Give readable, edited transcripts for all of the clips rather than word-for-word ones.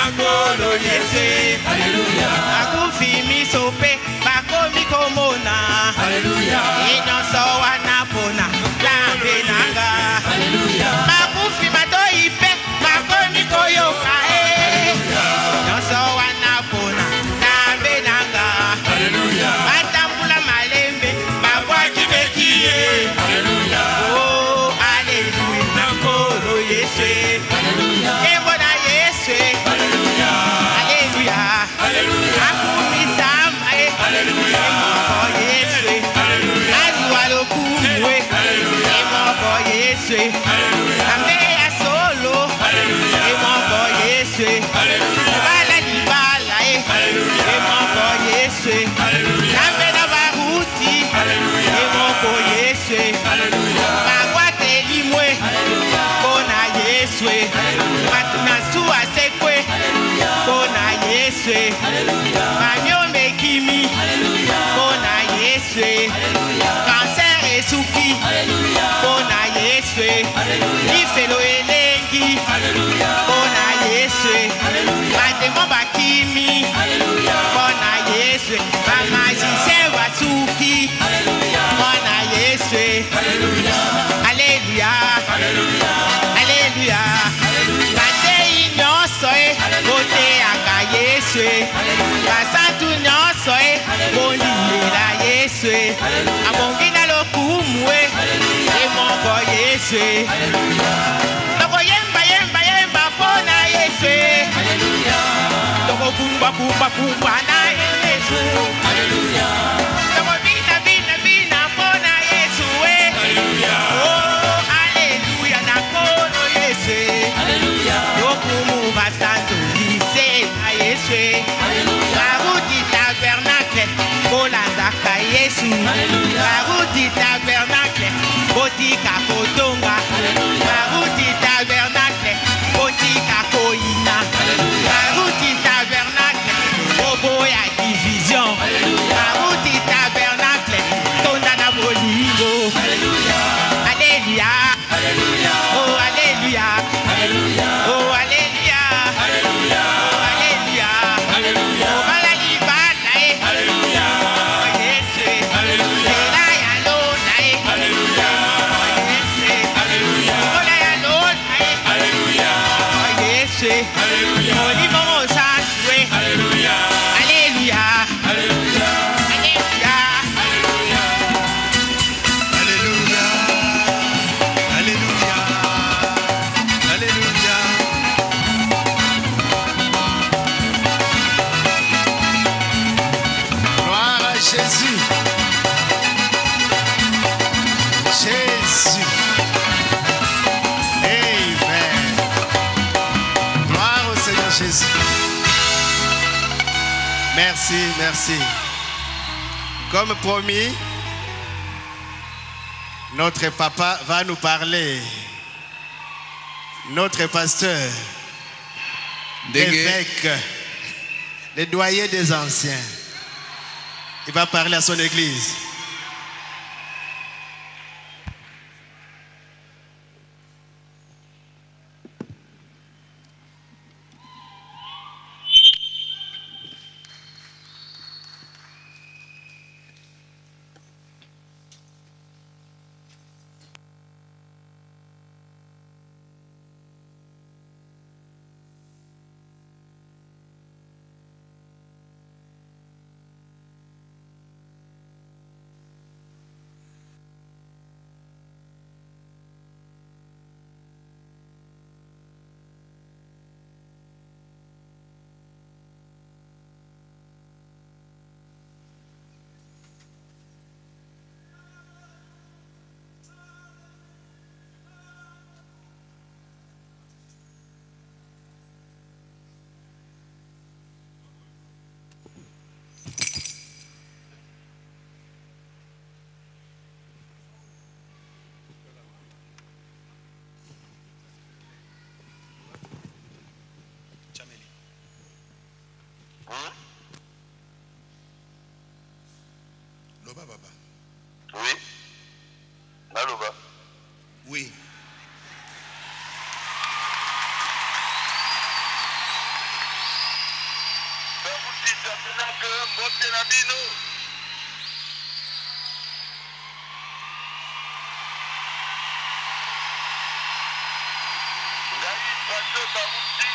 Nakolo Yesu. Alléluia. Akufi mi sope, bako mi komona. Alléluia. Inyonso wanapona, lambe nanga. Alléluia. Makufi mato ipe, bako mi koyoka. Inyonso wanapona, lambe nanga. Alléluia. Batambula malembe, bakwa kibekiye. Alléluia. Oh, alléluia. Nakolo Yesu. Alléluia. Ebona Yesu. Alléluia. Alléluia. Alléluia. Akumi sama. Alléluia. Emoko Yesu. Alléluia. Azualo kumwe. Alléluia. Emoko Yesu. Alléluia. Ambeya solo. Alléluia. Emoko Yesu. Alléluia. Libala libala. Alléluia. Emoko Yesu. Alléluia. Nambe na baruti. Alléluia. Emoko Yesu. Alléluia. Bagwate limwe. Alléluia. Kona Yesu. Matuna suwa sekwe. Kona Yesu. Mamyo mekimi. Kona Yesu. Cancer esuki. Kona Yesu. Ifelo elengi. Kona Yesu. Mademo bakimi. Kona Yesu. Bamagicien basuki. Kona Yesu. Alléluia. Alléluia. Batei nyonso bote aka Yesu. Basantu nyonso bondimela Yesu. Abongi na lokumu emoko Yesu. Toko yemba yemba yemba pona Yesu. Toko kumba kumba kumba na Yesu. Toko bina bina bina pona Yesu. Oh, alléluia, nakolo Yesu. Lokumu basantu lise na Yesu. Baruti tabernacle, kolandaka Yesu. Baruti tabernacle, botika kotonga. Baruti tabernacle, botika koina. Baruti tabernacle, bobo ya division. Baruti tabernacle, tonda na bolingo. Alléluia. Oh, alléluia. Oh, alléluia. Oh, alléluia. Oh, balali bala Oh, Yesu. Ela ya lona Oh, Yesu. Ola ya lona Oh, Yesu. Olivo mosantu Alléluia. Alléluia. Alléluia. Alléluia. Alléluia. Gloire à Jésus. Jésus. Amen. Gloire au Seigneur Jésus. Merci, merci. Comme promis, notre papa va nous parler. Notre pasteur, l'évêque, le doyen des anciens. Il va parler à son église. Loba Baba. Oui. Naloba. balutisa penaka mbote na bino. Ngai bato bauti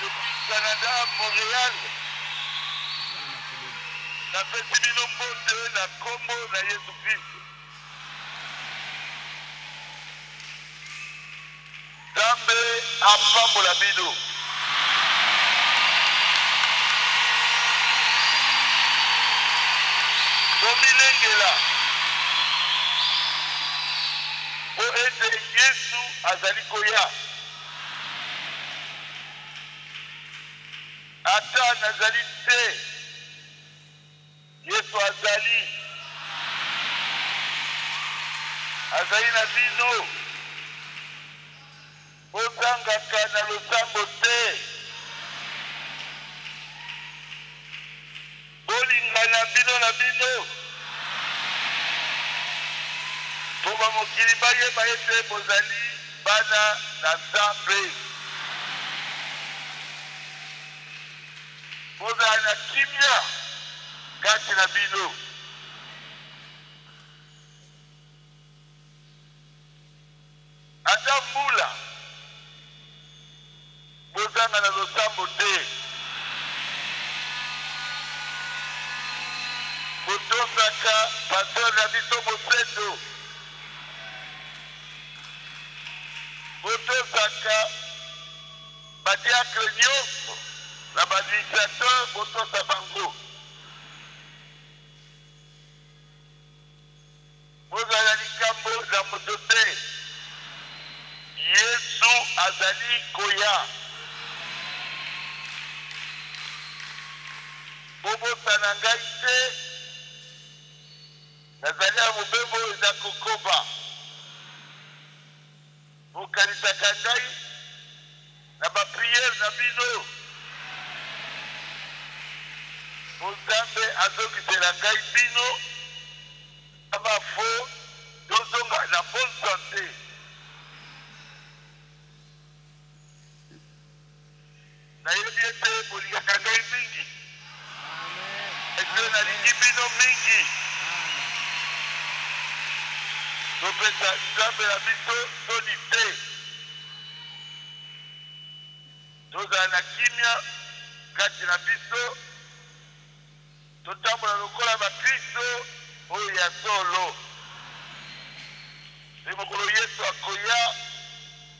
depuis Canada, Montréal. Napesi bino mbote na kombo na Yesu Kristo. Nzambe apambola bino. Bomilengela po ete Yesu azali koya. Ata nazali te, Yesu azali. Azali na bino. Bozangaka na losambo te. Bolingana bino na bino. Po bamokili bayeba ete bozali bana na Nzambe. Bozala na kimia kati na bino. Ata mbula bozanga na losambo te. Botosaka pasteur na biso moseto. Botosaka badiakre nyonso na badministrateur botosa bango. Bozala likambo za moto te. Yesu azali koya. Bobosana ngai te. Nazali ya mobembo eza kokoba. Bokanisaka ngai na bapriere na bino. Nzambe azokisela ngai bino. Abafo tozonga na bonne santé. Nayebi ete bolingaka ngai mingi. Ete nalingi bino mingi. Topesa Nzambe na biso soni te. Tozala na kimia kati na biso. Totambola lokola bakristo oyo ya solo. Mokolo Yesu akoya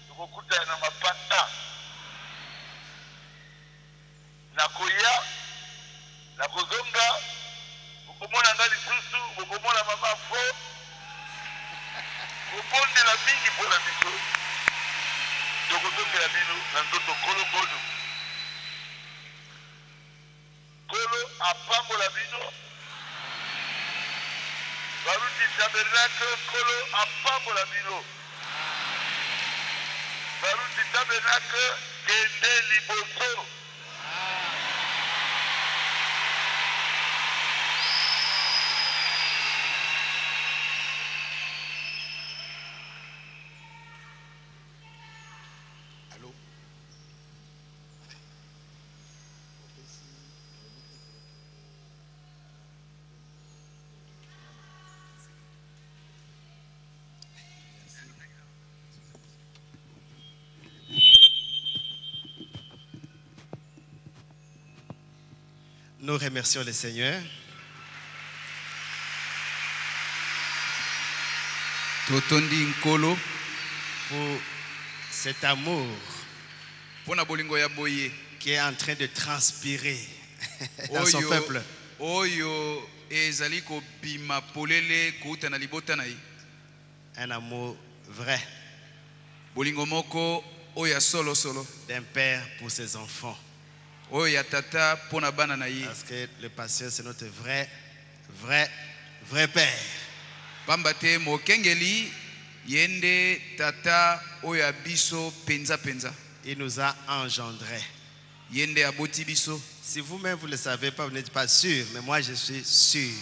tokokutana na mapata. Nakoya nakozonga bokomona nga lisusu bokomona mama fo bobondela mingi mpona biso tokozongela bino na nzoto kolo bono. Kolo apambola bino. Baruti tabernacle kolo apambola bino. Baruti tabernacle kende liboso. Nous remercions le Seigneur Totondi nkolo pour cet amour pona bolingo ya boye qui est en train de transpirer dans son peuple. Oyo ezali ko bima polele kuuta na libota na ye. Un amour vrai Bolingo moko oya solo solo d'un père pour ses enfants. Oya tata pona bana na ye. Parce que le pasteur c'est notre vrai père. Pambate mokengeli yende tata oya biso penza penza. Il nous a engendrés. Yende aboti biso. Si vous-même vous ne le savez pas, vous n'êtes pas sûr, mais moi je suis sûr.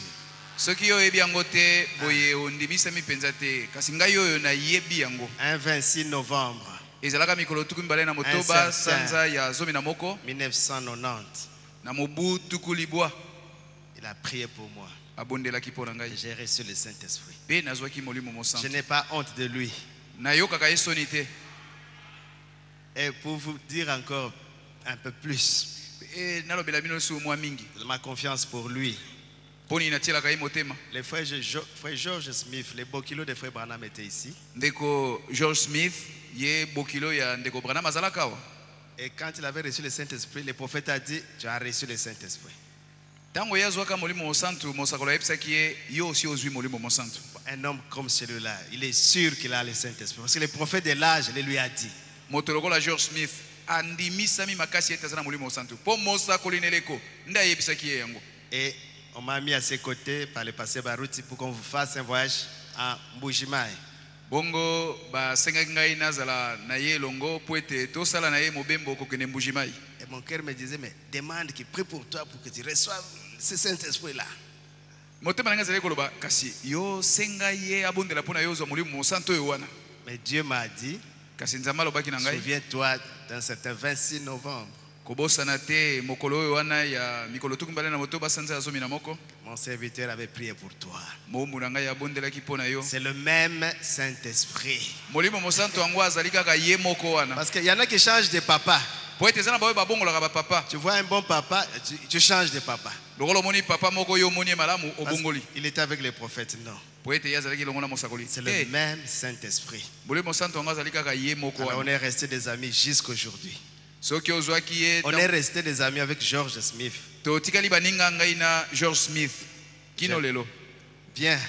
Soki yo yebi yango te boye ondibisa mi penza te kasi ngai yo na yebi yango. Un 26 novembre ezalaka mikolo tuku mibale na motoba sanza ya zomi na moko 1990. na mobu tuku libwa Il a prié pour moi. abondelaki mpo na ngai J'ai reçu le Saint-Esprit. mpe nazwaki molimo Je mosantu n'ai pas honte de lui. nayokaka ye soni te. Et pour vous dire encore un peu plus, nalobela bino su mwa mingi ma confiance pour lui. mponi natielaka ye motema. Le frère George Smith, les beaux kilos de frère Branham étaient ici. ndeko George Smith ye bokilo ya ndeko Branham azalaka awa. Et quand il avait reçu le Saint-Esprit, le prophète a dit, tu as reçu le Saint-Esprit. ntango ye azwaka molimo mosantu mosakolo ayebisaki ye yo aussi ozwi molimo mosantu. Un homme comme celui-là, il est sûr qu'il a le Saint-Esprit. Parce que le prophète de l'âge, il lui a dit. moto lokola George Smith andimisami makasi ete aza na molimo mosantu mpo mosakoli neleko nde ayebisaki ye yango. Et on m'a mis à ses côtés par le pasteur Barouti pour qu'on vous fasse un voyage à Mbujimai. bongo basengaki ngai nazala na ye elongo mpo ete tosala na ye mobembo kokende Mbujimai. Et mon cœur me disait, mais demande qu'il prie pour toi pour que tu reçoives ce Saint-Esprit-là. motema na ngai azali koloba kasi yo senga ye abondela mpo na yo ozwa molimo mosantu oyo wana. Mais Dieu m'a dit, kasi nzambe alobaki na ngai souviens-toi d'un certain 26 novembre, kobosana te mokolo oyo wana ya mikolo tuku mibale na motoba sanza ya zomi na moko mon serviteur avait prié pour toi. mowumbu na ngai abondelaki mpo na yo. C'est le même Saint-Esprit. molimo mosantu yango azali kaka ye moko wana. Parce qu'il y en a qui changent de papa. po ete eza na baoyo babongolaka bapapa. Tu vois un bon papa, tu changes de papa. lokola omoni papa moko yo omoni ye malamu obongoli. Il était avec les prophètes, non. po ete ye azalaki elongo na mosakoli. C'est le même Saint-Esprit. molimo mosantu yango azali kaka ye moko Alors on wana. est resté des amis jusqu'aujourd'hui. soki ozwaki ye On est resté des amis avec George Smith. totikali baninga ngai na George Smith kino lelo. Bien,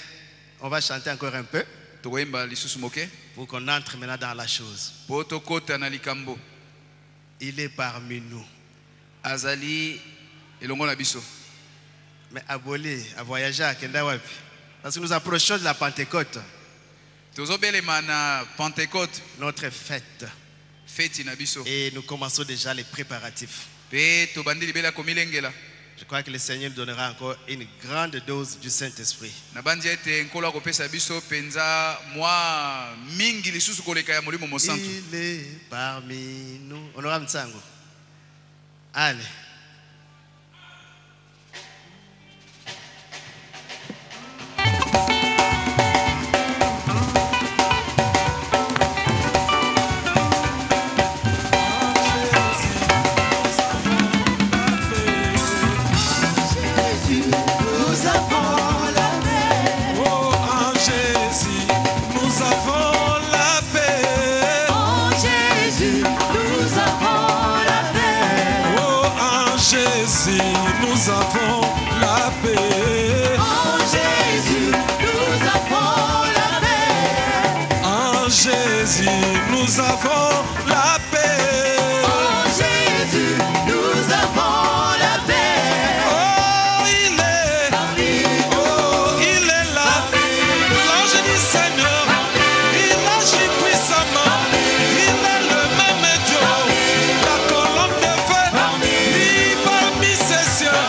on va chanter encore un peu tokoyemba lisusu moke pour qu'on entre maintenant dans la chose. po tokota na likambo. Il est parmi nous. azali elongo na biso. Mais Aboli a voyagé à Kendawapi. Parce que nous approchons de la Pentecôte, tozobelema na Pentecôte notre fête. feti na biso Et nous commençons déjà les préparatifs. pe tobandi libela komilengela. Je crois que le Seigneur nous donnera encore une grande dose du Saint-Esprit. nabandi ete nkolo akopesa biso penza mwa mingi lisusu koleka ya molimo mosantu. Il est parmi nous. On aura Mtsango. Allez. Nous avons la paix. En Jésus, nous avons la paix. En Jésus, nous avons la paix. En Jésus, nous avons la paix. Oh, il est Parmi nous, oh, il est là. L'ange du Seigneur, il agit puissamment. Il est le même Dieu. La colonne de feu, il parmi ses cieux.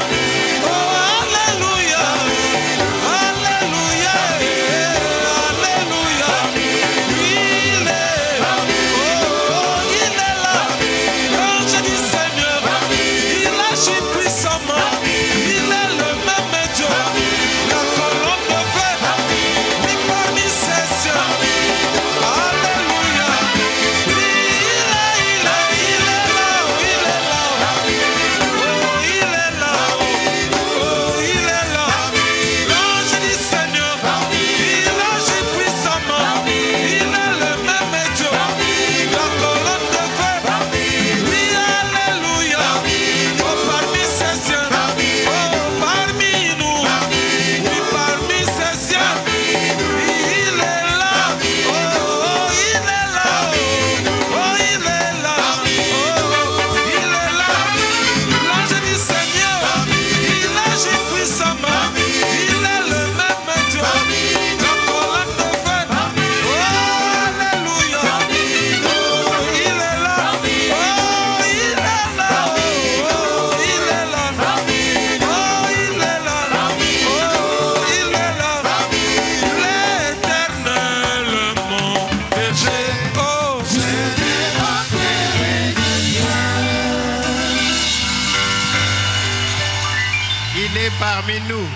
Il est parmi nous.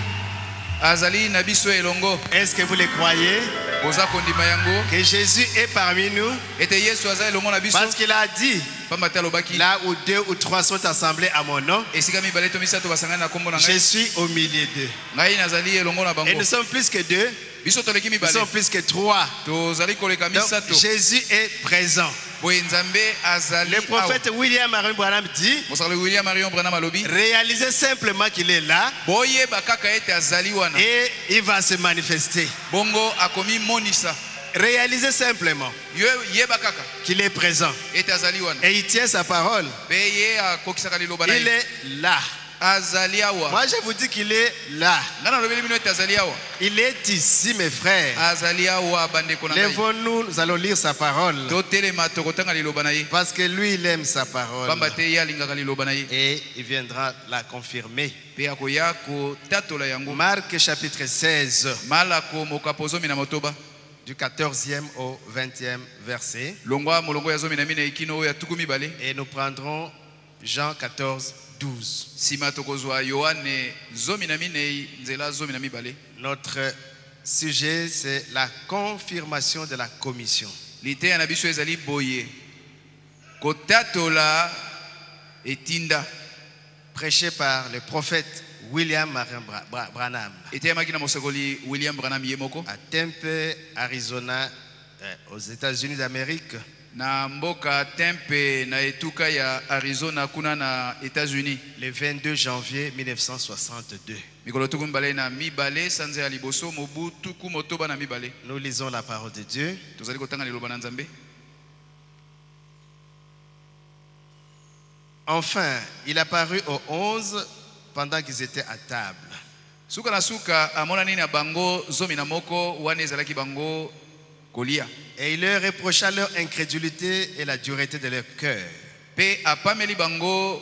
azali na biso elongo. Est-ce que vous le croyez? Boza kondima yango. Que Jésus est parmi nous. Ete Yesu azali elongo na biso. Parce qu'il a dit, Pamba te alobaki. là où 2 ou 3 sont assemblés à mon nom, Esika mibale to misato basangana na kombo na je ngai. suis au milieu d'eux. Ngai nazali elongo na bango. Et nous sommes plus que 2. Biso toleki Nous mibale. sommes plus que 3. Tozali koleka Donc, misato. Jésus est présent. Boye Nzambe azali. Le prophète William Marion Branham dit, Mosali William Marion Branham alobi. réalisez simplement qu'il est là Boye bakaka ete azali wana. et il va se manifester. Bongo akomi monisa. Réalisez simplement Ye bakaka qu'il est présent. ete azali wana. Et il tient sa parole. Be ye akokisaka liloba na Il ye. est là. Azali awa. Moi, je vous dis qu'il est là. Ngana lobeli bino ete azali awa. Il est ici, mes frères. Azali awa bandeko na ngai. Lèvons-nous, nous allons lire sa parole. Totelema tokotanga liloba na ye. Parce que lui, il aime sa parole. Pamba te ye alingaka liloba na ye. Et il viendra la confirmer. Pe akoya kotatola yango. Marc chapitre 16, Malako mokapo zomi na motoba. du 14e au 20e verset. Longwa molongo ya zomi na mine ikino oyo ya tuku mibale. Et nous prendrons Jean 14, 12. Sima tokozwa Yohane zomi na mine nzela zomi na mibale. Notre sujet, c'est la confirmation de la commission. Liteya na biso ezali boye. Kotatola etinda. Prêché par le prophète William Marion Branham Eteyamaki na mosakoli William Branham ye moko. à Tempe, Arizona, aux États-Unis d'Amérique, Na mboka Tempe na etuka ya Arizona kuna na États-Unis. le 22 janvier 1962. Mikolo tuku mibale na mibale sanze ya liboso mobu tuku motoba na mibale. Nous lisons la parole de Dieu. Tozali kotanga liloba na Nzambe. Enfin, il apparut aux 11 pendant qu'ils étaient à table. Suka na suka amona nini na bango zomi na moko wane ezalaki bango kolia. Et il leur reprocha leur incrédulité et la dureté de leur cœur. Pe apameli bango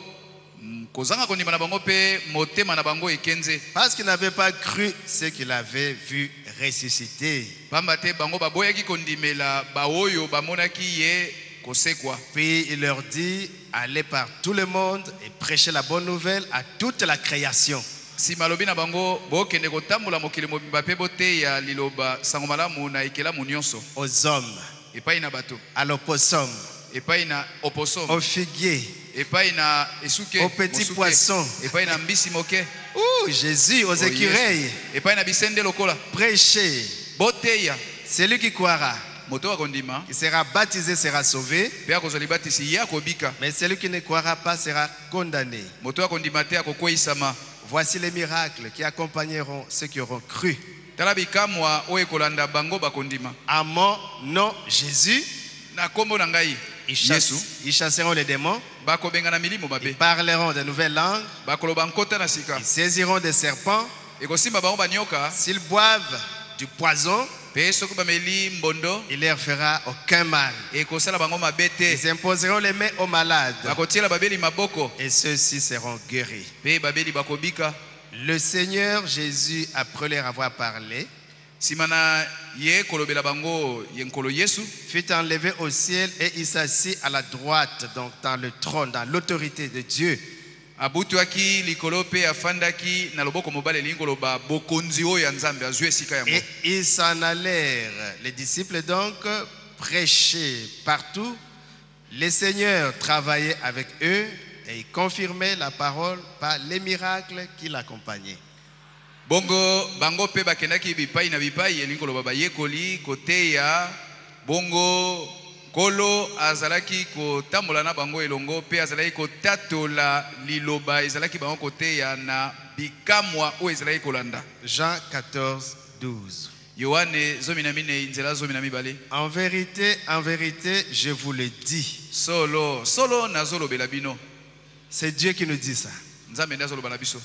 kozanga kondima na bango pe motema na bango ekenze. Parce qu'ils n'avaient pas cru ce qu'ils avaient vu ressusciter. Pamba te bango baboyaki kondimela baoyo bamonaki ye kosekwa. Puis il leur dit, allez par tout le monde et prêchez la bonne nouvelle à toute la création. Si malobi na bango bokende kotambola mokili mobimba pe boteya liloba sango malamu na ekelamu nyonso. Aux hommes, Epai na bato, à l'opossum, epai na opossum, aux figuiers, epai na esuke, aux petits mosuke, poissons. epai na mbisi moke, Ouh, Jésus, aux écureuils, epai na bisende lokola. prêchez. Boteya Celui qui croira, moto akondima qui sera baptisé sera sauvé, pe akozwa libatisi ye akobika. mais celui qui ne croira pas sera condamné. Moto akondima te akokweyisama. Voici les miracles qui accompagneront ceux qui auront cru. Tala bikamwa oyo ekolanda bango bakondima. À mon nom, Jésus, Na kombo na ngai Yesu ils chasseront les démons, bakobenga na milimo ils mabe. parleront de nouvelles langues, Bakoloba nkota na sika. ils saisiront des serpents, Ekosimba bango banyoka s'ils boivent du poison, pe soki bameli mbondo il leur fera aucun mal. ekosala bango mabe te. Ils imposeront les mains aux malades Bakotiela babeli maboko et ceux-ci seront guéris. pe babeli bakobika. Le Seigneur Jésus, après leur avoir parlé, Sima na ye kolobela bango ye nkolo Yesu fut enlevé au ciel et il s'assit à la droite, donc dans le trône, dans l'autorité de Dieu. abutwaki likolo pe afandaki na loboko mobali lingoloba bokonzi oyo ya Nzambe azwi esika yango. Et ils s'en allèrent. Les disciples donc prêchaient partout. Le Seigneur travaillait avec eux et il confirmait la parole par les miracles qui l'accompagnaient. Bongo bango pe bakendaki bipai na bipai elingoloba bayekoli koteya bongo kolo azalaki kotambola na bango elongo pe azalaki kotatola liloba ezalaki bango koteya na bikamwa oyo ezalaki kolanda. Jean 14, 12. Yohane zomi na mine nzela zomi na mibale. En vérité, je vous le dis. Solo nazolobela bino. C'est Dieu qui nous dit ça. Nzambe nde azoloba na biso.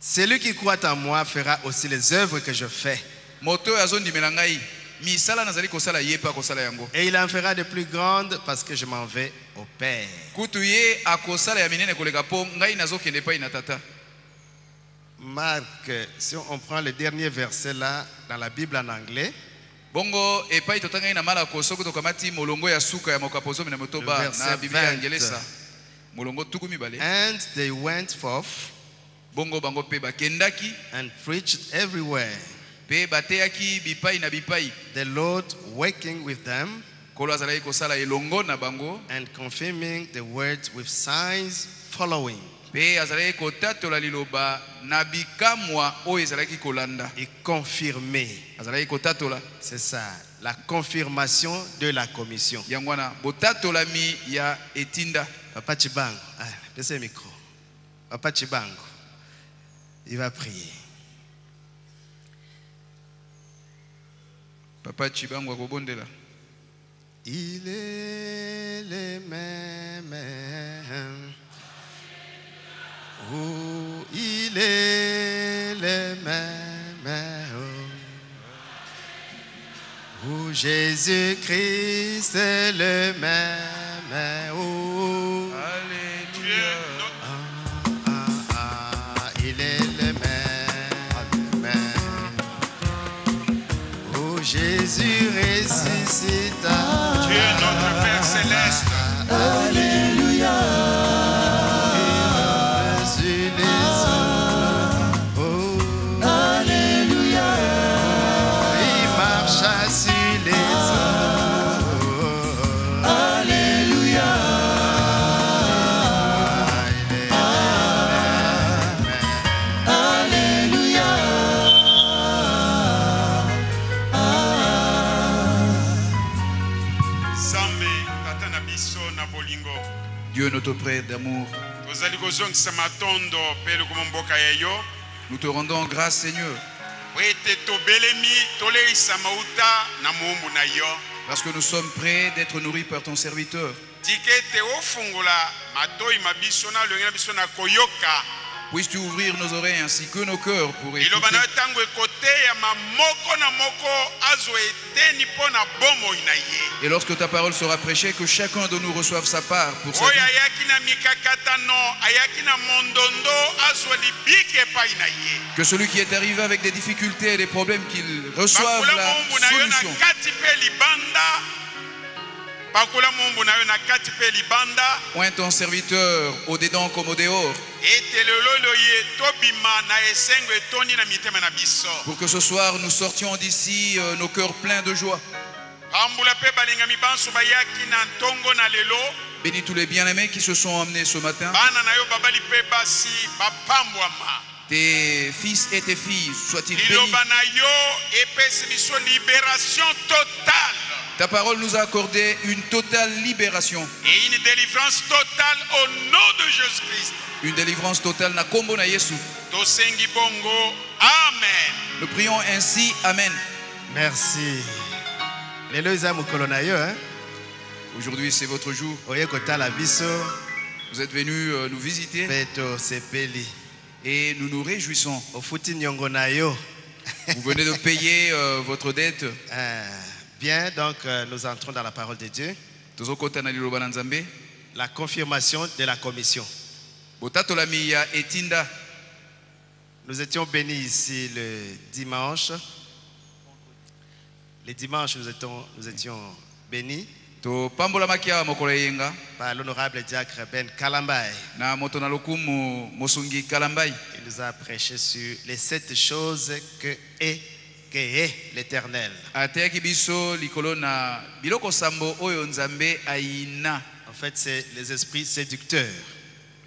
Celui qui croit en moi fera aussi les œuvres que je fais. Moto oyo azondimela ngai misala nazali kosala ye pe akosala yango. Et il en fera de plus grandes parce que je m'en vais au Père. Kutu ye akosala ya minene koleka po ngai nazokende epai na tata. Marc, si on prend le dernier verset là dans la Bible en anglais, Bongo epai totanga na mala ko soko tokamati molongo ya suka ya mokapozo na motoba na Biblia ya Ingelesa. Molongo tuku mibale. and they went forth bongo bango pe bakendaki and preached everywhere. pe bateyaki bipai na bipai. The Lord working with them Kolo azalaki kosala elongo na bango and confirming the words with signs following. pe azalaki kotatola liloba na bikamwa oyo ezalaki kolanda. Et confirmer. Azalaki kotatola C'est ça, la confirmation de la commission. yango wana botatolami ya etinda. Papa Chibango, laissez le micro. Papa Chibango, il va prier. Papa Chibango akobondela. Il est le même. Oh, il est le même. Oh, Jésus-Christ est le même. Oh, Alléluia. il est le même. Oh, Jésus ressuscita. Dieu notre Père céleste. Alléluia. Sur les eaux. Oh, Alléluia. il marcha sur les eaux. Alléluia. Il est le même. Alléluia. Zambe tata na biso na bolingo. Dieu notre Père d'amour, Tozali kozongisa matondo pe lokomo mboka ya yo. nous te rendons grâce Seigneur Po ete tobelemi toleisa mauta na mumbu na yo. parce que nous sommes prêts d'être nourris par ton serviteur. Tika ete ofungola matoi mabiso na lolenge na biso na koyoka. Puisses-tu ouvrir nos oreilles ainsi que nos cœurs pour écouter. Iloba na tango ekoteya mamoko na moko azwa eteni mpo na bomoi na ye. Et lorsque ta parole sera prêchée, que chacun de nous reçoive sa part pour sa Oyo vie. ayaki na mikakatano ayaki na mondondo azwa libiki epai na ye. Que celui qui est arrivé avec des difficultés et des problèmes, qu'il reçoive Bakula la mumbu na yo na solution. kati pe libanda. Bakula mumbu na yo na kati pe libanda. Point ton serviteur au dedans comme au dehors, Ete lelo ye tobima na esengo etoni na mitema na biso. pour que ce soir nous sortions d'ici nos cœurs pleins de joie. Pambula pe balinga mibanso bayaki na ntongo na lelo. Bénis tous les bien-aimés qui se sont emmenés ce matin. Bana na yo babali pe basi bapambwama. Tes fils et tes filles soient-ils bénis. Liloba na yo epesi biso libération totale. Ta parole nous a accordé une totale libération. Et une délivrance totale au nom de Jésus-Christ. Une délivrance totale na kombo na Yesu. Tosengi bongo. Amen. Nous prions ainsi. Amen. Merci. Leloza mukolo na yo, hein? Aujourd'hui c'est votre jour. Oye kotala biso, Vous êtes venus nous visiter peto sepeli. et nous nous réjouissons. Ofuti nyongo na yo. Vous venez de payer votre dette. Bien, donc nous entrons dans la parole de Dieu. Tozokota na liloba na Nzambe. La confirmation de la commission. Botatolami ya etinda. Nous étions bénis ici le dimanche. Le dimanche, nous étions bénis To pambola makia mokolo yenga par l'honorable diacre Ben Kalambay. na moto na lokumu Mosungi Kalambai. Il nous a prêché sur les 7 choses que est l'Éternel. Ateyaki biso likolo na biloko sambo oyo Nzambe aina. En fait, c'est les esprits séducteurs.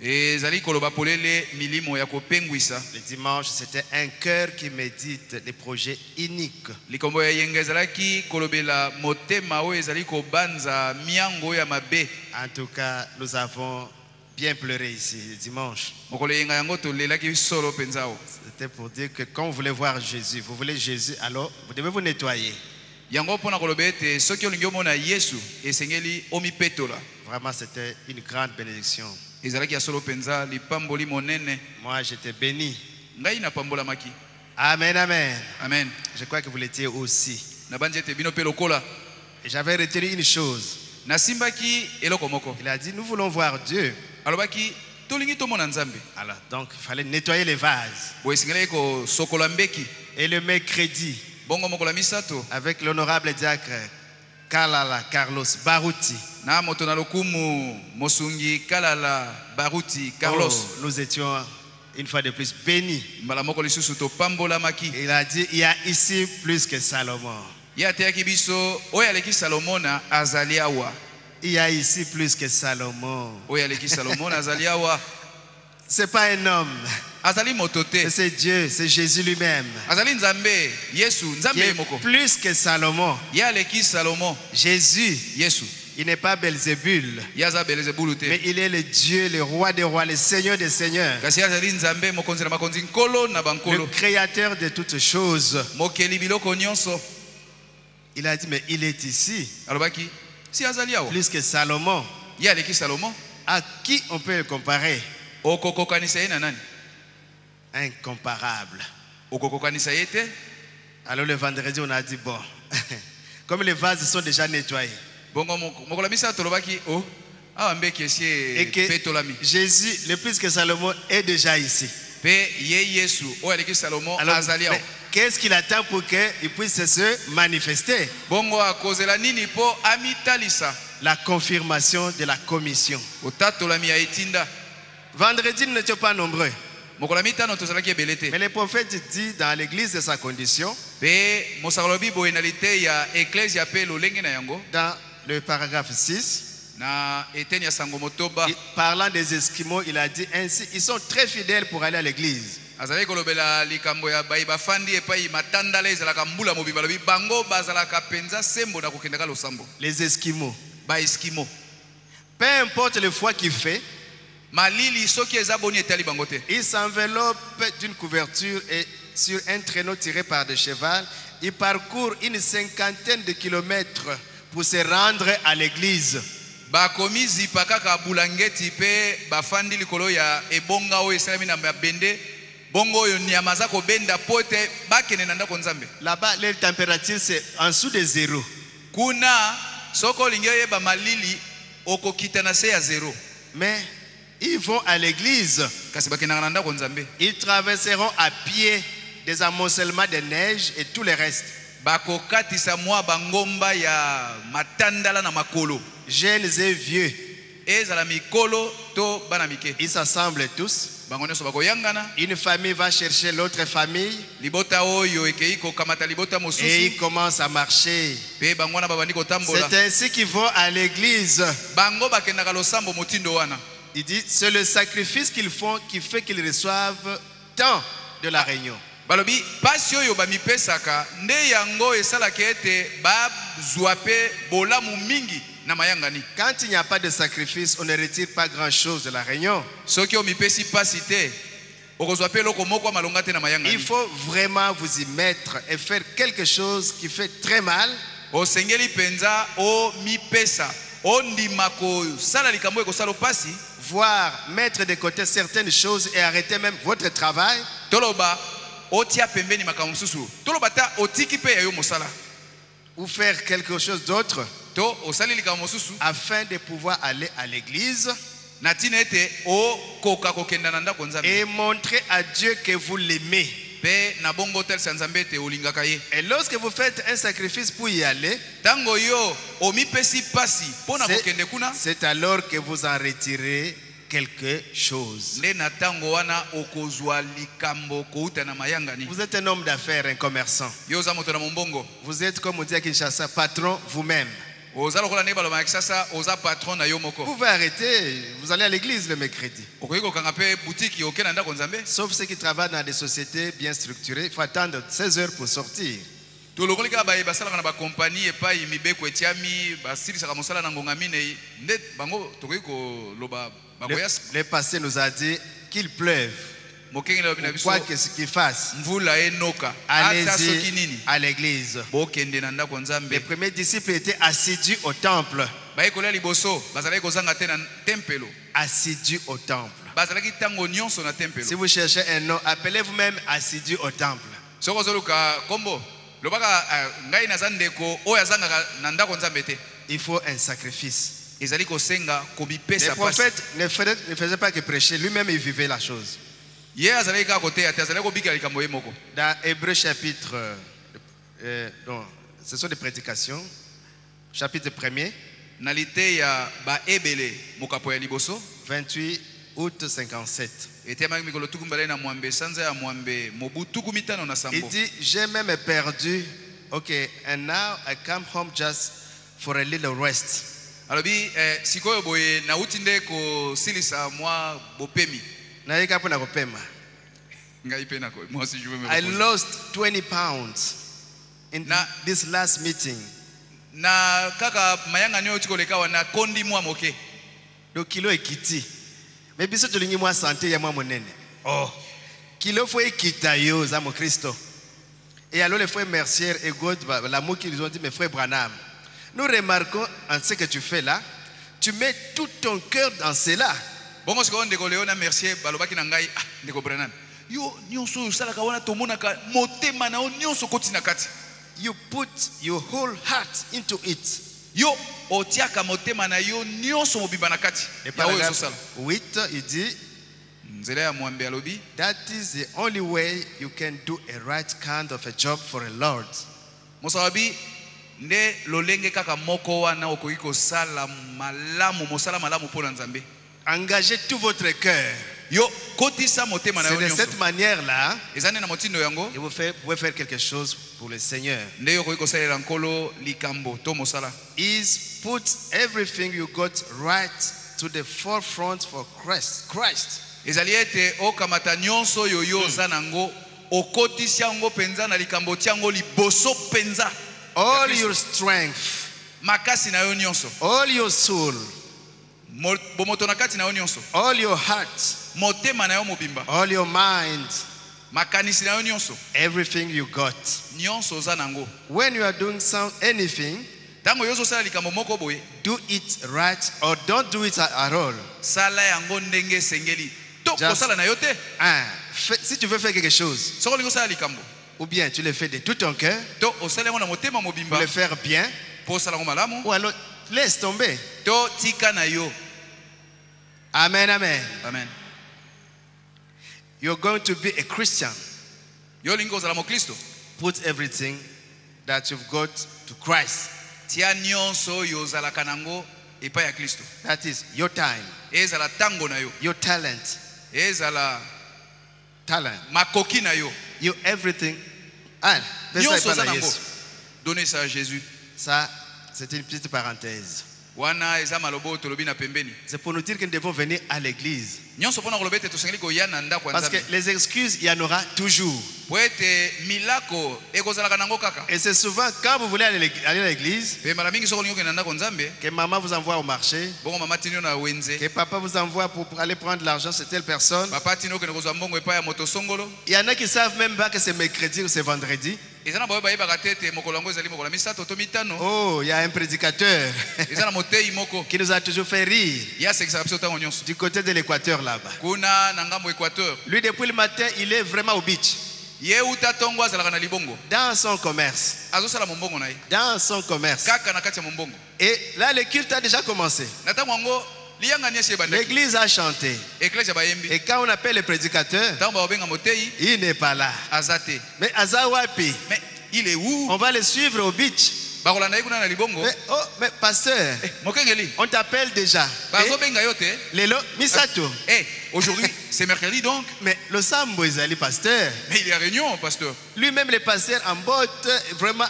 Ezali koloba polele milimo ya kopengwisa. Le dimanche, c'était un cœur qui médite des projets uniques. Likombo ya yenga ezalaki kolobela motema oyo ezali kobanza miango ya mabe. En tout cas, nous avons bien pleuré ici le dimanche. Mokolo yenga yango tolelaki solo penzao. C'était pour dire que quand vous voulez voir Jésus, vous voulez Jésus, alors vous devez vous nettoyer. Yango pona koloba ete soki olingi omona Yesu esengeli omipetola. Vraiment, c'était une grande bénédiction. Ezalaki ya solo penza lipamboli monene. Moi, j'étais béni. Ngai na pambola maki. Amen, amen. Amen. Je crois que vous l'étiez aussi. Na bandi ete bino pe lokola. Et j'avais retenu une chose. Na simbaki eloko moko. Il a dit, nous voulons voir Dieu. Alobaki tolingi tomona Nzambe. Alors, donc, il fallait nettoyer les vases. Bo esengeli ko sokola mbeki. Et le mercredi, Bongo mokola misato. avec l'honorable diacre Kalala Carlos Baruti. Na moto na lokumu Mosungi Kalala Baruti Carlos. Oh, nous étions une fois de plus béni. mbala moko lisusu topambolamaki. Il a dit, il y a ici plus que Salomon. Ye ateyaki biso oyo aleki Salomona azali awa. Il y a ici plus que Salomon. Oyo aleki Salomona azali awa. C'est pas un homme, Azali motote. c'est Dieu, c'est Jésus lui-même. Azali nzambe Yesu Qui nzambe est moko. plus que Salomon. Ye aleki Salomon Jésus, Yesu. il n'est pas Belzébul, Ye aza Belzebulu te. mais il est le Dieu, le roi des rois, le Seigneur des seigneurs, Kasi azali nzambe mokonzi na makonzi nkolo na le bankolo. créateur de toutes choses. Mokeli biloko nyonso. Il a dit, mais il est ici, Alobaki si azali awa. plus que Salomon. Ye aleki Salomon. À qui on peut le comparer? Okokokanisa ye na nani? Incomparable. Okokokanisa ye te. Alors le vendredi, on a dit, bon, comme les vases sont déjà nettoyés, Bongo mokola misa tolobaki o awa mbeki esi et que petolami. Jésus, le plus que Salomon, est déjà ici. Pe ye Yesu oyo aleki Salomon Alors, azali awa. mais qu'est-ce qu'il attend pour qu'il puisse se manifester? Bongo akozela nini po amitalisa La confirmation de la commission. otatolami ya etinda. Vendredi, nous n'étions pas nombreux. Mokola mitano tozalaki ebele te. Mais le prophète dit dans l'église de sa condition, Pe mosakolobi boyenalité ya ecclesia pe lolenge na yango dans le paragraphe 6, na eteni ya sango motoba. parlant des Esquimaux, il a dit ainsi, ils sont très fidèles pour aller à l'église. Azali kolobela likambo ya bai bafandi epai matandala ezalaka mbula mobimba lobi bango bazalaka penza sembo na kokendaka losambo. Les Esquimaux. Ba Eskimo. Peu importe le froid qu'il fait, Malili soki eza boni etali bango te. ils s'enveloppent d'une couverture et sur un traîneau tiré par des chevaux, ils parcourent une 50aine de kilomètres pour se rendre à l'église. Bakomi zipa kaka bulangeti pe bafandi likolo ya ebonga oyo esalami na mabende bongo oyo nyama za kobenda pote bakene na ndako nzambe. Là-bas, leur température, c'est en dessous de 0. Kuna soko olingi oyeba malili okokita na se ya zero. Mais ils vont à l'église. Kasi bakendaka na ndako nzambe. Ils traverseront à pied des amoncellements de neige et tout le reste. Bakokatisa mwa bangomba ya matandala na makolo. Jeunes et vieux, Ezala mikolo to bana mike. ils s'assemblent tous. Bango nyonso bakoyangana. Une famille va chercher l'autre famille Libota oyo ekei kokamata libota et mosusu. ils commencent à marcher. Pe bango na babandi kotambola. C'est ainsi qu'ils vont à l'église. Bango bakendaka losambo motindo wana. Il dit, c'est le sacrifice qu'ils font qui fait qu'ils reçoivent tant de la réunion. Balobi pasi oyo bamipesaka nde yango esalaka ete bazwa pe bolamu mingi na mayangani. Quand il n'y a pas de sacrifice, on ne retire pas grand-chose de la réunion. Soki omipesi pasi te okozwa pe loko moko malonga te na Il mayangani. faut vraiment vous y mettre et faire quelque chose qui fait très mal. Osengeli penza o mipesa ondima kosala likambo ekosala pasi Voir, mettre de côté certaines choses et arrêter même votre travail. toloba otia pembeni makambo mosusu toloba ta otiki pe ya yo mosala Ou faire quelque chose d'autre to osali likambo mosusu afin de pouvoir aller à l'église na tina ete okoka kokenda na ndako nzambe et montrer à Dieu que vous l'aimez. pe na bongo otalisa nzambe ete olingaka ye. Et lorsque vous faites un sacrifice pour y aller, Tango yo omipesi pasi pona kokende kuna c'est alors que vous en retirez quelque chose. nde na tango wana okozwa likambo kouta na mayangani. Vous êtes un homme d'affaires, un commerçant. Yo oza moto na mombongo Vous êtes, comme on dit à Kinshasa, patron vous-même. oza lokola nde balobaka kisasa oza patron na yo moko. Vous pouvez arrêter, vous allez à l'église le mercredi. Okoki kokanga pe boutique oke na ndako nzambe. Sauf ceux qui travaillent dans des sociétés bien structurées, il faut attendre 16 heures pour sortir. tolokoli kaka baye basalaka na bakompani epai mibeko etiami basilisaka mosala na ngonga minei nde bango tokoki koloba bakoya Le passé nous a dit qu'il pleuve, mokengeli babi na biso quoi que ce qu'il fasse. mvula enoka ata soki Allez-y nini à l'église. bokende na ndako Les nzambe. premiers disciples étaient assidus au temple. Baye kolia liboso bazalaki kozanga te na tempelo Assidus au temple. bazalaki ntango nyonso na Si tempelo. vous cherchez un nom, appelez-vous même assidus au temple. Soko ozoluka kombo lobaka ngai naza ndeko oyo azangaka na ndako nzambe te Il faut un sacrifice. ezali kosenga Le komipesa pasi. prophète ne faisait pas que prêcher, lui-même il vivait la chose. Ye azalaki kaka koteya te azalaki kobikela likambo ye moko. Dans Hébreu chapitre, ce sont des prédications, chapitre 1er, Na lite ya baebele mokapo ya liboso 28 août 57. etemaki mikolo tuku mbale na mwambe sanza ya mwambe mobu tuku mitano na Il sambo. dit, j'ai même perdu. Okay, and now I come home just for a little rest. alobi sikoyo boye nauti nde kosilisa mwa bopemi Naika pona kopema. ngai pe nako moi si je veux me I reposer. lost 20 pounds in this last meeting. na kaka mayanga nyo tikoleka na kondi mwa moke Le kilo ekiti. Mais biso tolingi mwa santé ya mwa monene. Oh. Kilo faut ekita yo za mo Christo. Et alors les frères Mercier et God, l'amour qu'ils ont dit, mes frères Branham, nous remarquons en ce que tu fais là, tu mets tout ton cœur dans cela. bongo siko ndeko leona mercier balobaki na ngai ndeko Brennan yo nyonso salaka wana tomonaka motema na nyonso koti na kati You put your whole heart into it. yo otiaka motema na yo nyonso mobimba na kati Et ya oyo paragraphe ezosala 8, il dit, nzela ya mwambe alobi that is the only way you can do a right kind of a job for a Lord. mosalabi nde lolenge kaka moko wana okoki kosala malamu mosala malamu mpona nzambe Engagez tout votre cœur. yo kotisa motema na C'est yo de nyonso cette manière-là eza nde na motindo yango que vous pouvez faire quelque chose pour le Seigneur. nde yo okoki kosalela nkolo likambo to mosala Is put everything you got right to the forefront for Christ. ezali ete okamata nyonso oyo yo oza nango okotisi yango penza na likambo tiango liboso penza All your strength, makasi na yo nyonso all your soul, bomoto na kati na yo nyonso all your heart, motema na yo mobimba all your mind, makanisi na yo nyonso everything you got. nyonso oza nango When you are doing anything, ntango yo ozosala likambo moko boye do it right or don't do it at all. sala yango ndenge esengeli to Just- kosala na yo te Si tu veux faire quelque chose, soko olingi osala likambo ou bien tu le fais de tout ton cœur, to osala yango na motema pour mobimba le faire bien, mpo osala yango malamu ou alors laisse tomber. to tika na yo Amen, amen. amen You're going to be a Christian. yo olingi kozala mokristo Put everything that you've got to Christ. tia nyonso oyo ozalaka nango epai ya kristo That is your time, ezala ntango na yo your talent, ezala makoki na yo your everything. Ah, nyonso oza ça, nango donne ça à Jésus ça, c'est une petite parenthèse. wana eza maloba oyo tolobi na pembeni C'est pour nous dire que nous devons venir à l'église. nyonso mpona koloba ete tosengeli koya na ndako ya Parce que nzambe les excuses, il y en aura toujours. po ete milako ekozalaka nango kaka Et c'est souvent quand vous voulez aller à l'église, pe mala mingi soko olingi okende na ndako nzambe que maman vous envoie au marché, bongo mama tini yo na wenze que papa vous envoie pour aller prendre l'argent chez telle personne. papa tini okende kozwa mbongo epai ya moto songolo Il y en a qui savent même pas que c'est mercredi ou c'est vendredi. eza na baoyo bayebaka te ete mokolo yango ezali mokolo ya misato to mitano Oh, il y a un prédicateur eza na motei moko qui nous a toujours fait rire ye asekisaka biso ntango nyonso du côté de l'Équateur là-bas. kuna na ngambo équateur Lui, depuis le matin, il est vraiment au beach. ye uta ntongo azalaka na libongo Dans son commerce. azosala mombongo na ye Dans son commerce. kaka na kati ya mombongo Et là, le culte a déjà commencé. na ntango yango liyangani esi ebandaki L'église a chanté. eklese bayembi Et quand on appelle le prédicateur, ntango bakobenga motei il n'est pas là. aza te Mais Azawapi, mais il est où on va le suivre au beach. bakolanda ye kuna na libongo Mais pasteur, mokengeli on t'appelle déjà. bazobenga yo te Lelo, Misato. aujourd'hui c'est mercredi donc Mais le Sambo Ezali, pasteur. mais il y a réunion pasteur Lui-même, le pasteur en botte, vraiment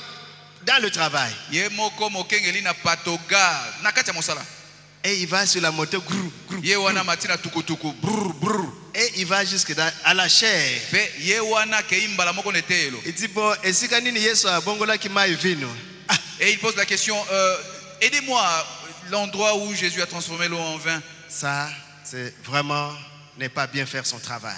dans le travail. ye moko mokengeli na patoga na kati ya mosala Et il va sur la moto, grou, grou. ye wana mati na tukutuku brr brr Et il va jusque à la chair. pe ye wana kei mbala moko na eteyelo Il dit, bon, et si kanini Yesu a bongola ki mai vino? et il pose la question aidez-moi l'endroit où Jésus a transformé l'eau en vin Ça, c'est vraiment ne pas bien faire son travail.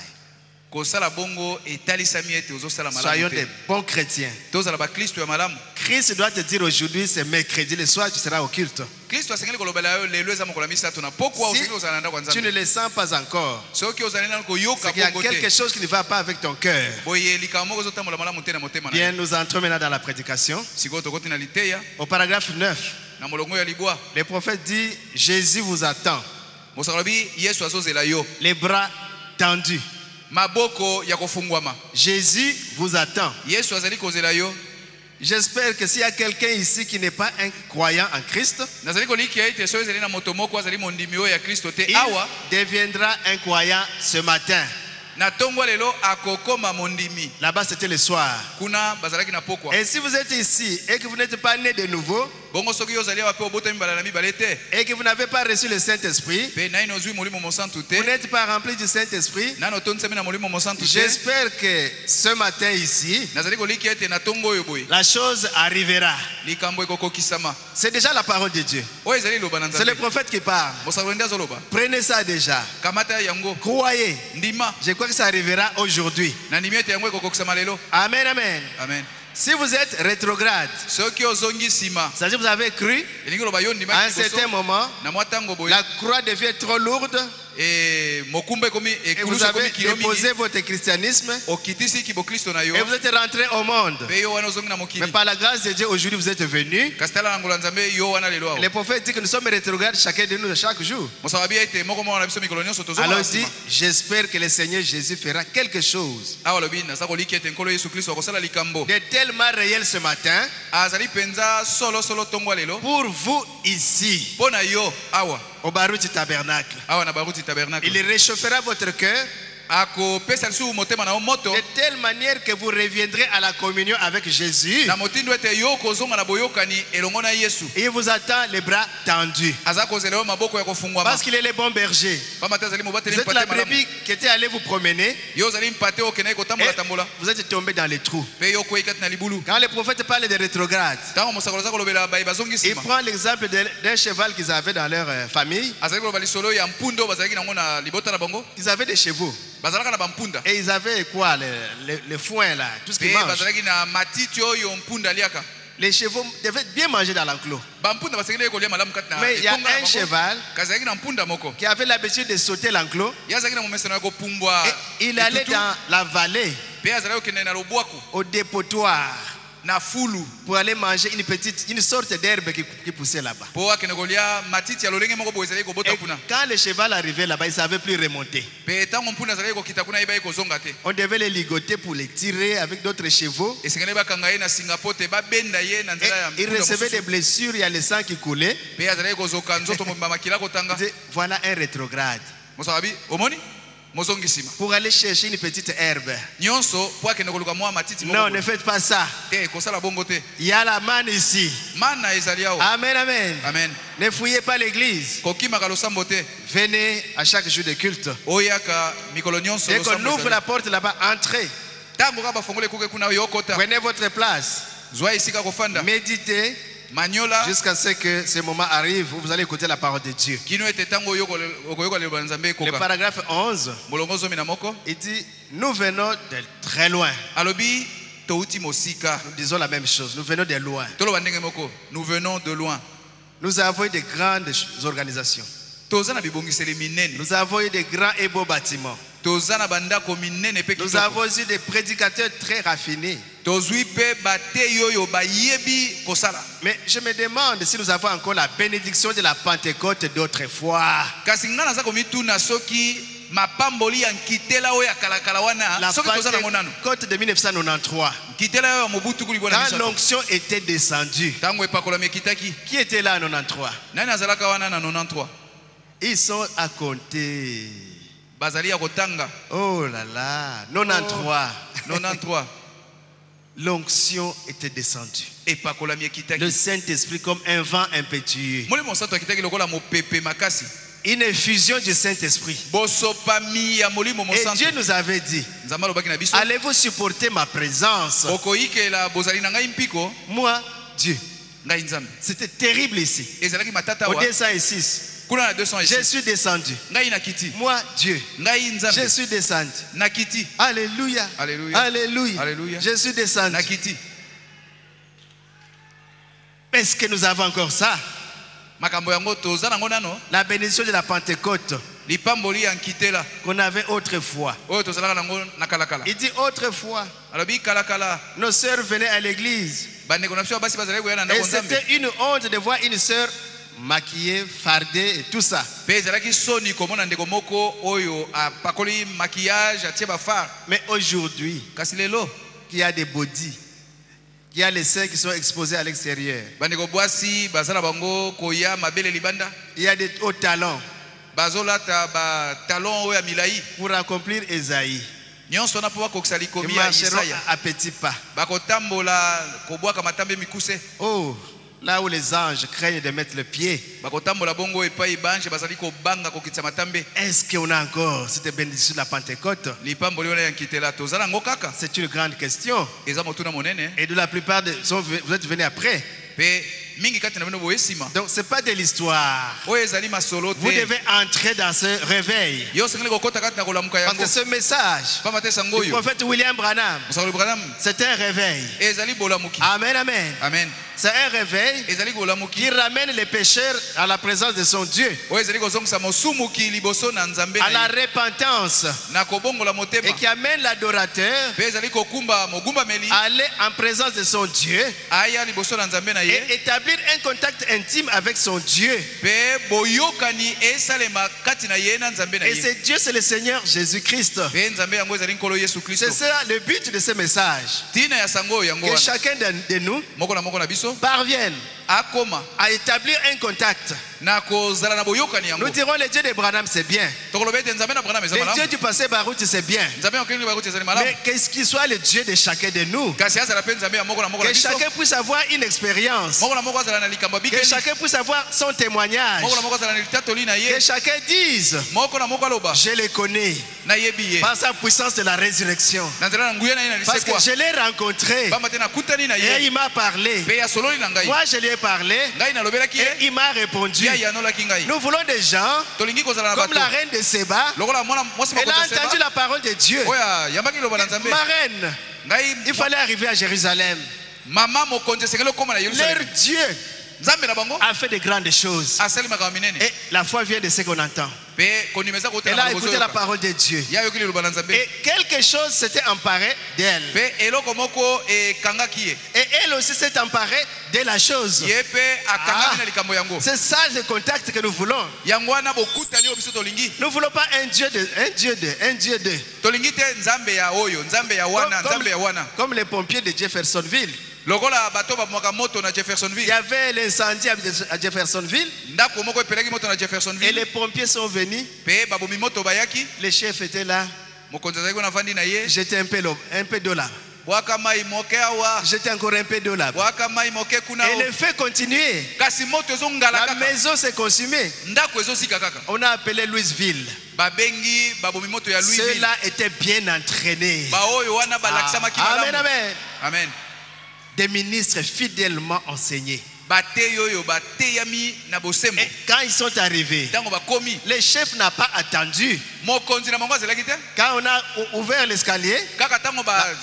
kosala bongo etalisami ete ozosala Soyons malamu des te bons chrétiens. tozala bakristo ya malamu Christ doit te dire aujourd'hui, c'est mercredi, le soir, tu seras au culte. kristo asengeli kolobela yo lelo eza mokolo ya misato na pokwa Si osengeli kozala na ndako ya tu ne nzambe le sens pas encore, soki ozali nano koyoka c'est qu'il y a bongo quelque te chose qui ne va pas avec ton cœur. boye likambo moko ezotambola malamu te na motema na Bien, yo nous entrons maintenant dans la prédication. sikoyo tokoti na liteya Au paragraphe 9, na molongo ya libwa le prophète dit, Jésus vous attend, mosaka lobi yesu azozela yo les bras tendus. maboko ya kofungwama Jésus vous attend. yesu azali kozela yo J'espère que s'il y a quelqu'un ici qui n'est pas un croyant en Christ, nazali kolikia ete soki ezali na moto moko azali mondimi oyo ya Kristo te il awa deviendra un croyant ce matin. na tongo lelo akokoma mondimi. Là-bas, c'était le soir. Kuna bazalaki na pokwa. Et si vous êtes ici et que vous n'êtes pas né de nouveau, bongo soki ozali awa pe obotami mbala na mibale te et que vous n'avez pas reçu le Saint-Esprit, pe naino ozwi molimo mosantu te vous n'êtes pas rempli du Saint-Esprit, nano tondisami na molimo mosantu te. j'espère que ce matin ici, nazali kolikia ete na tongo oyo boye la chose arrivera. likambo ekokokisama. C'est déjà la parole de Dieu. Oyo ezali loba na C'est le Nzambe. prophète qui parle. Mosakoli nde azoloba. Prenez ça déjà. Kamata yango Croyez. ndima Je crois que ça arrivera aujourd'hui. na ndimi ete yango ekokokisama lelo. Amen, amen. Amen. Si vous êtes rétrograde, Soki ozongi nsima c'est-à-dire que vous avez cru, elingi loba yo ndima à un certain moment, na mwa tango boye la croix devient trop lourde mokumba ekomi et vous ekulusu avez ekomi kilo déposé mingi votre christianisme okitisi kibokristo na yo et vous êtes rentré au monde. pe yo wana ozongi na Mais mokili par la grâce de Dieu, aujourd'hui, vous êtes venus. kasi tala na ngolo ya Nzambe yo wana lelo awa Le prophète dit que nous sommes rétrogrades chacun de nous chaque jour. mosababi ete moko moko na biso mikolo nyonso Alors tozonga il dit, j'espère que le Seigneur Jésus fera quelque chose awa lobi naza koliki ete nkolo yesu kristo akosala likambo de tellement réel ce matin azali penza solo tongo lelo pour vous ici, mpo na yo awa au Baruti Tabernacle. awa na baruti tabernacle Il réchauffera votre cœur akopesa lisusu motema na yo moto de telle manière que vous reviendrez à la communion avec Jésus. na motindo ete yo kozonga na boyokani elongo na yesu Il vous attend les bras tendus. aza kozela yo maboko ya kofungwama Parce qu'il est le bon berger. pamba te azali mobateli Vous êtes la mpate malamu brebis qui était allée vous promener yo ozali mpate okendaki kotambola et tambola vous êtes tombé dans les trous. mpe yo okwei kati na libulu Quand le prophète parle de rétrograde, ntango mosakolo aza kolobela baye bazongi il nsima prend l'exemple d'un cheval qu'ils avaient dans leur famille. azali koloba lisolo ya mpunda oyo bazalaki nango na libota na bango Ils avaient des chevaux. bazalaka na bampunda Et ils avaient quoi, le foin là, tout ce qu'ils mpe mangent. bazalaki na matiti oyo mpunda aliaka Les chevaux devaient bien manger dans l'enclos. bampunda basengeli kolia malamu kati na Mais il y a etonga na un bango. cheval kasi azalaki na mpunda moko qui avait l'habitude de sauter l'enclos. ye azalaki na momesano ya kopumbwa Et il allait etutu, dans la vallée, mpe azalaki kokende na lobwaku au dépotoir, na fulu pour aller manger une sorte d'herbe qui poussait là-bas. mpo akende kolia matiti ya lolenge moko boye ezalaki kobota Et kuna quand le cheval arrivait là-bas, il ne savait plus remonter. mpe ntango mpunda azalaki kokita kuna yebaki kozonga te On devait les ligoter pour les tirer avec d'autres chevaux. esengeli bakanga ye na singa po te babenda ye na Et nzela ya il mpunda recevait des mosusu blessures, il y a le sang qui coulait. mpe azalaki kozoka nzoto mobimba makila kotanga Il disait, voilà un rétrograde. mosababi omoni mozongi nsima Pour aller chercher une petite herbe. nyonso mpo akende koluka mwa matiti moko Non, boye. ne faites pas ça. te kosala bongo te Il y a la manne ici. mana ezali awa Amen, amen. amen Ne fouillez pas l'église. kokimaka losambo te Venez à chaque jour de culte. oyaka mikolo nyonso Dès qu'on losambo ouvre ezali. la porte là-bas, entrez. ntango kaka bafongoli ekuke kuna yo okota Prenez votre place. zwa esika kofanda Méditez maniola jusqu'à ce que ce moment arrive où vous allez écouter la parole de Dieu. kino ete ntango okoyoka liloba na Nzambe Le ekoka paragraphe 11, molongo zomi na moko il dit, nous venons de très loin. alobi touti mosika Nous disons la même chose. Nous venons de loin. toloba ndenge moko nous venons de loin Nous avons eu de grandes organisations. toza na bibongiseli minene Nous avons eu de grands et beaux bâtiments. toza na bandako minene mpe Nous kitoko avons eu des prédicateurs très raffinés. tozwi mpe bateyi oyo bayebi kosala Mais je me demande si nous avons encore la bénédiction de la Pentecôte d'autrefois. kasi nga naza komituna soki mapamboli ya nkitela oyo ya kalakala wana La soki toza nango nano Pentecôte de 1993. nkitela oyo ya mobutu kulibo na Quand biso l'onction était descendue. ntango epakolami ekitaki Qui était là en 93? nani azalaka wana na 93 Ils sont à compter. bazali ya kotanga Oh là là. 93. 93 L'onction était descendue. epakolami Le ekitaki Saint-Esprit comme un vent impétueux. molimo mosantu akitaki lokola mopepe makasi Une effusion du Saint-Esprit. bosopami ya molimo Et mosantu Dieu nous avait dit, nzambe alobaki na biso allez-vous supporter ma présence? okoyikela bozali na ngai mpiko Moi, Dieu. ngai nzambe C'était terrible ici. ezalaki matata Au wa 206. kuna na 200 Je ici suis descendu. ngai na kiti Moi, Dieu. ngai Je nzambe suis descendu. na kiti Alléluia. Alléluia. Alléluia. Alléluia. Je suis descendu. na kiti Est-ce que nous avons encore ça? makambo yango toza nango nano La bénédiction de la Pentecôte lipamboli ya nkitela qu'on avait autrefois. oyo tozalaka nango na kalakala Il dit autrefois, alobi kalakala nos sœurs venaient à l'église. bandeko na biso ya basi bazalaki koya na Et ndako nzambe c'était une honte de voir une sœur maquillée, fardée et tout ça. mpe ezalaki soni komona ndeko moko oyo apakoli makiyage atie bafare Mais aujourd'hui, kasi lelo qui a des body, Il y a les seins qui sont exposés à l'extérieur. bandeko bwasi bazala bango koya mabele libanda Il y a des hauts talons bazolata batalon oyo ya milai pour accomplir Esaïe. nyonso na mpo bakokisa Ils likomi ya marcheront Isaya à petits pas. bakotambola kobwaka matambe mikuse Oh, là où les anges craignent de mettre le pied. bakotambola bongo epai banje bazali kobanga kokitisa matambe Est-ce qu'on a encore cette bénédiction de la Pentecôte? lipamboli wana ya nkitela tozala yango kaka C'est une grande question. eza motuna monene Et de la plupart, vous êtes venus après. mpe mingi kati na bino boye nsima Donc, ce n'est pas de l'histoire. oyo ezali masolo Vous te devez entrer dans ce réveil. yo osengeli kokɔta kati na kolamuka Parce que yango ce message pamba te sango du oyo prophète William Branham, mosakoli branam c'est un réveil. ezali bolamuki Amen, amen. amen C'est un réveil ezali bolamuki qui ramène les pécheurs à la présence de son Dieu, oyo ezali kozongisa mosumuki liboso na nzambe à na la ye repentance, na kobongola et motema qui amène l'adorateur mpe ezali kokumba mogumbameli à aller en présence de son Dieu aya liboso na nzambe na ye et établir un contact intime avec son Dieu. mpe boyokani esalema kati na ye na nzambe na Et ye c'est Dieu, c'est le Seigneur Jésus-Christ. mpe nzambe yango ezali nkolo yesu kristo C'est ça le but de ce message. ntina ya sango oyo yango Que wana chacun de nous moko na biso parvienne akoma à établir un contact. na kozala na boyokani yango Nous dirons le Dieu de Branham, c'est bien. tokoloba ete nzambe na branam eza Le Dieu malamu du passé Baruch, c'est bien. nzambe ya okengeli bakuti ezali malamu Mais qu'est-ce qu'il soit le Dieu de chacun de nous? kasi azala mpe nzambe ya moko na Que biso chacun puisse avoir une expérience. moko azala na likambo ya Que bikeli chacun puisse avoir son témoignage. moko azala na litatoli na Que ye chacun dise, moko aloba je le connais nayebi ye par sa puissance de la résurrection. na nzela na nguya na ye na Parce que lisekwa je l'ai rencontré pamba te nakutani na et ye il m'a parlé. mpe asololi na ngai Moi, je lui ai parlé ngai nalobelaki et ye il m'a répondu. ye ayanolaki ngai Nous voulons des gens tolingi kozala na comme la bato reine de Séba. lokola mwasi Elle a makota entendu seba la parole de Dieu. oyo ayambaki loba na nzambe Ma reine, ngai il fallait arriver à Jérusalem. mama mokonzi esengeli okóma na Leur yerusalem Dieu nzambe na bango a fait de grandes choses. asali makambo minene Et la foi vient de ce qu'on entend. mpe kondima eza Elle a écouté la kotelaa parole de Dieu. ye ayoki liloba na nzambe Et quelque chose s'était emparé d'elle. mpe eloko moko ekangaki ye Et elle aussi s'est emparée de la chose. ye mpe akangami na likambo yango C'est ça le contact que nous voulons. yango wana bokutani oyo biso tolingi Nous ne voulons pas un Dieu de. tolingi te nzambe ya oyo nzambe ya wana nzambe ya wana Comme les pompiers de Jeffersonville. lokola bato bamwaka moto na Il y jeffersonville avait l'incendie à Jeffersonville ndako moko epelaki moto na et jeffersonville les pompiers sont venus. mpe babomi moto bayaki Le chef était là. mokonzi azalaki kuna afandi na ye J'étais un peu d'eau là. bwaka mai moke awa J'étais encore un peu d'eau là. bwaka mai moke kuna Et le feu continuait. kasi moto ezongala La kaka maison s'est consumée. ndako ezosika kaka On a appelé Louisville. babengi babomi moto ya louisville Ceux-là étaient bien entraînés. baoyo wana balakisamaki Amen, malamu amen. amen Des ministres fidèlement enseignés. bateyi oyo bateyami na bosembo Et quand ils sont arrivés, ntango bakomi le chef n'a pas attendu. mokonzi na bango azelaki te Quand on a ouvert l'escalier, kaka ntango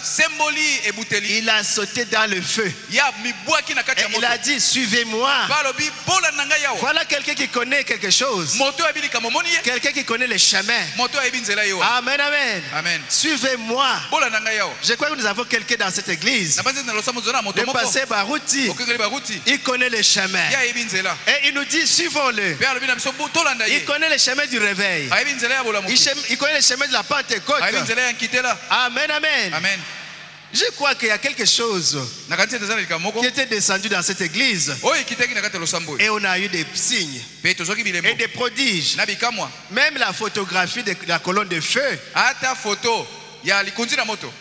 basemboli ebuteli il a sauté dans le feu. ya mibwaki na kati Et ya il moto a dit, suivez-moi. balobi bola na ngai awa Voilà quelqu'un qui connaît quelque chose. moto oyebi likambo omoni ye Quelqu'un qui connaît le chemin. moto oyebi nzela ye wa Amen, amen. amen Suivez-moi. bola na ngai awa Je crois que nous avons quelqu'un dans cette église. na banzi na losambo zona moto Le moko passé Barouti, okengeli bakuti il connaît le chemin. ye ayebi nzela Et il nous dit, suivons-le. mpe alobi na biso tolanda ye Il connaît le chemin du réveil. ayebi nzela ya bolamuki Il connaît le chemin de la Pentecôte. ayebi nzela ya nkitela Amen, amen. amen Je crois qu'il y a quelque chose nakanisi ete eza na likambo moko qui était descendu dans cette église. oyo ekitaki na kati ya losambo oyo Et on a eu des signes mpe tozwaki bilembo et des prodiges. na bikamwa Même la photographie de la colonne de feu. ata foto ya likonzi na moto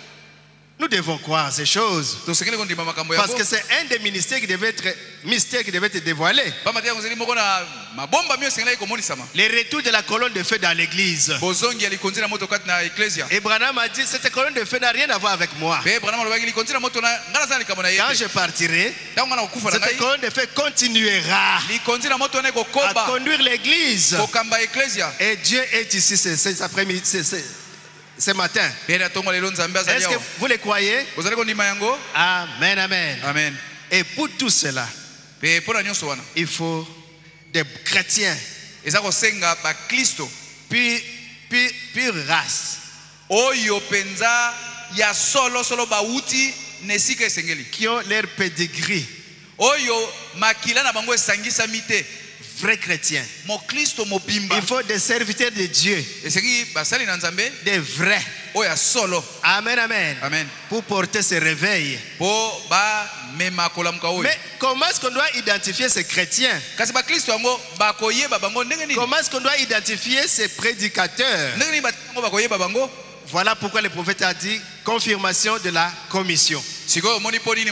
Nous devons croire ces choses. tosengeli kondima makambo Parce yango que c'est un des mystères qui devait être dévoilé. pamba te yango ezali moko na mabomba mio esengelaki komonisama Le retour de la colonne de feu dans l'église. bozongi ya likonzi na moto kati na eklesia Et Branham a dit, cette colonne de feu n'a rien à voir avec moi. mpe branama alobaki likonzi na moto ngai naza na likambo na ye Quand te je partirai, ntango nga na kokufa na cette ngai colonne de feu continuera likonzi na moto wana à ekokoba conduire l'église. kokamba eklesia Et Dieu est ici cet après-midi, ce matin. mpe na ntongo lelo nzambe azali Est-ce que awa vous le croyez? ozali kondima yango Amen, amen. amen Et pour tout cela, mpe mpo na nyonso wana il faut des chrétiens, eza kosenga baklisto pure race, oyo mpenza ya solosolo bauti na esika esengeli qui ont leur pedigree, oyo makila na bango esangisami te vrais chrétiens. mokristo mobimba Il faut des serviteurs de Dieu, esengi basali na nzambe des vrais. oyo ya solo. Amen, amen. Amen. Pour porter ce réveil. Po bamema kolamuka oyo. Mais comment est-ce qu'on doit identifier ces chrétiens? Kasi bakristo yango bakoyeba bango ndenge nini? Comment est-ce qu'on doit identifier ces prédicateurs? Ndenge nini bango bakoyeba bango? Voilà pourquoi le prophète a dit confirmation de la commission. Sikoyo moni po nini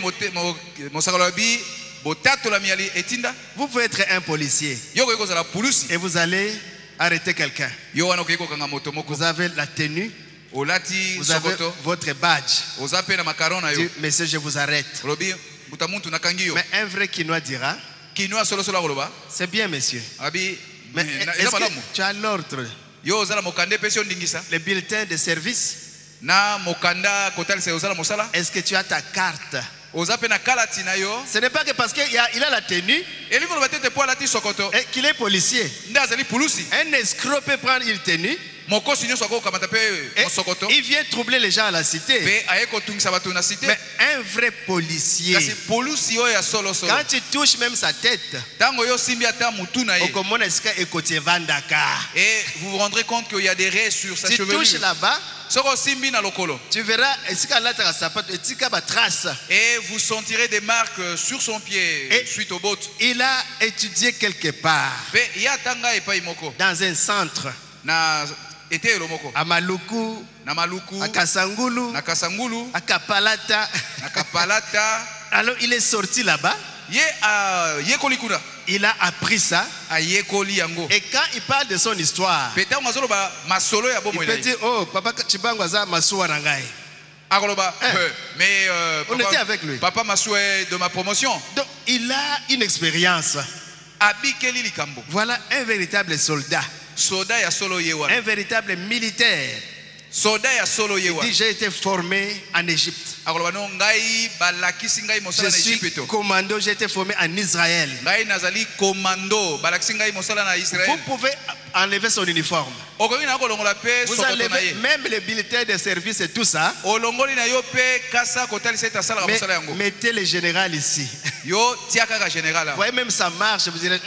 mosakolo bi botatola miali etinda? Vous pouvez être un policier Yo koyeko zala pulusi. et vous allez arrêter quelqu'un. Yo wana koyeko kanga moto moko. Vous avez la tenue, Olati vous avez sokoto. votre badge. Oza pe na makaron na yo. Dieu, monsieur, je vous arrête. Lobi butamuntu nakangi yo. Mais un vrai Kinois dira, Kinwa solo solo koloba. c'est bien, monsieur. Abi Mais na est-ce eza que malamu. tu as l'ordre, Yo ozala mokande pesio ndingisa. le bulletin de service? Na mokanda kotalisa ozala mosala. Est-ce que tu as ta carte? Oza pe na kalati na yo. Ce n'est pas que parce qu'il a la tenue Eliko loba tete po alati sokoto. et qu'il est policier. Nda azali pulusi. Un escroc peut prendre une tenue Mokosi nyonso ako kamata pe et mosokoto. il vient troubler les gens à la cité. Pe ayeko tungisa bato na cité. Mais un vrai policier, Kasi polusi oyo ya solo solo. quand tu touches même sa tête, Tango yo simbi ata mutu na ye. okomona esika ekotie vandaka. Et vous vous rendrez compte qu'il y a des raies sur sa Tu chevelure. touches là-bas, Soko simbi na lokolo. tu verras esika alataka sapato etika ba trace. Et vous sentirez des marques sur son pied Et- suite aux bottes. Il a étudié quelque part Pe ya tanga epai moko. dans un centre Na ete elomoko. à Maluku, Na Maluku, à Kasangulu, na Kasangulu, à Kapalata. na Kapalata. Alors il est sorti là-bas, Yekoli kuna. il a appris ça. A yekoli yango. Et quand il parle de son histoire, Pe tango azolo ba masolo ya il bomo peut elai. dire, oh, papa Chibango aza masuwa na ngai. Akoloba. Mais On était avec lui. Papa Masoué de ma promotion. Donc il a une expérience. Abikeli likambo. Voilà un véritable soldat, Soda ya solo yewa. un véritable militaire. Soda ya solo Il yewa. dit, j'ai été formé en Égypte. Akoloba no ngai balakisi ngai Je mosala na suis Égypte. commando, j'ai été formé en Israël. Ngai nazali commando balakisi ngai mosala na Vous Israël. pouvez enlever son uniforme. Okoki na kolongola pe Vous sokoto na enlevez ye. même les militaires de service et tout ça. Olongoli na yo pe kasa kotalisa ete asalaka Mais mosala yango. mettez le général ici. Yo tia kaka général. Vous voyez même sa marche, vous direz,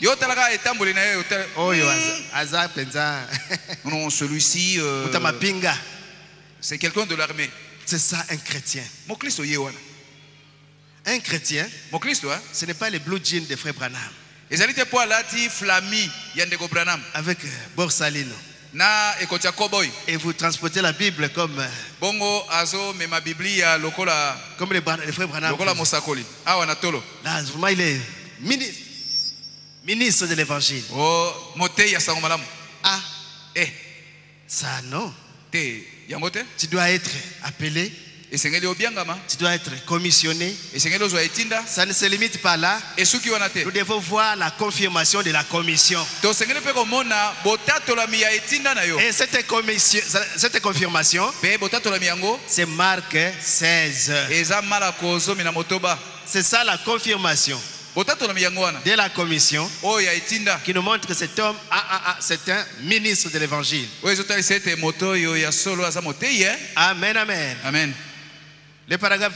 Yo talaka etamboli na ye. oh, yo, aza penza. Non, celui-ci Utamapinga. c'est quelqu'un de l'armée. C'est ça un chrétien. Mokristo ye wana. Un chrétien, Mokristo hein. ce n'est pas les blue jeans de frère Branham Ezali te po alati flami ya ndeko Branham. avec Borsalino. Na ekotia cowboy. Et vous transportez la Bible comme Bongo azo mema biblia lokola les frères Branham. lokola mosakoli. Awa na tolo. Là, vraiment, il est ministre de l'évangile. Oh, motei ya sango malamu. Ah, Eh, ça non. te yango te. Tu dois être appelé, Esengeli obiangama. tu dois être commissionné. Esengeli ozwa etinda. Ça ne se limite pas là. Esuki wana te. Nous devons voir la confirmation de la commission. To sengeli pe komona botatolami ya etinda na yo. Et cette confirmation, Pe botatolami yango c'est Marc 16. eza mala kozomi na motoba. C'est ça la confirmation Botatolami yango wana. de la commission Oyo ya etinda. qui nous montre que cet homme, c'est un ministre de l'évangile. Oyo ezotalisa ete moto oyo ya solo aza motei hein. Amen, amen. Amen. Le paragraphe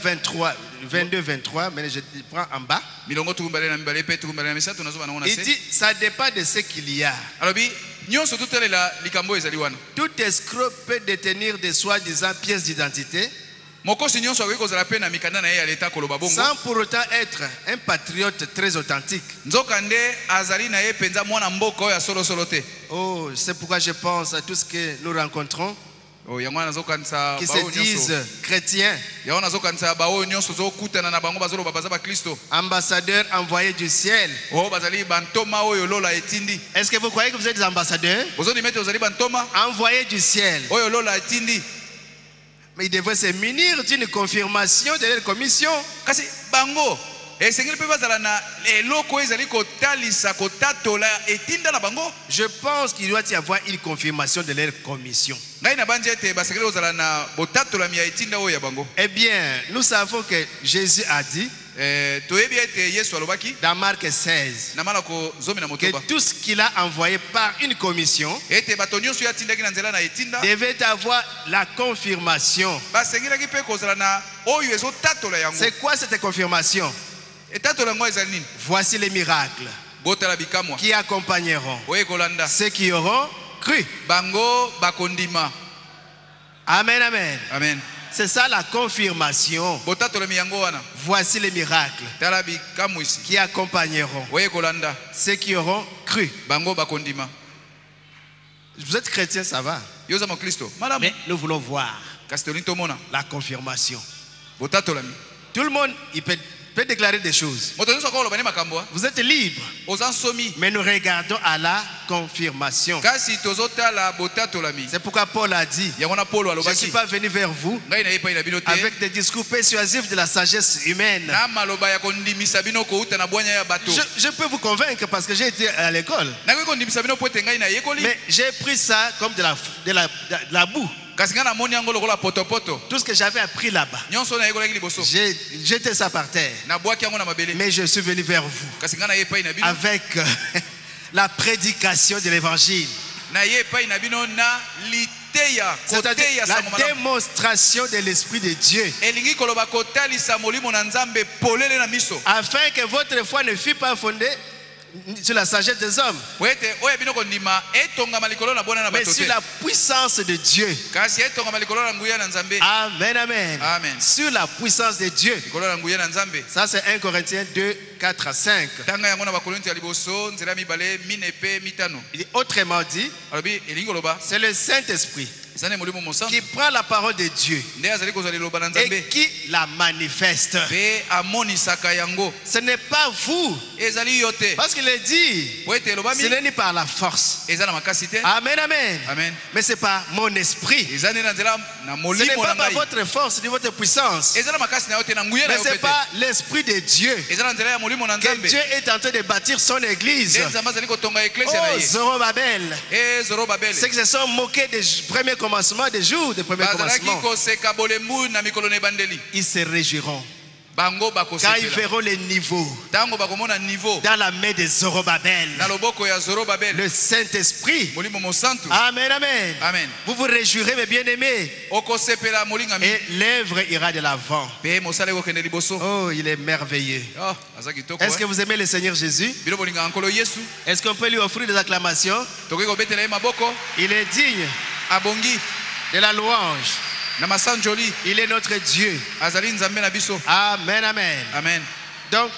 22, 23, mais je prends en bas. Milongo tukumbale na mibale pe tukumbale na misato nazo bana Il se. dit, ça dépend de ce qu'il y a. Alobi nyonso totalela likambo ezali wana. Tout escroc peut détenir des soi-disant pièces d'identité Mokosi nyonso akoki kozala pe na mikanda na ye ya leta koloba bongo. sans pour autant être un patriote très authentique. Nzokande azali na ye penza mwana mboka oyo ya solo solo te. Oh, c'est pourquoi je pense à tout ce que nous rencontrons Oh yango nazokanisa qui bao se disent nyonso. chrétiens, Yango nazokanisa bao nyonso zokutana na bango bazoloba baza ba Kristo. ambassadeurs envoyés du ciel. Oh bazali bantoma oyo lola etindi. Est-ce que vous croyez que vous êtes des ambassadeurs Bozoni mete ozali bantoma envoyés du ciel? oyo lola etindi. Mais ils devraient se munir d'une confirmation de leur commission. Kasi bango esengeli pe bazala na eloko ezali kotalisa kotatola etinda na bango. Je pense qu'il doit y avoir une confirmation de leur commission. Ngai na bandi ete basengeli ozala na botatolami ya etinda oyo ya bango. Eh bien, nous savons que Jésus a dit Toyebi ete Yesu alobaki dans Marc 16 na mala kozomi na que motoba tout ce qu'il a envoyé par une commission ete bato nyonso ya tindaki na nzela na etinda devait avoir la confirmation. basengelaki mpe kozala na oyo ezotatola yango. C'est quoi cette confirmation? Etatola yango ezali nini? Voici les miracles. botala bikamwa qui accompagneront oye kolanda ceux qui auront cru. bango bakondima. Amen, amen. Amen. C'est ça la confirmation. Botatolemi yango wana Voici les miracles tala bikamwisi qui accompagneront oye kolanda ceux qui auront cru. bango bakondima. Vous êtes chrétien, ça va. Yoza mo Kristo malamu Mais nous voulons voir kasi toli tomona la confirmation. botatolami Tout le monde, il peut déclarer des choses. moto nyonso akoloba ne makambo Vous êtes libre. oza nsomi Mais nous regardons à la confirmation. kasi tozotala botatolami C'est pourquoi Paul a dit, yango na Paulo je ne suis alobaki pas venu vers vous ngai na ye epai na bino te avec des discours persuasifs de la sagesse humaine. na maloba ya kondimisa bino kouta na bwanya ya bato. Je peux vous convaincre parce que j'ai été à l'école. nakoki kondimisa bino po ete ngai na yekoli Mais j'ai pris ça comme de la boue. kasi ngai namoni yango lokola potopoto Tout ce que j'avais appris là-bas, nyonso na yekolaki liboso j'ai jeté ça par terre. nabwaki yango na mabele Mais je suis venu vers vous kasi ngai na ye epai na bino avec la prédication de l'évangile. na ye epai na bino na liteya C'est-à-dire koteya la sango malamu démonstration de l'Esprit de Dieu. elingi koloba kotalisa molimo na nzambe polele na miso Afin que votre foi ne fût pas fondée sur la sagesse des hommes, po ete oyo bino kondima etongama likolo na bwana na mais bato sur te la puissance de Dieu. kasi etongama likolo na nguya na nzambe Amen, amen. Amen. Sur la puissance de Dieu. likolo na nguya na nzambe. Ça, c'est 1 Corinthiens 2, 4 à 5. tanga yango na bakorinto ya liboso nzela ya mibale mine pe mitano Il dit, autrement dit, alobi elingi koloba c'est le Saint-Esprit eza ne molimo mosantu qui prend la parole de Dieu nde azali kozwa liloba na et nzambe qui la manifeste. mpe amonisaka yango Ce n'est pas vous. ezali yo te Parce qu'il est dit, po ete ce elobami n'est ni par la force. eza na makasi te. Amen, amen. Amen. Mais c'est par mon esprit. eza nde na nzela na Ce n'est molimo pas na par ngai votre force ni votre puissance. eza na makasi na yo te na nguya na Mais yo c'est pe te pas l'esprit de Dieu eza na nzela ya molimo na que nzambe Dieu est en train de bâtir son église. nde nzambe azali kotonga eklesia na Oh, ye Zorobabel. Zorobabele Ceux qui se sont moqués des premiers commencements, des jours des premiers bazalaki commencements, koseka bolembu na mikolo na ebandeli ils se réjouiront bango quand ils bakosepela verront les niveaux ntango bakomona niveau dans la main de Zorobabel, na loboko ya Zorobabele le Saint-Esprit. molimo mosantu. Amen, amen. Amen. Vous vous réjouirez, mes bien-aimés, okosepela molingami et l'œuvre ira de l'avant. mpe mosala ekokende liboso. Oh, il est merveilleux. Oh, aza kitoko Est-ce que vous aimez le Seigneur Jésus? bino bolingaka nkolo yesu Est-ce qu'on peut lui offrir des acclamations? tokoki kobetela ye maboko Il est digne abongi de la louange. na masanjoli Il est notre Dieu. azali nzambe na biso. Amen, amen. Amen. Donc,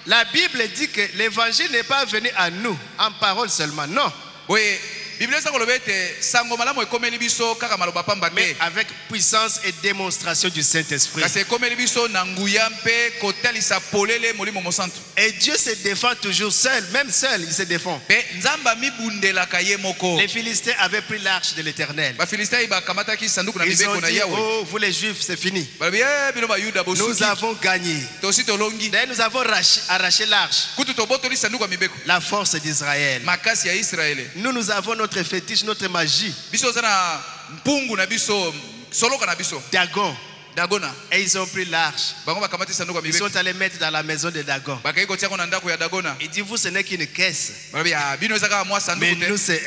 la Bible dit que l'évangile n'est pas venu à nous en parole seulement, non, boye biblia eza koloba ete sango malamu ekomeli biso kaka maloba pamba mais te avec puissance et démonstration du Saint-Esprit. kasi ekomeli biso na nguya mpe kotalisa polele molimo mosantu. Et Dieu se défend toujours seul, même seul, il se défend. mpe nzambe amibundelaka ye moko. Les Philistins avaient pris l'arche de l'Éternel. bafilistai bakamataki sanduku na Ils ont mibeko na dit, yawe oh, vous les Juifs, c'est fini. balobi bino bayuda Nous bosuki avons gagné. tosi tolongi D'ailleurs, nous avons arraché l'arche, kutu tobotoli sanduku ya mibeko la force d'Israël. makasi ya israele. Nous avons notre fétiche, notre magie, biso oza na mpungu na biso soloka na biso Dagon. dagona Et ils ont pris l'arche. bango bakamati sanduku ya Ils mibeko sont allés mettre dans la maison de Dagon. bakei kotiako na ndako ya dagona. Il dit, vous, ce n'est qu'une caisse. balobi bino eza kaka mwa Mais sanduku nous, te c'est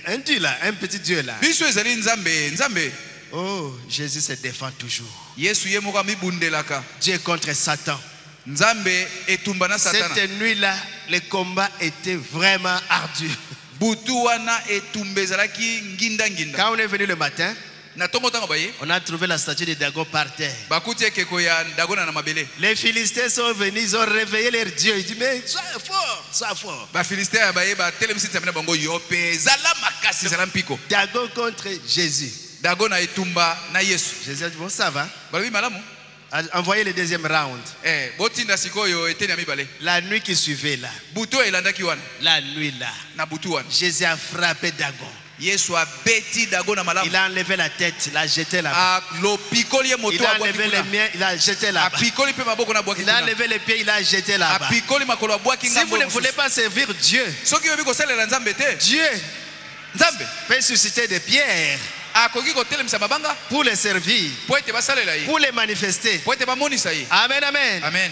un Dieu là, un petit Dieu là. biso ezali nzambe. Oh, Jésus se défend toujours. yesu ye moko amibundelaka. Dieu contre Satan. nzambe etumba na satana. Cette nuit-là, le combat était vraiment ardu. butu wana etumba ezalaki nginda. Quand on est venu le matin, na ntongo ntango baye on a trouvé la statue de Dagon par terre. bakuti ekeko ya dagona na mabele. Les Philistins sont venus, ils ont réveillé leur Dieu. Ils disent, mais sois fort, sois fort. bafilistin ya baye batelemisi nzambe na bango yo mpe ezala makasi ezala mpiko. Dagon contre Jésus. dagona etumba na yesu. Jésus a dit, bon, ça va. balobi malamu. Envoyez le deuxième round. botinda sikoyo eteni ya mibale. La nuit qui suivait là, butu elandaki wana la nuit là, na butu wana Jésus a frappé Dagon. yesu abeti dagona malamu. Il a enlevé la tête, il a jeté là-bas. lopikoli ye Il moto a abwaki enlevé les kuna. miens, il a jeté là-bas. apikoli mpe maboko na abwaki Il a kuna. enlevé les pieds, il a jeté là-bas. apikoli makolo abwaki Si vous ngambo ne mosusu. voulez pas servir Dieu, soki oyebi kosalela nzambe te Dieu nzambe peut susciter des pierres akoki kotelemisa mabanga pour les servir, po ete basalela ye pour les manifester. po ete bamonisa ye. Amen, amen. amen.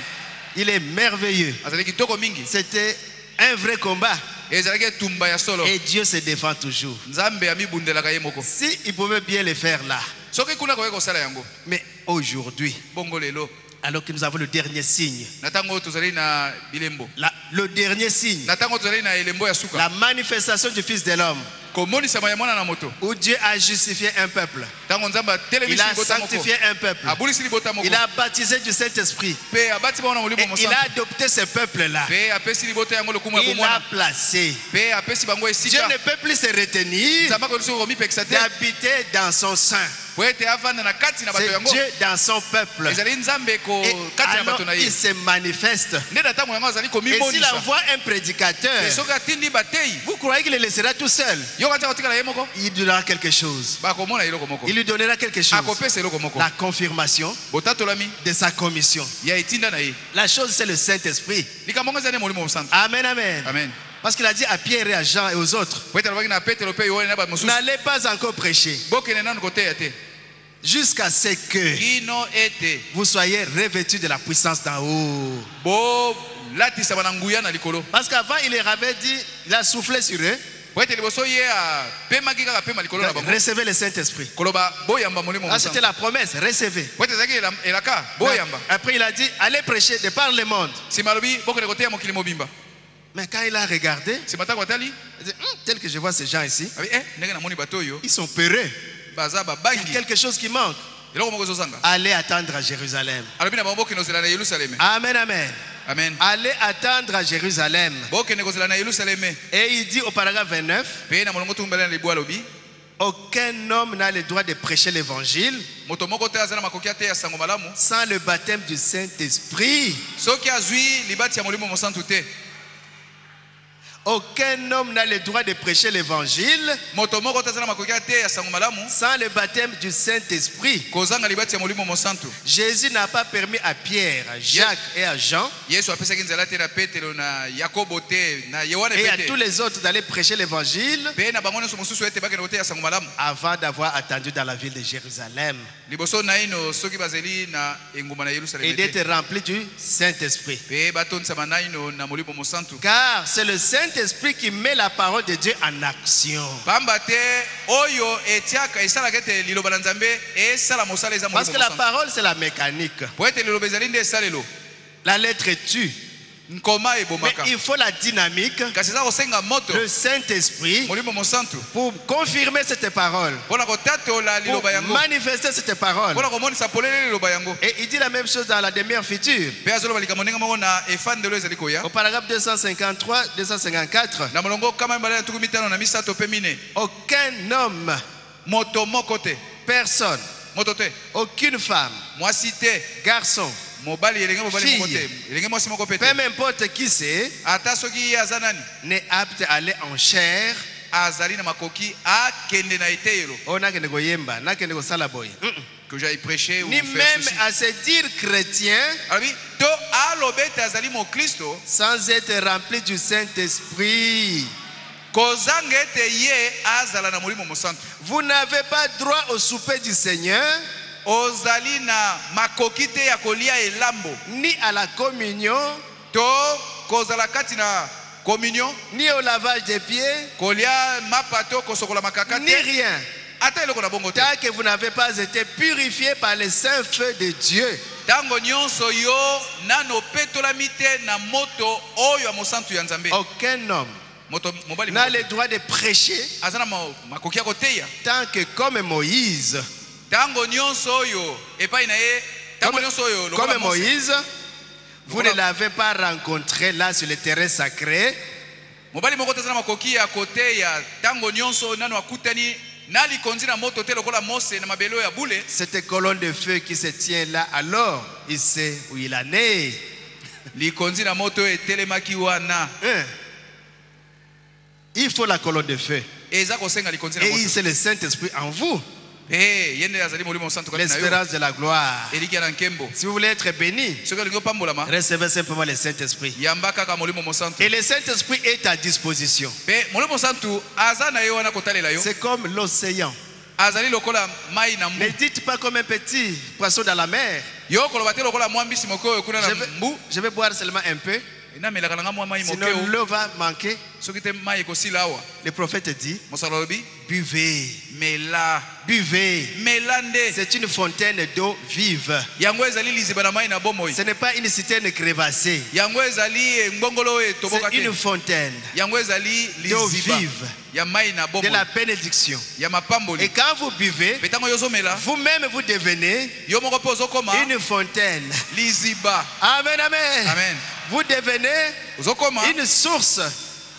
Il est merveilleux. azali kitoko mingi. C'était un vrai combat. ezalaki etumba ya solo. Et Dieu se défend toujours. nzambe amibundelaka ye moko. Si il pouvait bien le faire là. soki kuna koki kosala yango Mais aujourd'hui, bongo lelo alors que nous avons le dernier signe, na ntango oyo tozali na bilembo. le dernier signe, na ntango tozali na elembo ya suka la manifestation du Fils de l'homme, komonisama ya mwana na moto où Dieu a justifié un peuple, ntango nzambe il atelemisi a libota moko sanctifié un peuple, abulisi libota moko il a baptisé du Saint-Esprit, mpe abati bango na molimo et il mosantu a adopté ce peuple-là. mpe apesi libota yango lokumu ya Il l'a bomwana placé. mpe apesi bango Dieu esika ne peut plus se retenir nzambe akoki komipekisa te d'habiter dans son sein. po ete avanda na kati na bato C'est yango Dieu dans son peuple. ezali nzambe Et kati na alors bato na ye il se manifeste. nde na ntango yango azali Et s'il komimonisa envoie un prédicateur, te soki atindi bateyi vous croyez qu'il le laissera tout seul? yo kati akotikala ye moko Il lui donnera quelque chose. bakomona eloko moko Il lui donnera quelque chose. akopesa eloko moko La confirmation botatolami de sa commission. ya etinda na ye La chose, c'est le Saint-Esprit. likambo ngo ezali molimo mosantu Amen, amen. amen Parce qu'il a dit à Pierre et à Jean et aux autres, po ete alobaki na petelo mpe yohane na bato mosusu n'allez pas encore prêcher bokende nanu koteya te jusqu'à ce que kino ete vous soyez revêtus de la puissance d'en haut. bolatisama na nguya na likolo Parce qu'avant, il leur avait dit, il a soufflé sur eux, po ete liboso ye apemaki kaka pema likolo na bango recevez le Saint-Esprit. koloba boyamba molimo Ah, c'était mosantu la promesse, recevez. po ete ezalaki elaka boyamba Après, il a dit, allez prêcher de par le monde. nsima alobi bokende koteya mokili mobimba Mais quand il a regardé, nsima ntango atali il dit, tel que je vois ces gens ici, abi ndenge namoni bato oyo ils sont peureux. baza Il y a babangi quelque chose qui manque. eloko moko ezozanga Allez attendre à Jérusalem. alobi na bango bokende kozela na yelusaleme Amen, amen. amen Allez attendre à Jérusalem. bokende kozela na yelusaleme Et il dit au paragraphe 29, mpe na molongo tumbele na libwa alobi aucun homme n'a le droit de prêcher l'évangile moto moko te aza na makoki ate ya sango malamu sans le baptême du Saint-Esprit. soki azwi libati ya molimo mosantu te Aucun homme n'a le droit de prêcher l'évangile moto moko te aza na makoki ate ya sango malamu sans le baptême du Saint-Esprit. kozanga libati ya molimo mosantu Jésus n'a pas permis à Pierre, à Jacques et à Jean yesu apesaki nzela te na petelo na yakobo te na yohane et à pe tous te les autres d'aller prêcher l'évangile mpe na bango nyonso mosusu ete bakende koteya sango malamu avant d'avoir attendu dans la ville de Jérusalem liboso na ino soki bazeli na engumba na et yelusaleme te d'être rempli du Saint-Esprit. mpe batondisama na ino na molimo mosantu Car c'est le Saint-Esprit qui met la parole de Dieu en action. pamba te oyo etiaka esalaka ete liloba na nzambe esala mosala eza Parce que molimo la mosantu parole, c'est la mécanique. po ete liloba ezali nde esalelo La lettre tue. nkoma Mais ebomaka il faut la dynamique, kasi eza kosenga moto le Saint-Esprit, molimo mosantu pour confirmer cette parole, mpona kotatola pour liloba yango manifester cette parole. mpona komonisa polele liloba yango Et il dit la même chose dans la demi-heure future. mpe azoloba likambo ndenge moko na efandelo ezali koya Au paragraphe 253, 254, na molongo kama mibale na tuku mitano na misato mpe mine aucun homme, moto moko te personne, moto te aucune femme, mwasi te garçon, mobali elenge mobali moko te Fille. elenge mwasi moko pe te peu importe qui c'est, ata soki ye aza nani n'est apte à aller en chair. azali na makoki akende na eteyelo Oh, nakende koyemba, nakende kosala boye. que j'aille prêcher ou Ni faire même ceci à se dire chrétien alobi to aloba ete azali mokristo sans être rempli du Saint-Esprit. kozanga ete ye azala na molimo mosantu Vous n'avez pas droit au souper du Seigneur, ozali na makoki te ya kolia elambo ni à la communion, to kozala kati na communion ni au lavage des pieds, kolia mapa to kosokola makaka ni te rien. ata eloko na bongo te Tant que vous n'avez pas été purifié par le saint feu de Dieu. ntango nyonso yo nano petolami te na moto oyo ya mosantu ya nzambe Aucun homme moto mobali n'a moko le droit de prêcher aza na makoki ya koteya tant que comme Moïse, ntango nyonso oyo epai na ye ntango nyonso oyo lokola comme Mose, Moïse, vous ne l'avez pas rencontré là sur le terrain sacré. mobali moko te aza na makoki ya koteya ntango nyonso nano akutani na likonzi na moto te lokola Mose na mabele oyo ya bule Cette colonne de feu qui se tient là, alors il sait où il en est. likonzi na moto oyo etelemaki wana Hein? Il faut la colonne de feu. eza kosenga likonzi na Et moto c'est le Saint-Esprit en vous, ye nde azali molimo mosantu kati na yo l'espérance de la gloire. eliki ya na nkembo Si vous voulez être béni, soki olingi opambolama recevez simplement le Saint-Esprit. yamba kaka molimo mosantu Et le Saint-Esprit est à disposition. mpe molimo mosantu aza na ye wana kotalela yo C'est comme l'océan. azali lokola mai na Ne mbu dites pas comme un petit poisson dans la mer. yo koloba te lokola mwa mbisi moko oyo kuna na mbu Je vais boire seulement un peu. enamelaka na nga mwa mai moke Sinon o l'eau va manquer. soki te mai ekosila awa Le prophète dit, mosala alobi buvez, mela buvez. mela nde C'est une fontaine d'eau vive. yango ezali liziba na mai na bomoi Ce n'est pas une citerne crévassée. yango ezali ngongolo oyo etoboka C'est te une fontaine yango ezali d'eau liziba vive ya mai na de bomoi la bénédiction. ya Et mapamboli quand vous buvez, mpe ntango yo ozomela vous-même vous devenez yo moko mpe ozokoma une fontaine. liziba Amen, amen. amen Vous devenez ozokoma une source.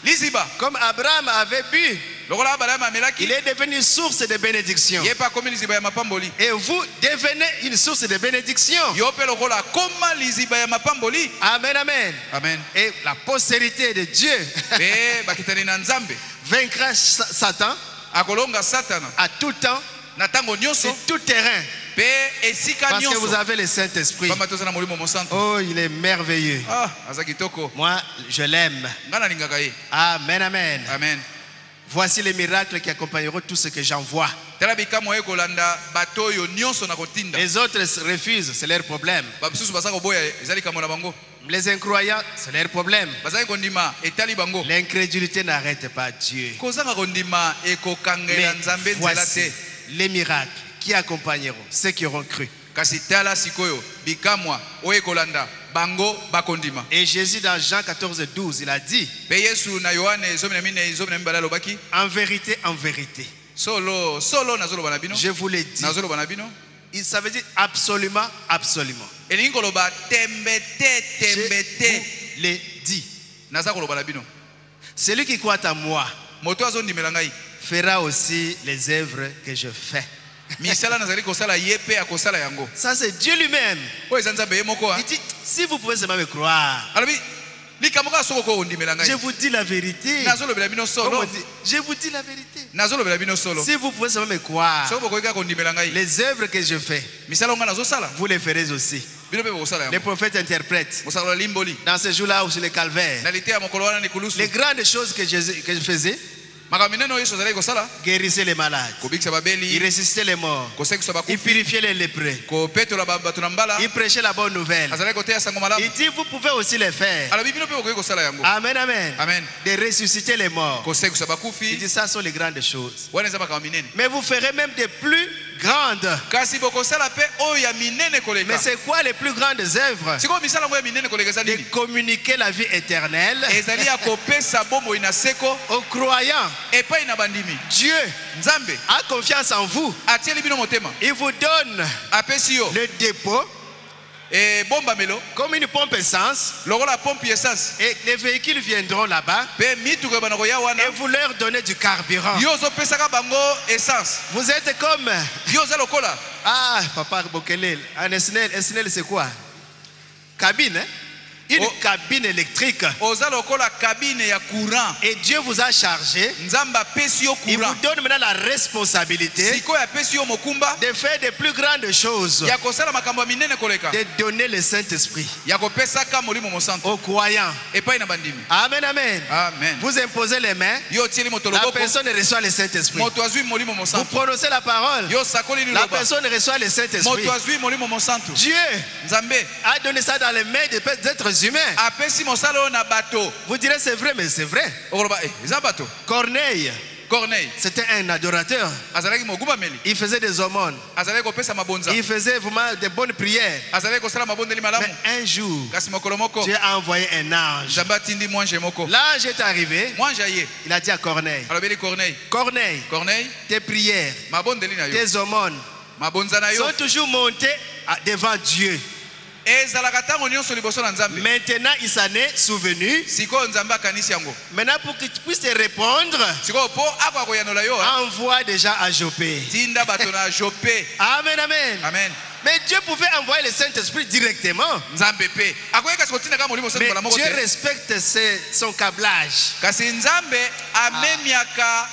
liziba Comme Abraham avait bu, lokola abraham amelaki il est devenu une source de bénédiction. ye mpe akomi liziba ya mapamboli Et vous devenez une source de bénédiction. yo mpe lokola akoma liziba ya mapamboli Amen, amen. amen Et la postérité de Dieu mpe bakitani na nzambe vaincra Satan akolonga satana à tout temps, na ntango sur nyonso tout terrain. mpe esika Parce que vous nyonso avez le Saint-Esprit. pamba toza na molimo mosantu Oh, il est merveilleux. ah aza kitoko Moi, je l'aime. ngai nalingaka ye Amen, amen. amen Voici les miracles qui accompagneront tout ce que j'envoie. tala bikamwa ekolanda bato oyo nyonso na kotinda Les autres refusent, c'est leur problème. bamisusu baza koboya ezali likambo na bango Les incroyants, c'est leur problème. bazali kondima etali bango L'incrédulité n'arrête pas Dieu. kozanga kondima ekokangela Mais nzambe nzela voici te les miracles qui accompagneront ceux qui auront cru. kasi tala sikoyo bikamwa oyo ekolanda bango bakondima Et Jésus dans Jean 14, 12, il a dit, mpe yesu na yohane 14:12 alobaki en vérité, solo nazoloba na bino je vous l'ai dit. nazoloba na bino Ça veut dire absolument, absolument. elingi koloba tembe te Je tembe te vous l'ai dit. naza koloba na bino Celui qui croit en moi moto azondimela ngai fera aussi les œuvres que je fais. misala nazali kosala ye mpe akosala yango Ça, c'est Dieu lui-même. oyo eza nzambe ye moko Il dit, si vous pouvez seulement me croire, alobi likambo kaka soko kondimela je ngai vous dis la vérité. nazolobela bino Comme on solo dit, je vous dis la vérité. nazolobela bino solo Si vous pouvez seulement me croire, soki bokoki kaka kondimela ngai les œuvres que je fais, misala onga nazosala vous les ferez aussi. bino mpe bokosala Les yango prophètes interprètent. bosala limboli Dans ce jour-là ou sur le calvaire, na lite ya mokolo wana likulusu les grandes choses que je faisais, makambo minene oyo yesu azalaki kosala guérissez les malades, kobikisa il babeli ressuscitait les morts, kosekisa il bakufi purifiait les lépreux, kopetola bato na mbala il prêchait la bonne nouvelle. azalaki koteya sango malamu Il dit, vous pouvez aussi les faire. alobi bino mpe bokoki kosala yango Amen, amen. amen De ressusciter les morts. kosekisa Il bakufi dit, ça sont les grandes choses. wana eza makambo minene Mais vous ferez même des plus grandes. kasi bokosala mpe oyo ya minene Mais koleka c'est quoi les plus grandes œuvres? sikoyo misala yango ya minene koleka eza De nini communiquer la vie éternelle ezali ya kopesa bomoi na seko aux croyants. epai na bandimi Dieu nzambe a confiance en vous. atieli bino motema Il vous donne apesi yo le dépôt ebombamelo comme une pompe essence. lokola pompe essence Et les véhicules viendront là-bas mpe mituka ebana koya wana et vous leur donnez du carburant. yo ozopesaka bango essence Vous êtes comme... yo oza lokola Ah, Papa Bokelel. Un SNL, c'est quoi? Cabine, hein? Une Oh. cabine électrique. oza lokola kabine ya courant Et Dieu vous a chargé. nzambe apesi yo Il courant vous donne maintenant la responsabilité sikoyo apesi yo mokumba de faire de plus grandes choses. ya kosala makambo ya minene koleka De donner le Saint-Esprit ya kopesaka molimo mosantu aux croyants. epai na bandimi Amen, amen. amen Vous imposez les mains. yo otieli moto La loboko personne reçoit le Saint-Esprit. moto azwi molimo Vous mosantu prononcez la parole. yo sakoli La liloba personne reçoit le Saint-Esprit. moto azwi molimo mosantu Dieu nzambe a donné ça dans les mains des êtres humains. apesi mosala oyo na bato Vous direz c'est vrai, mais c'est vrai. okoloba eza bato Corneille, corneille c'était un adorateur. azalaki mogumbameli Il faisait des aumônes. azalaki kopesa mabonza Il faisait vraiment de bonnes prières. azalaki kosala mabondeli malamu Mais un jour, kasi mokolo moko Dieu a envoyé un ange. nzambe atindi mwanje moko L'ange est arrivé. mwanje aye Il a dit à Corneille, alobeli corneille Corneille, corneille tes prières, mabondeli na yo tes aumônes mabonza na yo sont toujours montées devant Dieu. ezalaka ntango nyonso liboso na nzambe Maintenant, il s'en est souvenu. sikoyo nzambe akanisi yango Maintenant, pour que tu puisses te répondre, sikoyo mpo akoka koyanola yo envoie déjà à Jopé. tinda bato na jope Amen, amen. amen Mais Dieu pouvait envoyer le Saint-Esprit directement. nzambe mpe akoki kasi kotinda kaka molimo mosantu Mais mbala moko Dieu te respecte son câblage, kasi nzambe amemiaka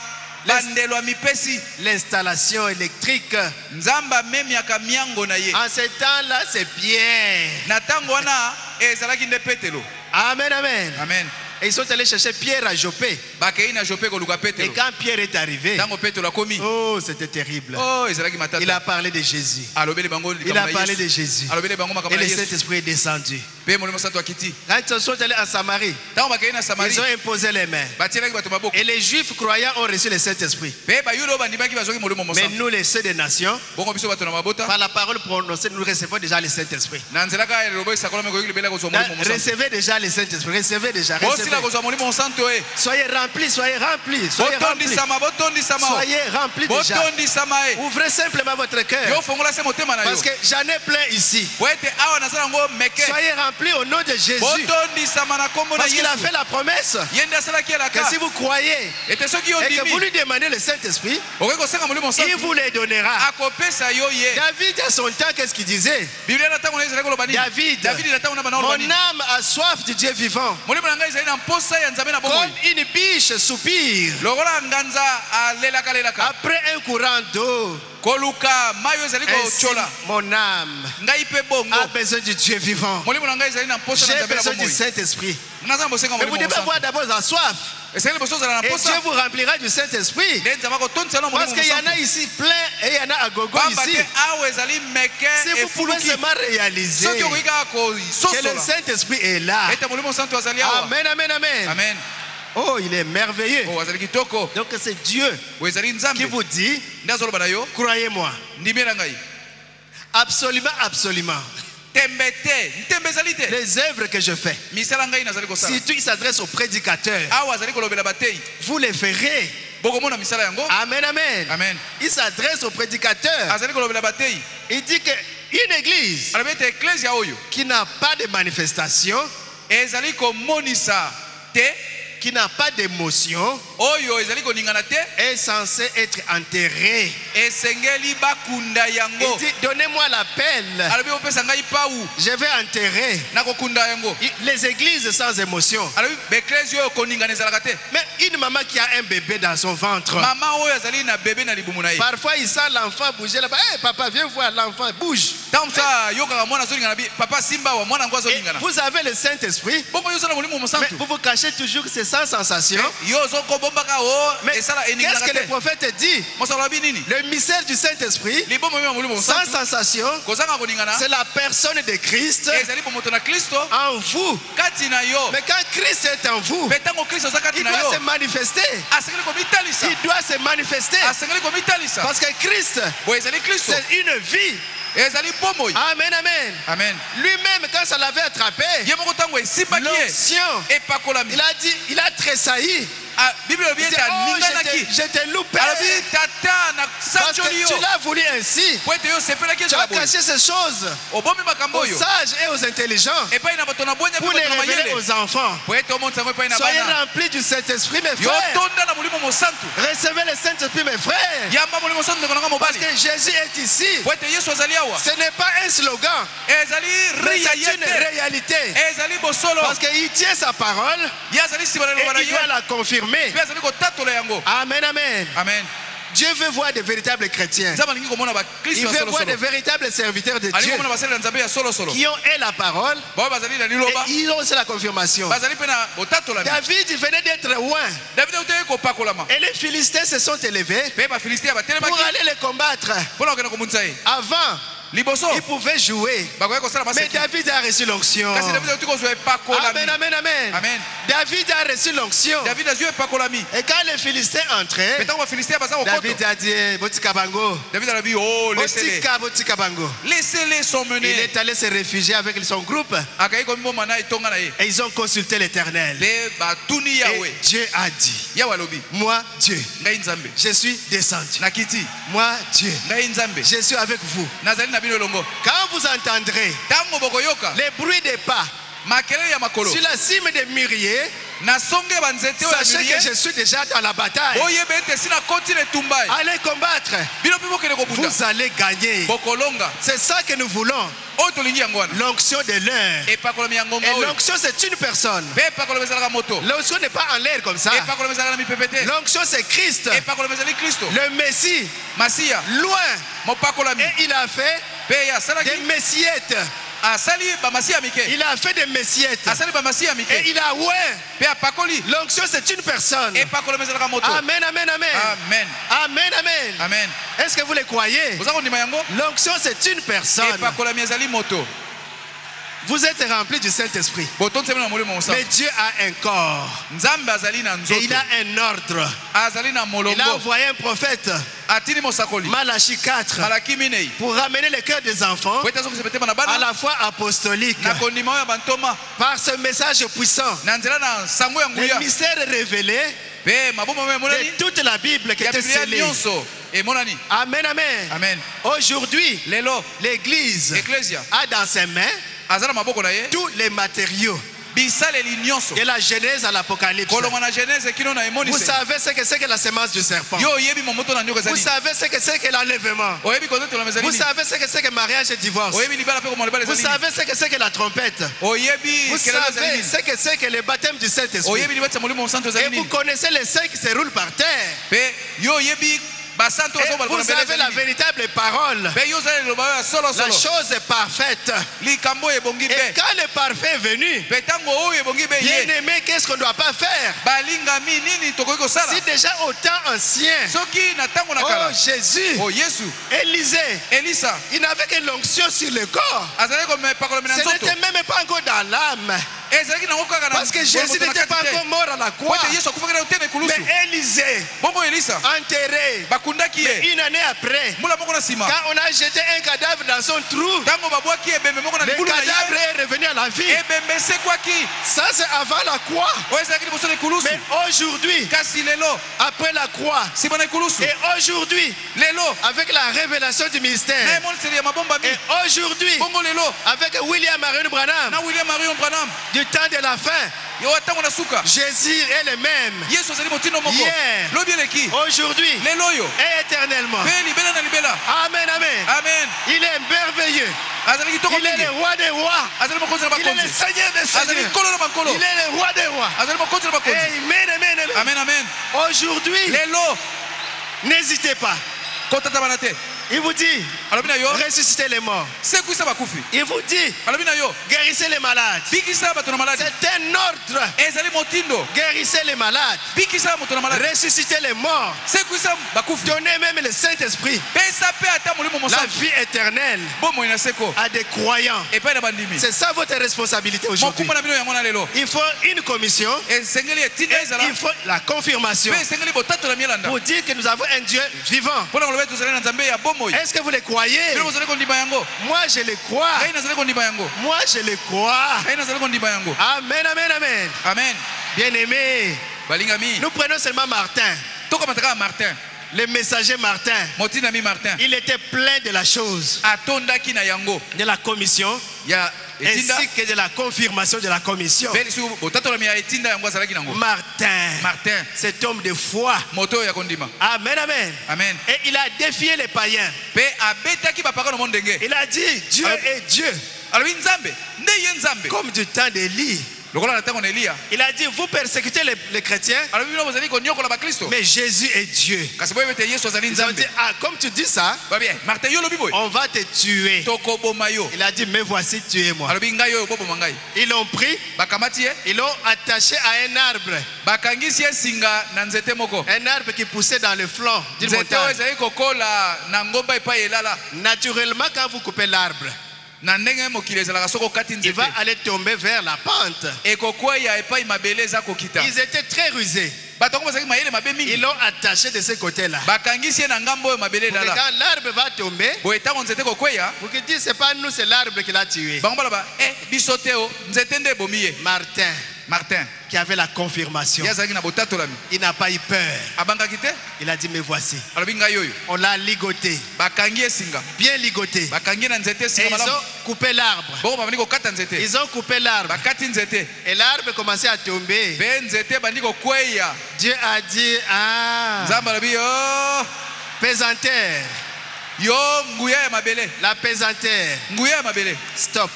bandelo ya mipesi l'installation électrique. nzambe amemiaka miango na ye En ce temps-là, c'est Pierre. na ntango wana ezalaki nde petelo Amen, amen. amen Et ils sont allés chercher Pierre à Jopé. bakei na jope koluka Et petelo quand Pierre est arrivé, ntango petelo akomi oh, c'était terrible. oh ezalaki Il a matata parlé de Jésus. alobeli bango Il likambo a na parlé Yesu de Jésus. alobeli bango makambo Et na le Yesu Saint-Esprit est descendu. Pe molimo santo akiti. Quand ils sont allés en Samarie, Tango bakei na Samarie. ils ont imposé les mains. Batielaki bato maboko. Et les Juifs croyants ont reçu le Saint-Esprit. Pe bayudo bandimaki bazwaki molimo Mais mosantu. nous, les ceux des nations, Bongo biso bato na mabota. par la parole prononcée, nous recevons déjà le Saint-Esprit. Na nzela ka elobo isakola me koyiki libela kozwa molimo mosantu. Recevez déjà le Saint-Esprit. Recevez déjà. Bosila Recevez. kozwa molimo mosantu e. Soyez remplis, soyez remplis, soyez remplis. Botondisama botondisama. Soyez remplis déjà. Botondisama e. Ouvrez simplement votre Yo cœur. fongola se motema na yo. Parce que j'en ai plein ici. Wete awa nasala ngo meke. Soyez remplis au nom de Jésus. Botondisama na kombo na Parce qu'il a Yesu. fait la promesse Yende asalaki que elaka. si vous croyez Ete soki yo et que vous ndimi. lui demandez le Saint-Esprit, Okoki kosenga molimo il mosantu. vous le donnera. Akopesa yo ye. David, à son temps, qu'est-ce qu'il disait? Biblia na tango na ezali koloba nini? David, David na tango na bana mon koloba nini? âme a soif du Dieu vivant. Molimo na ngai ezali na mposa ya nzambe na Comme bomoi. une biche soupire Lokola nganza alelaka lelaka. après un courant d'eau. Koluka mayo ezali Ainsi, kochola. mon âme Ngai pe bongo. a besoin du Dieu vivant. Molimo na ngai ezali na mposa na J'ai nzambe na besoin du bomoi. Saint-Esprit. Naza bosenga Mais vous molimo devez avoir mosantu. d'abord la soif. Ezali boso zala na Et Dieu mposa. vous remplira du Saint-Esprit. Nde nzamba kotondisa na Parce molimo qu'il y en a mosantu. ici plein et il y en a à gogo Pamba ici. te awa ezali meke Si vous pouvez efuluki. seulement réaliser Soki okoki kaka que le kososola. Saint-Esprit est là. Ete molimo mosantu azali awa. Amen, amen, amen. Amen. Oh, il est merveilleux. Oh, azali kitoko. Donc c'est Dieu Oyo ezali qui nzambe. vous dit, Nde azoloba na yo. croyez-moi. Ndimela ngai. Absolument, absolument. Tembe te. Ntembe ezali te. Les œuvres que je fais, Misala ngai nazali kosala. surtout il s'adresse aux prédicateurs, Awa azali kolobela batei. vous les ferez. Bokomona misala yango. Amen, amen. Amen. Il s'adresse aux prédicateurs. Azali kolobela batei. Il dit qu'une église Alobi ete ecclesia oyo qui n'a pas de manifestation, ezali komonisa te, qui n'a pas d'émotion, oyo ezali koningana te, est censée être enterrée. esengeli bakunda Il yango. dit, donnez-moi la pelle, Alobi opesa ngai pau je vais enterrer. nakokunda yango. Les églises sans émotion. Alobi becclesia oyo koningana ezalaka te. Mais une maman qui a un bébé dans son ventre, Mama oyo azali na bebe na libumu na ye. parfois il sent l'enfant bouger là-bas. Hey, papa, viens voir l'enfant, bouge. Ntango mosusu ayokaka mwana azolingana bi papa simba wa mwana yango Et azolingana. vous avez le Saint-Esprit, Bongo yo osala molimo mais mosantu. vous vous cachez toujours que c'est sans sensation. Yo ozokobombaka o Mais esala qu'est-ce eninganaka que le te. prophète dit? Mosala lobi nini? Le mystère du Saint-Esprit, Libombo ya molimo sans mosantu. sensation, Kozanga koningana. c'est la personne de Christ Ezali bomoto na Kristo en vous. kati na yo. Mais quand Christ est en vous, Mpe ntango Kristo aza kati il na doit se yo. manifester. Asengeli komitalisa. Il doit se manifester. Asengeli komitalisa. Parce que Christ, Boye ezali Kristo. c'est une vie. Ezali bomoi. Amen, amen. Amen. Lui-même, quand ça l'avait attrapé, Ye moko ntango esimbaki ye. l'onction, Epakolami. il a dit, il a tressailli. Ah, Bible elobi Il dit, ete oh, aninganaki. je t'ai loupé. Alobi tata na Parce que sancholi yo. tu l'as voulu ainsi. Po ete yo osepelaki Tu as ezala boye. caché ces choses Obomi makambo aux oyo. sages et aux intelligents Epai na bato na bonya pour mpe les bato na révéler mayele. aux enfants. Po ete omonisa yango epai na Soyez bana. remplis du Saint-Esprit, mes Yo frères. tonda na molimo mosantu. Recevez le Saint-Esprit, mes frères. Yamba molimo mosantu ndeko nanga Parce mobali. que Jésus est ici. Po ete Yesu azali awa. Ce n'est pas un slogan, Ezali mais ria c'est ye une te. réalité. Ezali bosolo. Parce qu'il tient sa parole Ye azali nsima na et liloba na il doit ye. la confirmer. Mpe azali kotatola yango. Amen, amen. Amen. Dieu veut voir des véritables chrétiens. Nzambe alingi komona Il bakristo ya veut voir des solosolo. véritables serviteurs de Alingi Dieu komona basali na nzambe ya solosolo. qui ont la parole Bao bazali na et liloba. ils ont aussi la confirmation. Bazali mpe na botatolami. David il venait d'être loin David autaki kopakolama. et les Philistins se sont élevés Mpe bafilistiya pour batelemaki aller les combattre. mpona kokende komonisa ye. Avant, Liboso ils pouvaient jouer. bakoki kosala Mais maseki. David a reçu l'onction. Kasi David auti kozwa epakolami. Amen, amen, amen. Amen. David a reçu l'onction. David azwi epakolami. Et quand les Philistins entraient, Mpe ntango bafilistiya baza kokoto. David a dit, Botika Bango, David alobi o laissez-les. Botika Bango. Laissez-les sont Il menés. est allé se réfugier avec son groupe Akei komiboma na etonga na ye. et ils ont consulté l'Éternel. Mpe batuni Et yawe. Dieu a dit, Yawe alobi moi Dieu, ngai nzambe je suis descendu. nakiti. Moi Dieu, Ngai nzambe je suis avec vous. nazali na bino elongo. Quand vous entendrez Ntango bokoyoka les bruits des pas makelele ya makolo sur la cime des mûriers, nasonge banzete oyo ya sachez mirie. que je suis déjà dans la bataille. Oyeba ete esi nakoti na etumba ye. Allez combattre, Bino mpe bokende kobunda. vous allez gagner. Bokolonga. C'est ça que nous voulons. Oyo tolingi yango wana. L'onction de l'air. Epakolami ya ngonga Et oyo. l'onction c'est une personne. Mpe epakolami ezalaka moto. L'onction n'est pas en l'air comme ça. Epakolami ezalaka na mipepe te. L'onction c'est Christ, Epakolami ezali Kristo. le Messie, Masiya loin. mopakolami. Et il a fait Mpe ye asalaki des messiettes. asali bamasiya mike. Il a fait des messiettes. Asali bamasiya Et mike. il a ouais. Mpe apakoli. L'onction c'est une personne. Epakolami ezalaka moto. Amen, amen, amen. Amen. Amen, amen. Amen. Est-ce que vous le croyez? Oza kondima yango? L'onction c'est une personne. Epakolami ezali moto. Vous êtes remplis du Saint-Esprit. botonzema na molimo Mais mosantu. Dieu a un corps. Nzambe azali na Et nzoto. il a un ordre. Azali na Il a molongo. envoyé un prophète, Atini mosakoli. Malachie 4, Malaki minei. pour ramener le cœur des enfants Po etazo kusepete bana à bana. la foi apostolique. Na kondima ya bantoma. Par ce message puissant, Na nzela na sango ya les nguya. mystères révélés Pe mabomo me monani. de toute la Bible qui Ya était Biblia scellée. nyonso. E monani. Amen, amen. Amen. Aujourd'hui, Lelo. l'Église Ecclesia. a dans ses mains Azala maboko na ye. tous les matériaux Bisaleli nyonso. de la Genèse à l'Apocalypse. Kolonga na Genèse kino na emoni. Vous savez ce que c'est que la semence du serpent. Yo yebi momoto na nyoko Vous ezali. savez ce que c'est que l'enlèvement. Oyebi kozoto la mezali. Vous savez ce que c'est que mariage et divorce. Oyebi libala pe ko molebala Vous ezali. savez ce que c'est que la trompette. Oyebi Vous kelele savez ezali. ce que c'est que le baptême du Saint-Esprit. Oyebi libata molimo mosantu Et ezali. vous connaissez les saints qui se roulent par terre. Pe yo yebi basantu Et ozo balkona vous avez la véritable parole. Pe yo zali loba solo La solo. chose est parfaite. Likambo ebongi Et be. quand le parfait est venu, Pe tango oyo ebongi be bien ye. aimé, qu'est-ce qu'on ne doit pas faire? Balingami nini tokoki kosala. Si déjà au temps ancien, Soki na tango na oh kala. Jésus, O Yesu. Élisée, Elisa. il n'avait que l'onction sur le corps. Azali ko me pakola mena Ce nzoto. n'était même pas encore dans l'âme. Ezali na ngokaka na. Parce que Jésus n'était pas encore mort à la croix. Kote Yesu akufaka na utene kulusu. Mais Élisée, Bongo Elisa. enterré, Bakundaki ye. une année après, Mula moko na sima. quand on a jeté un cadavre dans son trou, Tango babwaki ebembe moko na le likulu na cadavre ye. est revenu à la vie. Ebembe esekwaki. Ça, c'est avant la croix. Oyo ezalaki liboso na ekulusu. Mais aujourd'hui, Kasi lelo. après la croix, Nsima na ekulusu. et aujourd'hui, Lelo. avec la révélation du Na mystère, emoniseli ya mabomba mi. et aujourd'hui, Bongo lelo. avec William Marion Branham, Na William Marion Branham. du temps de la fin, Yo tango na suka. Jésus est le même, Yesu azali motindo moko. Hier. Lobi eleki. aujourd'hui Lelo oyo. et éternellement. Pe libela na libela. Amen, amen. Amen. Il est merveilleux. Azali kitoko Il est mingi. le roi des rois. Azali mokonzi na Il est le bakonzi. Seigneur des Azali seigneurs. nkolo na bankolo. Il est le roi des rois. Azali mokonzi na bakonzi. Amen, amen, amen. Amen amen. Aujourd'hui, Lelo. n'hésitez pas. Kotata bana te. Il vous dit, Alobi na yo. ressuscitez les morts. Sekwisa bakufi. Il vous dit, Alobi na yo. guérissez les malades. Bikisa bato na maladi. C'est un ordre. Ezali motindo. Guérissez les malades. Bikisa moto na maladi. Ressuscitez les morts. Sekwisa bakufi. Donnez même le Saint-Esprit, Pesa pe ata molimo la mosantu. vie éternelle Bomoi na seko. à des croyants. Epai na bandimi. C'est ça votre responsabilité aujourd'hui. Mokumba na bino yango na lelo. Il faut une commission. Esengeli etinda ezala. Il faut la confirmation Pe esengeli botato na mielanda. pour dire que nous avons un Dieu vivant. Mpona koloba tozali na nzambe ya bomoi. Est-ce que vous le croyez? Bino bozali kondima yango. Moi, je le crois. Ngai nazali kondima yango. Moi, je le crois. Ngai nazali kondima yango. Amen, amen, amen. Amen. Bien-aimés, Balingami. nous prenons seulement Martin, Tokamataka Martin. le messager Martin. Motinami Martin. Il était plein de la chose, Atondaki na yango. de la commission, Ya etinda. ainsi que de la confirmation de la commission. Pe su botato na mi ya etinda yango azalaki nango. Martin, Martin. cet homme de foi. Moto ya kondima. Amen, amen. Amen. Et il a défié les païens. Pe abetaki bapaka na ndenge. Il a dit, Dieu Alors- est Dieu, Alobi nzambe. Nde ye nzambe. comme du temps d'Élie. Lokola na tango na Elia. Il a dit, vous persécutez les chrétiens, Alobi bino bozali konyokola bakristo. mais Jésus est Dieu. Kasi boye bete Yesu azali Ils ont dit, nzambe. ah, comme tu dis ça, Ba bien. Martin yo lobi boye. on va te tuer. Toko boma yo. Il a dit, mais voici, tuez-moi. Alobi ngai yo boboma ngai. Ils l'ont pris, Bakamati ye. ils l'ont attaché à un arbre. Bakangisi ye singa na nzete moko. Un arbre qui poussait dans le flanc d'une Nzete oyo montagne. ezali kokola na ngomba epai elala. Naturellement, quand vous coupez l'arbre, Na ndenge mokili ezalaka soko kati il nzete. va aller tomber vers la pente. Ekokweya epai mabele eza kokita. Ils étaient très rusés. Bato yango bazalaki mayele mabe Ils mingi. l'ont attaché de ce côté-là. Bakangisi ye na ngambo oyo mabele Pour que elala. quand l'arbre va tomber, Boye ntango nzete kokweya. vous qui dites, c'est pas nous, c'est l'arbre qui l'a tué. Bango baloba biso te o nzete nde ebomi ye. Martin, Martin qui avait la confirmation, ye azalaki na botatolami. il n'a pas eu peur. Abangaki te. Il a dit, mais voici. Alobi ngai oyo. On l'a ligoté, Bakangi ye singa. bien ligoté. Bakangi ye na nzete Et singa ils malamu. ont coupé l'arbre. Bongo babandi kokata nzete. Ils ont coupé l'arbre. Bakati nzete. Et l'arbre commençait à tomber. Pe nzete bandi kokweya. Dieu a dit, ah, Nzambe alobi yo. pesanteur, Yo nguya ya mabele. la pesanteur, Nguya ya mabele. stop.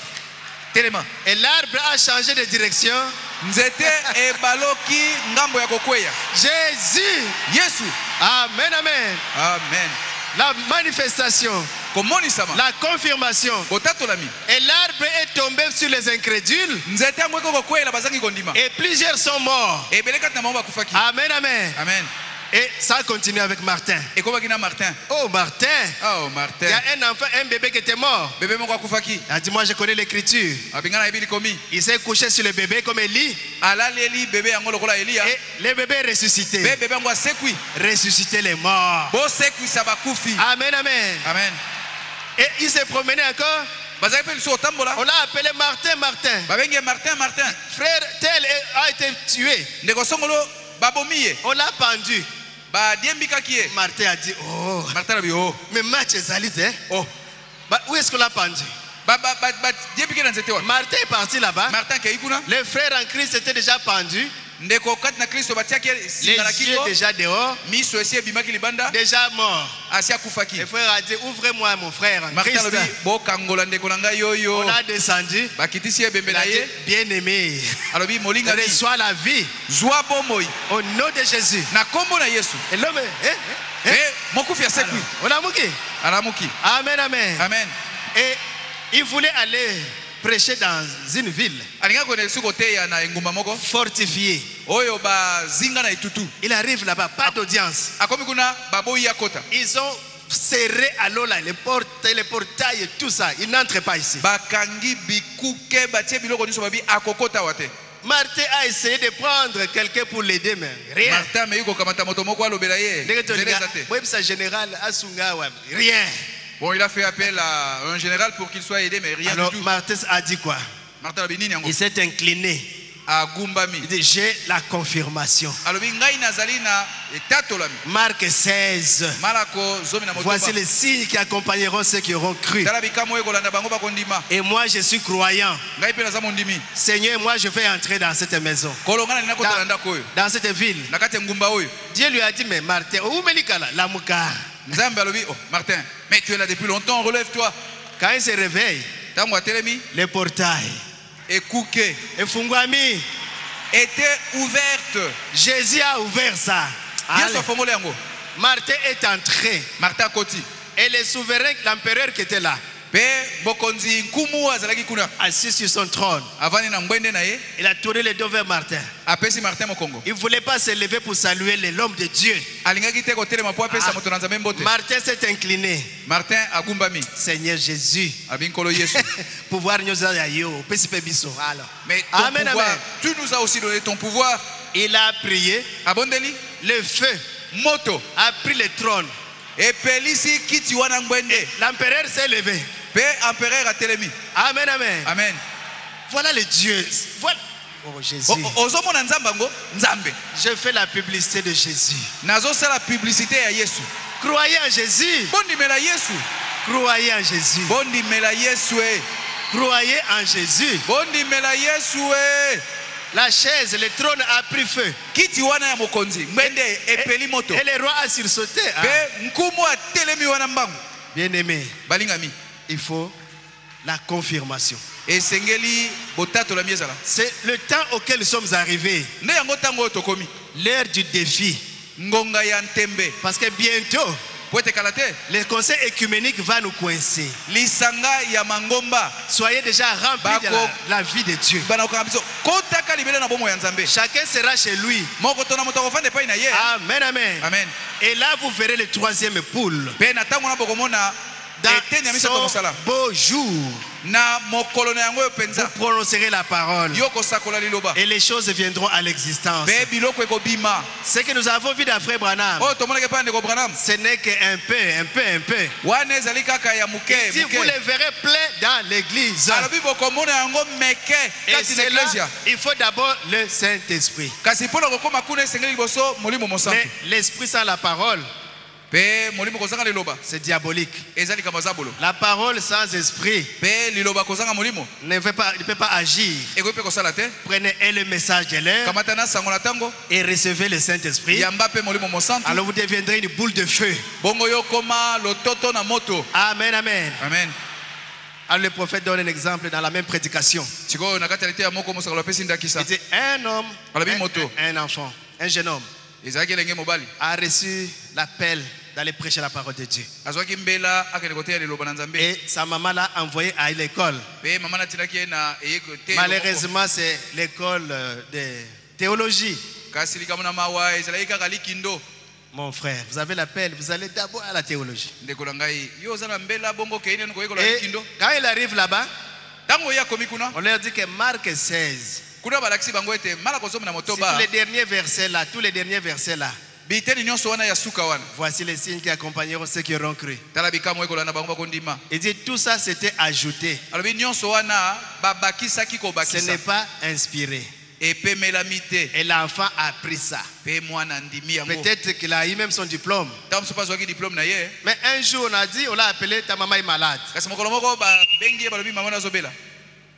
Telema. Et l'arbre a changé de direction. Nzete ebaloki ngambo ya kokweya. Jésus, Yesu. amen, amen. Amen. La manifestation, Komonisama. la confirmation. Botatolami. Et l'arbre est tombé sur les incrédules. Nzete yango eko kokweya bazangi kondima. Et plusieurs sont morts. Ebele kati na mama bakufaki. Amen, amen. Amen. Et ça continue avec Martin. ekomaki na Martin. Oh Martin, Oh il y Martin, a un enfant, un bébé qui était mort. bébé moko akufaki. Il a dit, moi je connais l'écriture. Abinga na yebi likomi. Il s'est couché sur le bébé comme Élie. Alaleli bébé yango lokola Elia. Et le bébé est ressuscité. Bébé yango asekwi. Ressusciter les morts. Bo sekwi sabakufi. Amen, amen. Amen. Et il s'est promené encore. Bazaki pe liso otambola. On l'a appelé Martin, Martin. Babenge Martin, Martin. Frère tel a été tué. Ndeko songolo babomiye. On l'a pendu. Ba diembika kie. Martin a dit, oh, Martin abi oh. mais match est salit, hein? Oh. Où est-ce qu'on l'a pendu? Ba diembika na nzete wa. Martin est parti là-bas. Martin ke ikuna. Les frères en Christ étaient déjà pendus. Ndeko kati na Kristo batiaki Les singa na yeux kiko. déjà dehors. Miso esi ebimaki libanda. Déjà morts. Asi akufaki. Le frère a dit, ouvrez-moi mon frère en Martin Christ. lobi bo kangola ndeko na ngai yoyo. On a descendu. Bakitisi ebembe Il na a dit, ye. bien-aimé, Alobi molinga ni. reçois la vie Zwa bomoi. au nom de Jésus. Na kombo na Yesu. Et l'homme, Mokufi asekwi. on a mouki. Alamuki. Amen, amen. Amen. Et il voulait aller prêcher dans une ville Alinga kone suko te ya na engumba moko. fortifiée. Oyo ba zinga na itutu. Il arrive là-bas, pas d'audience. Akomi kuna baboyi ya kota. Ils ont serré à l'eau là, les portails et tout ça. Ils n'entrent pas ici. Bakangi bikuke batie biloko nyonso babi akokota wate. Martin a essayé de prendre quelqu'un pour l'aider, mais rien. Martin me yuko kamata moto moko alobela ye. Zeleza te. Même sa général Asungawa, rien. Bon, il a fait appel à un général pour qu'il soit aidé, mais rien Alors du tout. Martin a dit quoi? Martin alobi nini yango? Il s'est incliné. Agumbami. Il dit, j'ai la confirmation. Alobi ngai nazali na etatolami. Marc 16. Malako zomi na motoba. Voici les signes qui accompagneront ceux qui auront cru. Tala bikamo ekolanda bango bakondima. Et moi, je suis croyant. Ngai pe naza mondimi. Seigneur, moi, je vais entrer dans cette maison. Kolongana nina kota ndako oyo. Dans cette ville. Na kati ngumba oyo. Dieu lui a dit, mais Martin, où melikala? La mouka. Nzambe alobi, oh Martin, mais tu es là depuis longtemps, relève-toi. Quand il se réveille, Tango atelemi, les portails, ekuke et Fungwami, était ouverte. Jésus a ouvert ça. Yesu afongoli yango. Martin est entré. Martin Koti. Et le souverain, l'empereur qui était là, Pe bokonzi nkumu azalaki kuna. assis sur son trône, Avani na ngwende na ye, il a tourné le dos vers Martin. apesi Martin mokongo. Il ne voulait pas se lever pour saluer l'homme de Dieu. Alingaki te kotelema po apesa moto na Nzambe mbote. Martin s'est incliné. Martin agumbami. Seigneur Jésus, Abinkolo Yesu. pouvoir nous a yo, pesipe biso. Alors, Mais ton amen, pouvoir, amen. tu nous as aussi donné ton pouvoir. Il a prié. Abondeli, Le feu moto. a pris le trône. Et pelisi kiti wana ngwende. L'empereur s'est levé. Pe empereur atelemi. Amen, amen. Amen. Voilà le Dieu. Voilà. Oh Jésus. Ozomona nzamba ngo nzambe. Je fais la publicité de Jésus. Nazo sala publicité ya Yesu. Croyez en Jésus. Bondimela Yesu. Croyez en Jésus. Bondimela Yesu e. Croyez en Jésus. Bondimela Yesu e. La chaise, le trône a pris feu. Kiti wana ya mokonzi ngwende epeli moto. Et le roi a sursauté. Ah. Pe nkumu atelemi wana mbangu. Bien-aimé, Balingami. il faut la confirmation. Esengeli botato la miezala. C'est le temps auquel nous sommes arrivés. Nde yango tango oyo tokomi. L'heure du défi. Ngonga ya ntembe. Parce que bientôt, Po ete kala te. le conseil écuménique va nous coincer. Lisanga ya mangomba. Soyez déjà remplis de la vie de Dieu. Bana okanga biso. Kotaka libele na bomo ya Nzambe. Chacun sera chez lui. Moko tona moto akofanda epai na ye. Amen, amen. Amen. Et là, vous verrez le troisième poule. Pe na tango na bokomona eteni ya misato Dans kosala. son beau jour, Na mokolo na yango oyo vous penza. prononcerez la parole. Yo kosakola liloba. Et les choses viendront à l'existence. Pe biloko ekobima. Ce que nous avons vu d'Afrère Branham, Oyo tomonaki epai ya ndeko Branham. ce n'est qu'un peu. Wana ezali kaka ya moke. Si vous les verrez plein dans l'église. Alobi bokomona yango meke Et kati na c'est là, eklesia. il faut d'abord le Saint-Esprit. Kasi mpona kokoma kuna esengeli liboso molimo mosantu. Mais l'Esprit sans la parole, Pe molimo kozanga liloba c'est diabolique. ezali kama zabolo. La parole sans esprit Pe liloba kozanga molimo ne peut pas agir. ekoki mpe kosala te. Prenez le message de l'air Kamata na sango na tango et recevez le Saint-Esprit. yamba pe molimo mosantu. Alors vous deviendrez une boule de feu. Bongo yo koma lototo na moto. Amen, amen. Amen. Alors le prophète donne un exemple dans la même prédication. Sikoyo na kati ya lite ya moko mosakolo apesi ndakisa. Il dit un homme, Alabi moto. un enfant, un jeune homme Ezalaki elenge mobali. a reçu l'appel d'aller prêcher la parole de Dieu. Azwaki mbela akende koteya liloba na Nzambe. Et sa maman l'a envoyé à l'école. Pe mama natilaki ye na eyeko te. Malheureusement, c'est l'école de théologie. Kasi likambo na mawa ezalaki kaka likindo. Mon frère, vous avez l'appel, vous allez d'abord à la théologie. ndeko na ngai yo oza na mbela bongo keine nko yekola Et likindo quand il arrive là-bas, ntango ya komi kuna on leur dit que Marc 16, kuna balakisi bango ete mala kozomba na c'est motoba tous les derniers versets là, tous les derniers versets là. biteni nyonso wana ya suka wana Voici les signes qui accompagneront ceux qui auront cru. tala bikamwa ekola na bango bakondima Il dit tout ça c'était ajouté. alobi nyonso wana babakisaki Ce kobakisa n'est pas inspiré. epemelami te Et l'enfant a pris ça. mpe mwana ndimi yango Peut-être qu'il a eu même son diplôme. ntango mosusu azwaki diplôme na ye Mais un jour on a dit, on l'a appelé, ta maman est malade. kasi mokolo moko babengi ye balobi mama nazobela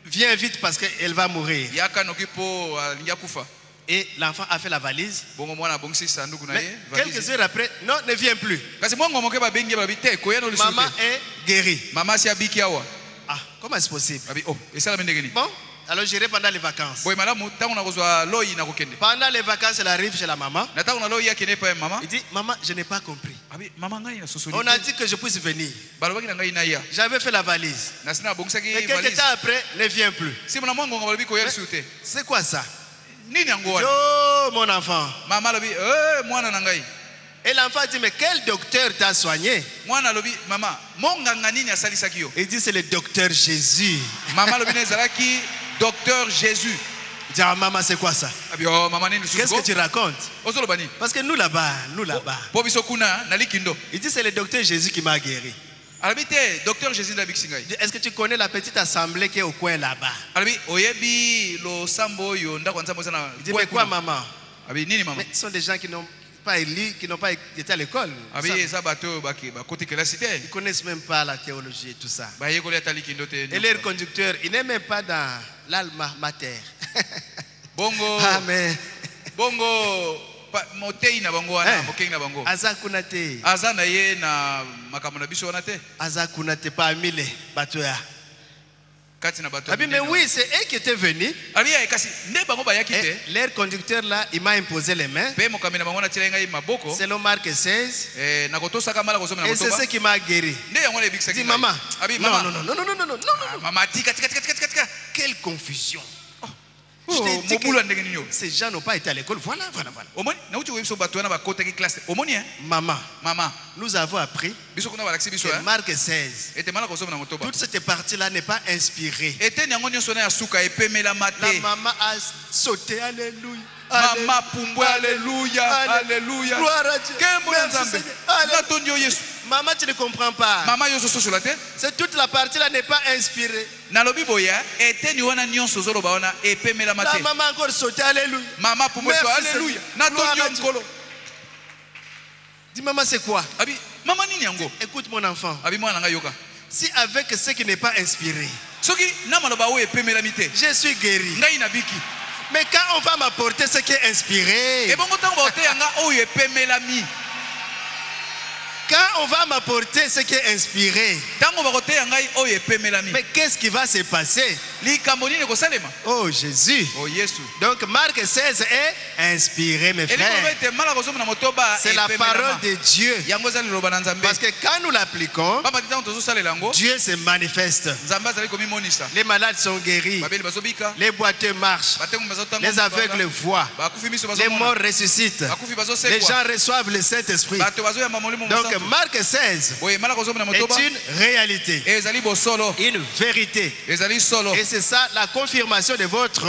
Viens vite parce qu'elle va mourir. yaka noki mpo alingi akufa Et l'enfant a fait la valise. bongo mwana abongisi sanduku na Mais ye quelques valise. heures après, non, ne viens plus. kasi mwango moke babengi ye balobi te koya no lisusu Maman te est guérie. mama asi abiki awa Ah, comment est-ce possible? abi oh esalami ndenge nini Bon, alors j'irai pendant les vacances. boye malamu ntango nakozwa loyi nakokende Pendant les vacances, elle arrive chez la maman. na ntango na loyi akende epai ya mama Il dit, maman, je n'ai pas compris. abi mama ngai nasusoli On a te dit que je puisse venir. balobaki na ngai naya J'avais fait la valise. nasi na abongisaki Mais quelques valise temps après, ne viens plus. simo na mwangongo balobi koya lisusu te C'est quoi ça? nini yango wana Oh, mon enfant. mama alobi mwana na ngai Et l'enfant dit, mais quel docteur t'a soigné? mwana alobi mama monganga nini asalisaki yo Il dit, c'est le docteur Jésus. mama alobi na ezalaki docteur Jésus Il dit, ah, maman, c'est quoi ça? abi oh mama nini lisusu Qu'est-ce que tu racontes? ozoloba nini Parce que nous là-bas, po biso kuna na likindo il dit, c'est le docteur Jésus qui m'a guéri. alobi te docteur Jésus ndabikisi ngai Il dit, est-ce que tu connais la petite assemblée qui est au coin là-bas? alobi oyebi losambo oyo ndako ya nzambe eza na Il dit, mais quoi, maman? abi nini mama Mais ce sont des gens qui n'ont pas lu, qui n'ont pas été à l'école. abi eza bato oyo bakoti kelasi te Ils ne connaissent même pas la théologie et tout ça. bayekoli ata likindo te Et leur conducteur, il n'est même pas dans l'alma mater. bongo Amen. bongo motei na bango wana mokengi na bango Aza kunate. aza na ye na makambo na biso wana te Aza kunate pas mille batoya. kati na bato Mais oui, c'est eux qui étaient venus. abi kasi nde bango bayaki te Et leur conducteur là, il m'a imposé les mains. mpe mokambi na bango natila ngai maboko Selon Marc 16. nakotosaka mala kozomela Et c'est motoba ce qui m'a guéri. nde yango na Il ebikisaki dit, ngai. maman. abi Non, mama non, non, non, non, non, non, non, non. mama tika tika tika tika tika tika Quelle confusion. Oh, Je t'ai dit mobulu ya que ndenge nini yo ces gens n'ont pas été à l'école. Voilà, voilà, voilà. omoni nauti koyebi biso bato wana bakotaki classe omoni Maman, mama nous avons appris biso kuna balakisi biso que Marc 16, ete mala kozomela motoba toute cette partie-là n'est pas inspirée. eteni yango nyonso na ya suka epemelama La te maman a sauté, alléluia. mama pumbwe aleluya aleluya Gloire à Dieu. kembo ya Merci, nzambe Seigneur. Alléluia. natondi yo yesu Maman, tu ne comprends pas. mama yo ozososola te C'est toute la partie-là n'est pas inspirée. nalobi boya eteni wana nyonso ozoloba wana epemelama La te maman a encore sauté, alléluia. mama pumbwe to Merci, aleluya Seigneur. natondi Gloire yo à Dieu. nkolo Dis, maman, c'est quoi? abi mama nini yango Écoute, mon enfant. abi mwana na ngai yoka Si avec ce qui n'est pas inspiré, soki na maloba oyo epemelami te je suis guéri. ngai nabiki Mais quand on va m'apporter ce qui est inspiré, ebongo ntango baoteya nga oyo epemelami quand on va m'apporter ce qui est inspiré, ntango bakoteya ngai oyo epemelami mais qu'est-ce qui va se passer? likambo nini ekosalema Oh Jésus. o yesu Donc Marc 16 est inspiré, mes elingi frères. ete mala kozomela motoba C'est la parole de Dieu. yango eza liloba na nzambe Parce que quand nous l'appliquons, pamba ti ntango tozosalela yango Dieu se manifeste. nzambe azali komimonisa Les malades sont guéris. babeli bazobika Les boiteux marchent. batengu bazotanga Les aveugles voient. bakufi miso Les morts bazomona ressuscitent. bakufi Les bazosekwa gens reçoivent le Saint-Esprit. bato bazoyamba molimo Donc mosantu Marc 16 boye mala kozomela motoba est une réalité, ezali bosolo une vérité. ezali solo Et c'est ça la confirmation de votre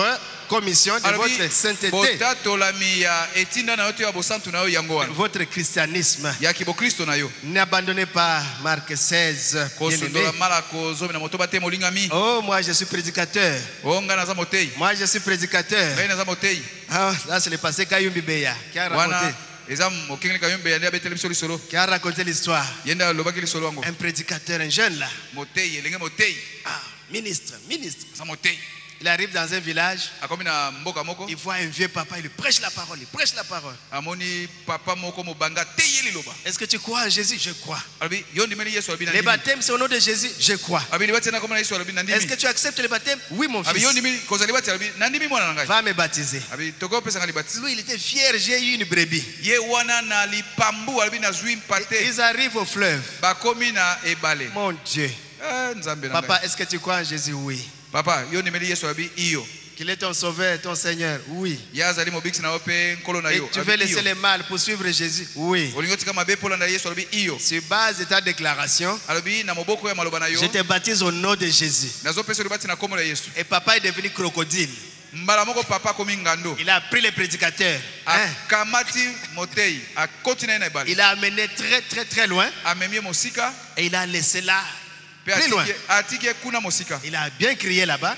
commission, de alobi votre sainteté, botatolami ya etinda na yo to ya bosantu na yo yango de wana votre christianisme. ya kibokristo na yo N'abandonnez pas Marc 16. bien-aimé. kosundola mala kozomela motoba te molingami Oh, moi je suis prédicateur. o ngai naza motei Moi je suis prédicateur. ngai naza motei Ah, là c'est le passé Kayumbi Beya qui a wana raconté, eza mokengeli kayombe yande abeteli biso lisolo l'histoire. yende alobaki lisolo yango Un prédicateur, un jeune là. motei elenge motei Ah, ministre. aza motei Il arrive dans un village, akomi na mboka moko il voit un vieux papa, il lui prêche la parole, il prêche la parole. amoni papa moko mobanga te ye liloba Est-ce que tu crois en Jésus? Je crois. alobi yo ndimeli yesu alobi Les nandimi baptêmes, c'est au nom de Jésus? Je crois. abi libati na komona yesu alobi Est-ce nandimi que tu acceptes le baptême? Oui, mon abi yo fils. ndimi kozala libati alobi nandimi mwana na ngai Va me baptiser. abi tokopesanga libati Lui, il était fier, j'ai eu une brebis. ye wana na lipambu alobi nazwi mpate Ils arrivent au fleuve. bakomi na ebale Mon Dieu. nzambe na Papa, ngai est-ce que tu crois en Jésus? Oui. papa yo ndimeli yesu alobi iyo Qu'il est ton sauveur, ton Seigneur. Oui. ye azali mobikisi na yo mpe nkolo na Et yo. tu veux Alobi laisser iyo. les mal pour suivre Jésus. Oui. olingi otika mabe polanda yesu alobi iyo. Sur base de ta déclaration, alobi na moboko ya maloba na yo je te baptise au nom de Jésus. nazopesa libati na kombo na yesu. Et papa est devenu crocodile. mbala moko papa akomi ngando Il a pris les prédicateurs. Hein? akamati motei akoti na ye na ebale Il a amené très très très loin. amemi ye mosika Et il a laissé là. mpe Plus loin. atiki ye kuna mosika Il a bien crié là-bas.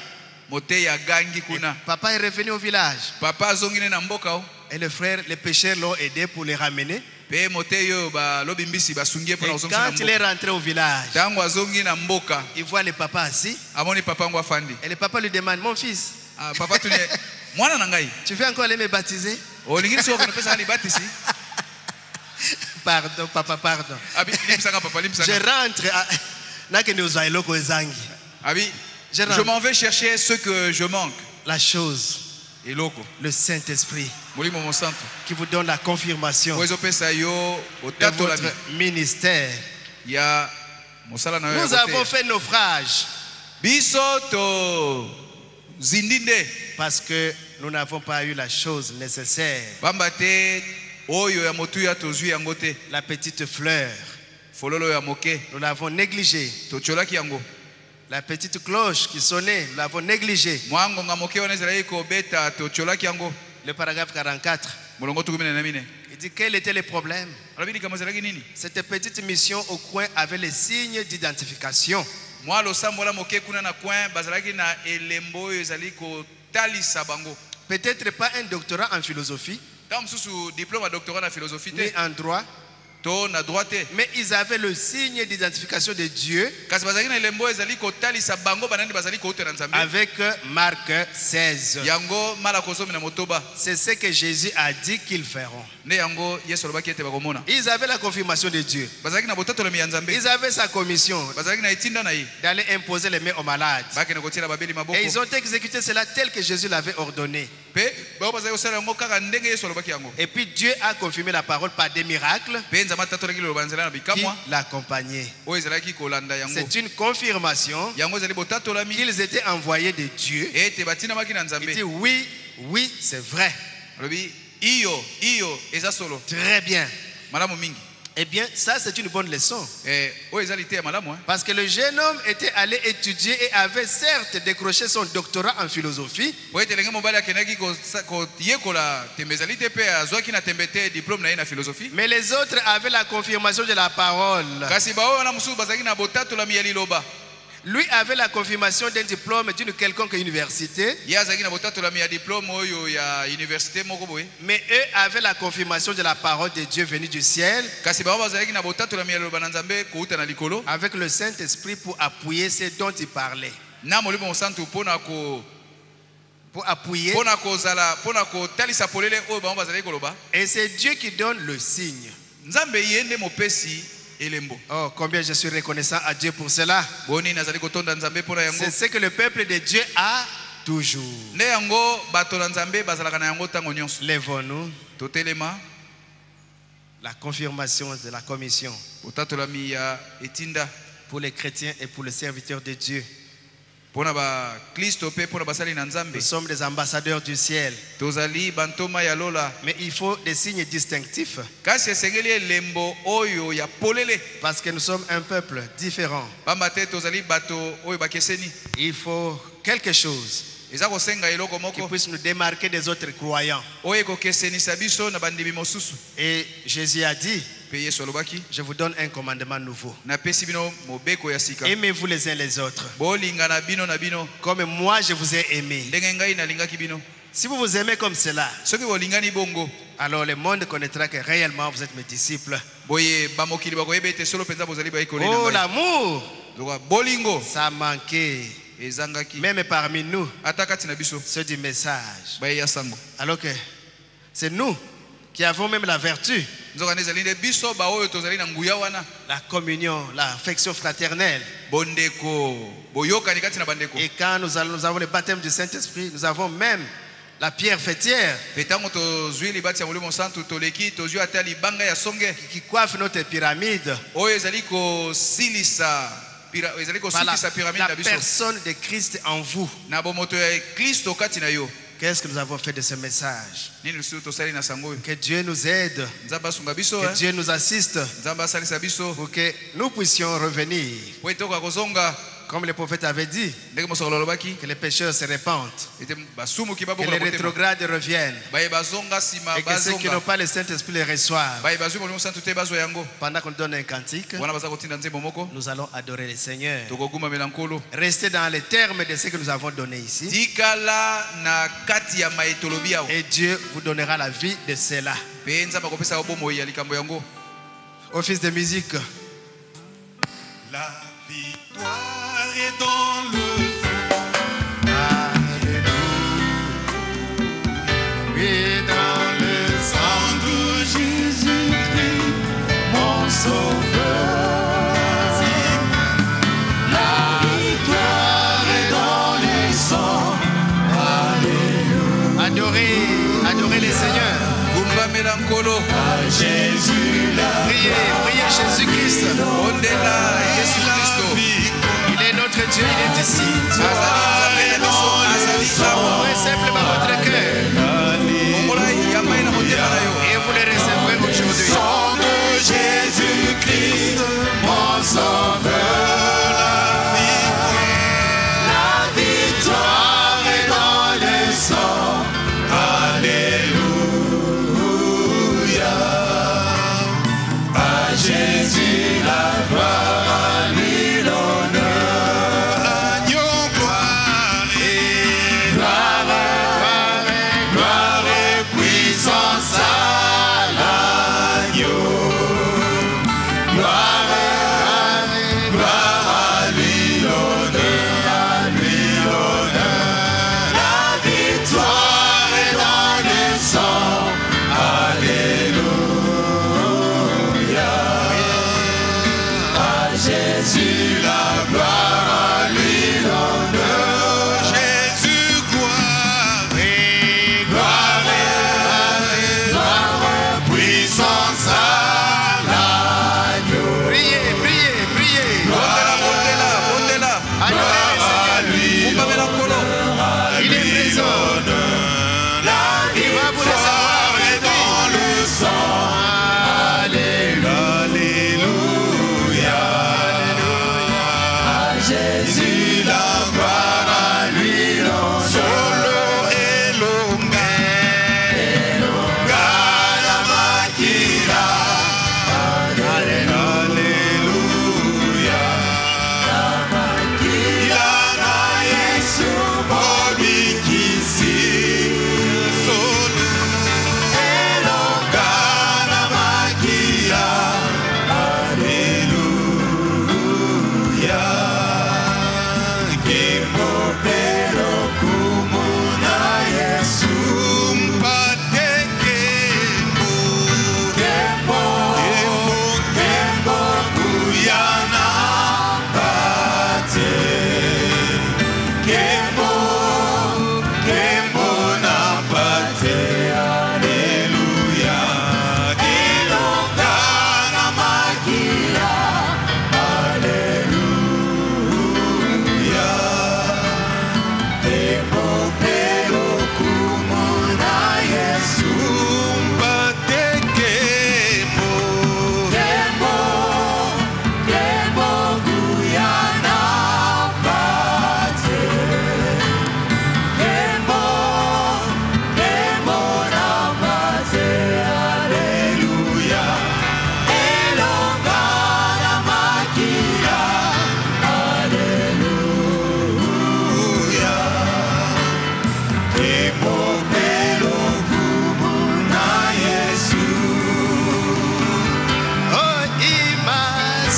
motei agangi kuna. Papa est revenu au village. papa azongi ne na mboka o Et les frères, les pécheurs l'ont aidé pour les ramener. mpe motei oyo balobi mbisi basungi ye Et mpona kozongisa na quand il est mboka. rentré au village, ntango azongi na mboka il voit le papa assis. amoni papa yango afandi. Et le papa lui demande, mon fils, Papa tuni mwana na ngai tu veux encore aller me baptiser? olingi soki okopesa libatisi. Pardon, papa, pardon. abi limbisaka papa Je limbisaka rentre. Nakende ozwa eloko ezangi. abi Je je rentre. m'en vais chercher ce que je manque. La chose, eloko le Saint-Esprit molimo mosantu qui vous donne la confirmation oyo ezopesa yo de otatolami votre ministère. ya mosala na yo ya Nous koteya. avons fait naufrage biso to zindi nde parce que nous n'avons pas eu la chose nécessaire. pamba te oyo ya motuya tozwi yango te. La petite fleur, fololo ya moke nous l'avons négligée. totiolaki yango. La petite cloche qui sonnait, nous l'avons négligée. mwa ngonga moke wana ezalaki kobeta totiolaki yango. Le paragraphe 44, molongo tukumi na mine il dit quel était le problème? alobi likambo ezalaki nini. Cette petite mission au coin avait les signes d'identification. mwa losambola moke kuna na coin bazalaki na elembo oyo ezali kotalisa bango. Peut-être pas un doctorat en philosophie, ntango mosusu diplôme ya doctorat na philosophie ni te en droit, to na droit te, mais ils avaient le signe d'identification de Dieu kasi bazalaki na elembo oyo ezali kotalisa bango banani bazali kouta na nzambe. avec Marc 16. yango mala kozomi na motoba C'est ce que Jésus a dit qu'ils feront. nde yango yesu alobaki ete bakomona. Ils avaient la confirmation de Dieu. bazalaki na botatolami ya nzambe, Ils avaient sa commission bazalaki na etinda na ye d'aller imposer les mains aux malades. bakende kotiela babeli maboko Et ils ont exécuté cela tel que Jésus l'avait ordonné. mpe bango bazalaki kosala yango kaka ndenge yesu alobaki yango. Et puis Dieu a confirmé la parole par des miracles mpe nzambe atatolaki liloba nzela na qui bikamwa l'accompagnaient. oyo ezalaki kolanda yango. C'est une confirmation yango ezali botatolami qu'ils étaient envoyés de Dieu. ete batindamaki na Il nzambe. dit oui, oui, c'est vrai. alobi iyo eza solo Très bien. malamu mingi. Eh bien, ça c'est une bonne leçon. oyo ezali te ya malamu Parce que le jeune homme était allé étudier et avait certes décroché son doctorat en philosophie, po ete elenge mobali akendaki koyekola tembe ezali te mpe azwaki na tembe te diplôme na ye na philosophie. mais les autres avaient la confirmation de la parole. kasi baoyo wana mosusu bazalaki na botatolami ya liloba. Lui avait la confirmation d'un diplôme d'une quelconque université, ye azalaki na botatolami ya diplôme oyo ya université moko boye. mais eux avaient la confirmation de la parole de Dieu venue du ciel kasi bango bazalaki na botatolami ya liloba na nzambe kouta na likolo avec le Saint-Esprit pour appuyer ce dont il parlait. na molimo mosantu mpona Pour appuyer. kozala mpona kotalisa polele oyo bango bazalaki koloba. Et c'est Dieu qui donne le signe. nzambe ye nde mopesi elembo. Oh, combien je suis reconnaissant à Dieu pour cela. boni nazali kotonda nzambe mpona yango. C'est ce que le peuple de Dieu a toujours. nde yango bato na nzambe bazalaka na yango ntango nyonso. Lèvons-nous. totelema La confirmation de la commission botatolami ya etinda pour les chrétiens et pour les serviteurs de Dieu. mpona baklisto mpe mpona basali na nzambe. Nous sommes des ambassadeurs du ciel. tozali bantoma ya lola. Mais il faut des signes distinctifs kasi esengeli elembo oyo ya polele parce que nous sommes un peuple différent. pamba te tozali bato oyo bakeseni. Il faut quelque chose eza kosenga eloko qui moko puisse nous démarquer des autres croyants. oyo ekokesenisa biso na bandimi mosusu. Et Jésus a dit, mpe yesu alobaki je vous donne un commandement nouveau. napesi bino mobeko ya sika. Aimez-vous les uns les autres bolingana bino na bino comme moi je vous ai aimé. ndenge ngai nalingaki bino. Si vous vous aimez comme cela, soki bolingani bongo alors le monde connaîtra que réellement vous êtes mes disciples. boye bamokili bakoyeba ete solo mpenza bozali bayekoli Oh, na ngai. l'amour, zoka bolingo ça manquait. ezangaki Même parmi nous, ata kati na biso ceux du message. bayeya sango. Alors que c'est nous qui avons même la vertu, nzoka nde ezali nde biso baoyo tozali na nguya wana la communion, l'affection fraternelle. bondeko boyokani kati na bandeko. Et quand nous avons le baptême du Saint-Esprit, nous avons même la pierre fêtière mpe ntango tozwi libati ya molimo santu toleki tozwi ata libanga ya songe qui coiffe notre pyramide. oyo ezali kosilisa par la personne de Christ en vous. Qu'est-ce que nous avons fait de ce message? Que Dieu nous aide, que Dieu nous assiste pour que nous puissions revenir. Comme le prophète avait dit, que les pécheurs se répandent, que les rétrogrades reviennent, et que ceux qui n'ont pas le Saint-Esprit les reçoivent. Pendant qu'on donne un cantique, nous allons adorer le Seigneur. Restez dans les termes de ce que nous avons donné ici, et Dieu vous donnera la vie de cela. Office de musique. La victoire est dans le sang. Alléluia. Oui, dans le sang de Jésus-Christ, mon Sauveur. La victoire est dans le sang. Alléluia. Adorez les Seigneurs. À Jésus, priez Jésus-Christ. Il est notre Dieu, il est ici. Ouvrez simplement votre cœur et vous le recevrez aujourd'hui. Sang de Jésus-Christ, mon Sauveur. La victoire est dans le sang. Alléluia. À Jésus la gloire, à lui l'honneur. Agneau gloire et Gloire et puissance à l'agneau. Gloire à lui l'honneur, à lui l'honneur. La victoire est dans le sang. Alléluia. À Jésus la gloire, à lui l'honneur. Jésus gloire. Gloire et puissance à l'agneau. Priez. Adorez le Seigneur. Il est présent. Il va vous recevoir dans le sang. Alléluia. À Jésus la gloire, à lui l'honneur. Solo elonga la makila. Alléluia. Ilana Yesu bobikisi. Solo elonga la makila. Alléluia. Kimpopelo kumuna Yesu. Kembo kuyana pate. Kembo na pate. Alléluia. Ilonga na makila. Alléluia. Kempopelo kumuna Yesu. Kembo kuyana pate. Kembo na pate. Alléluia. Elonga na makila. Alléluia. Kempopelo kumuna Yesu. Oh, il m'a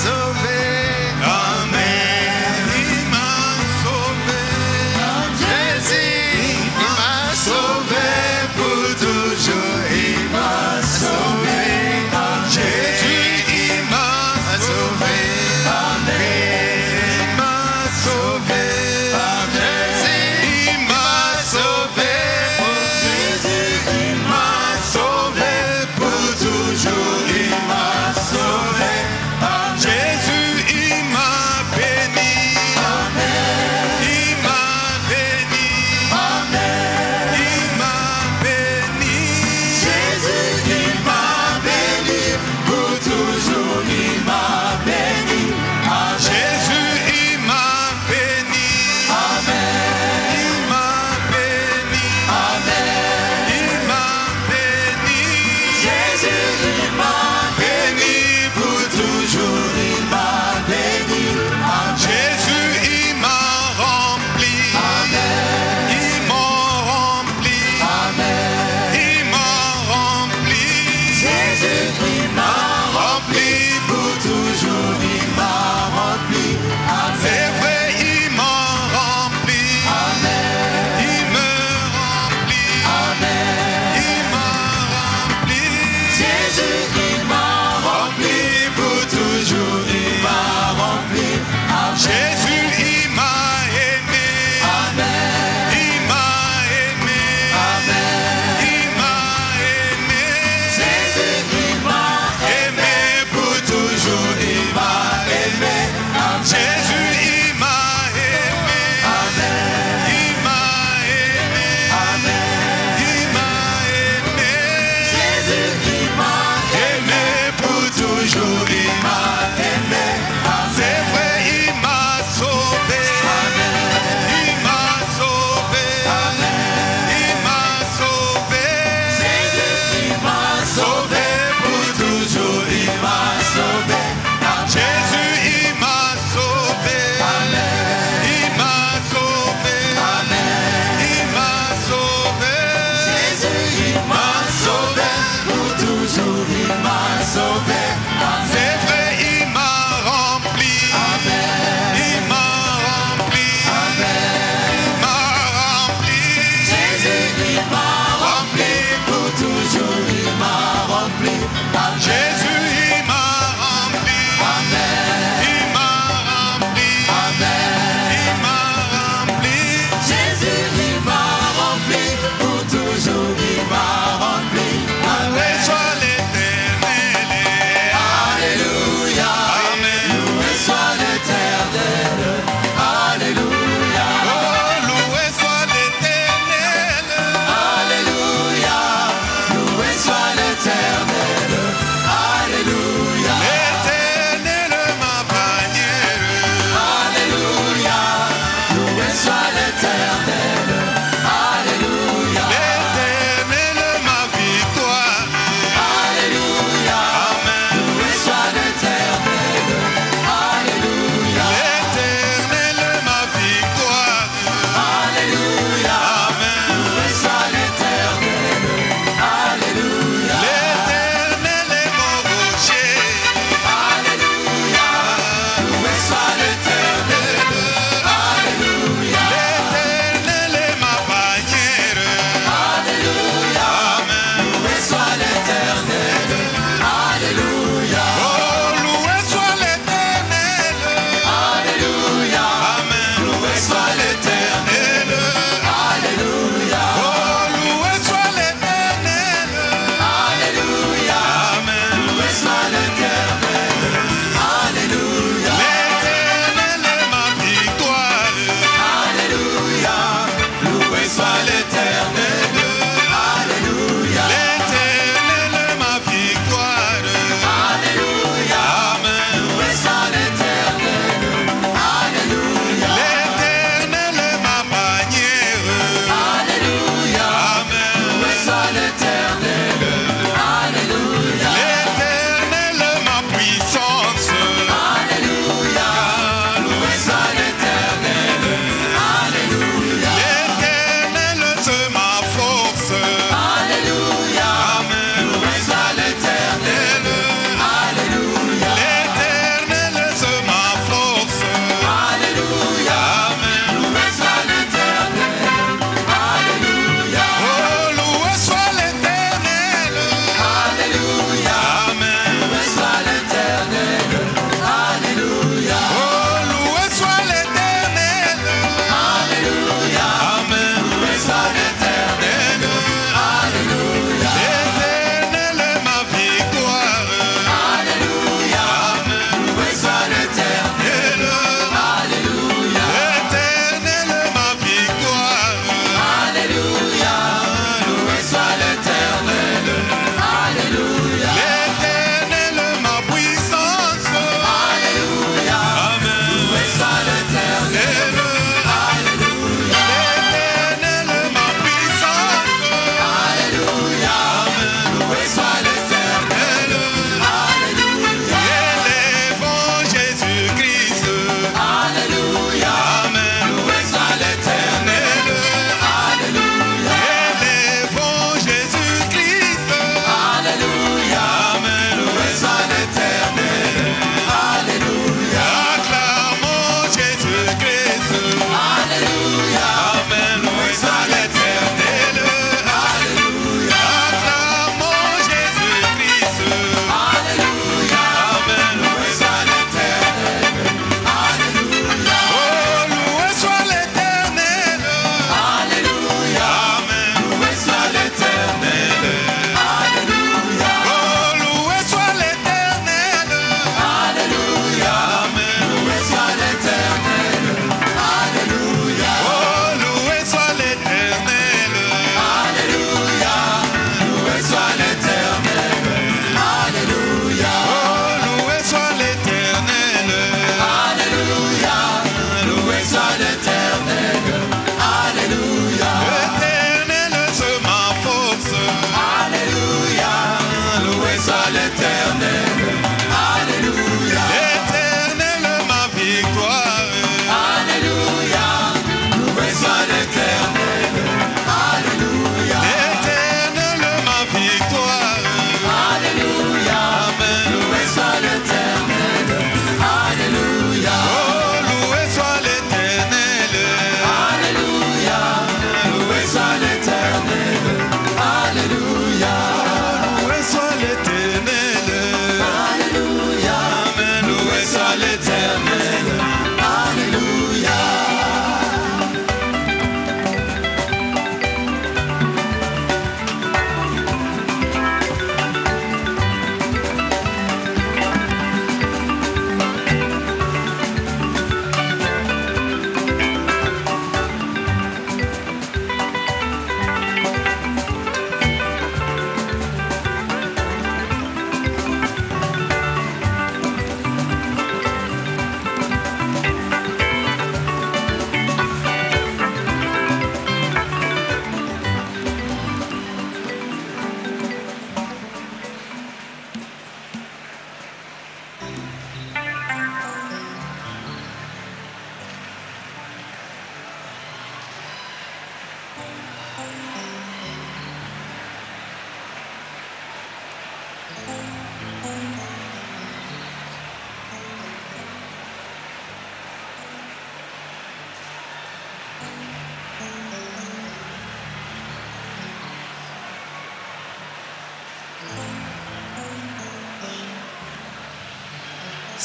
sauvé. Amen. Il m'a sauvé. Jésus, il m'a sauvé pour toujours. Il m'a sauvé. Jésus, il m'a sauvé. Amen. Il m'a sauvé. Jésus, il m'a sauvé. Jésus, il m'a sauvé pour toujours. Il m'a sauvé. Jésus, il m'a béni.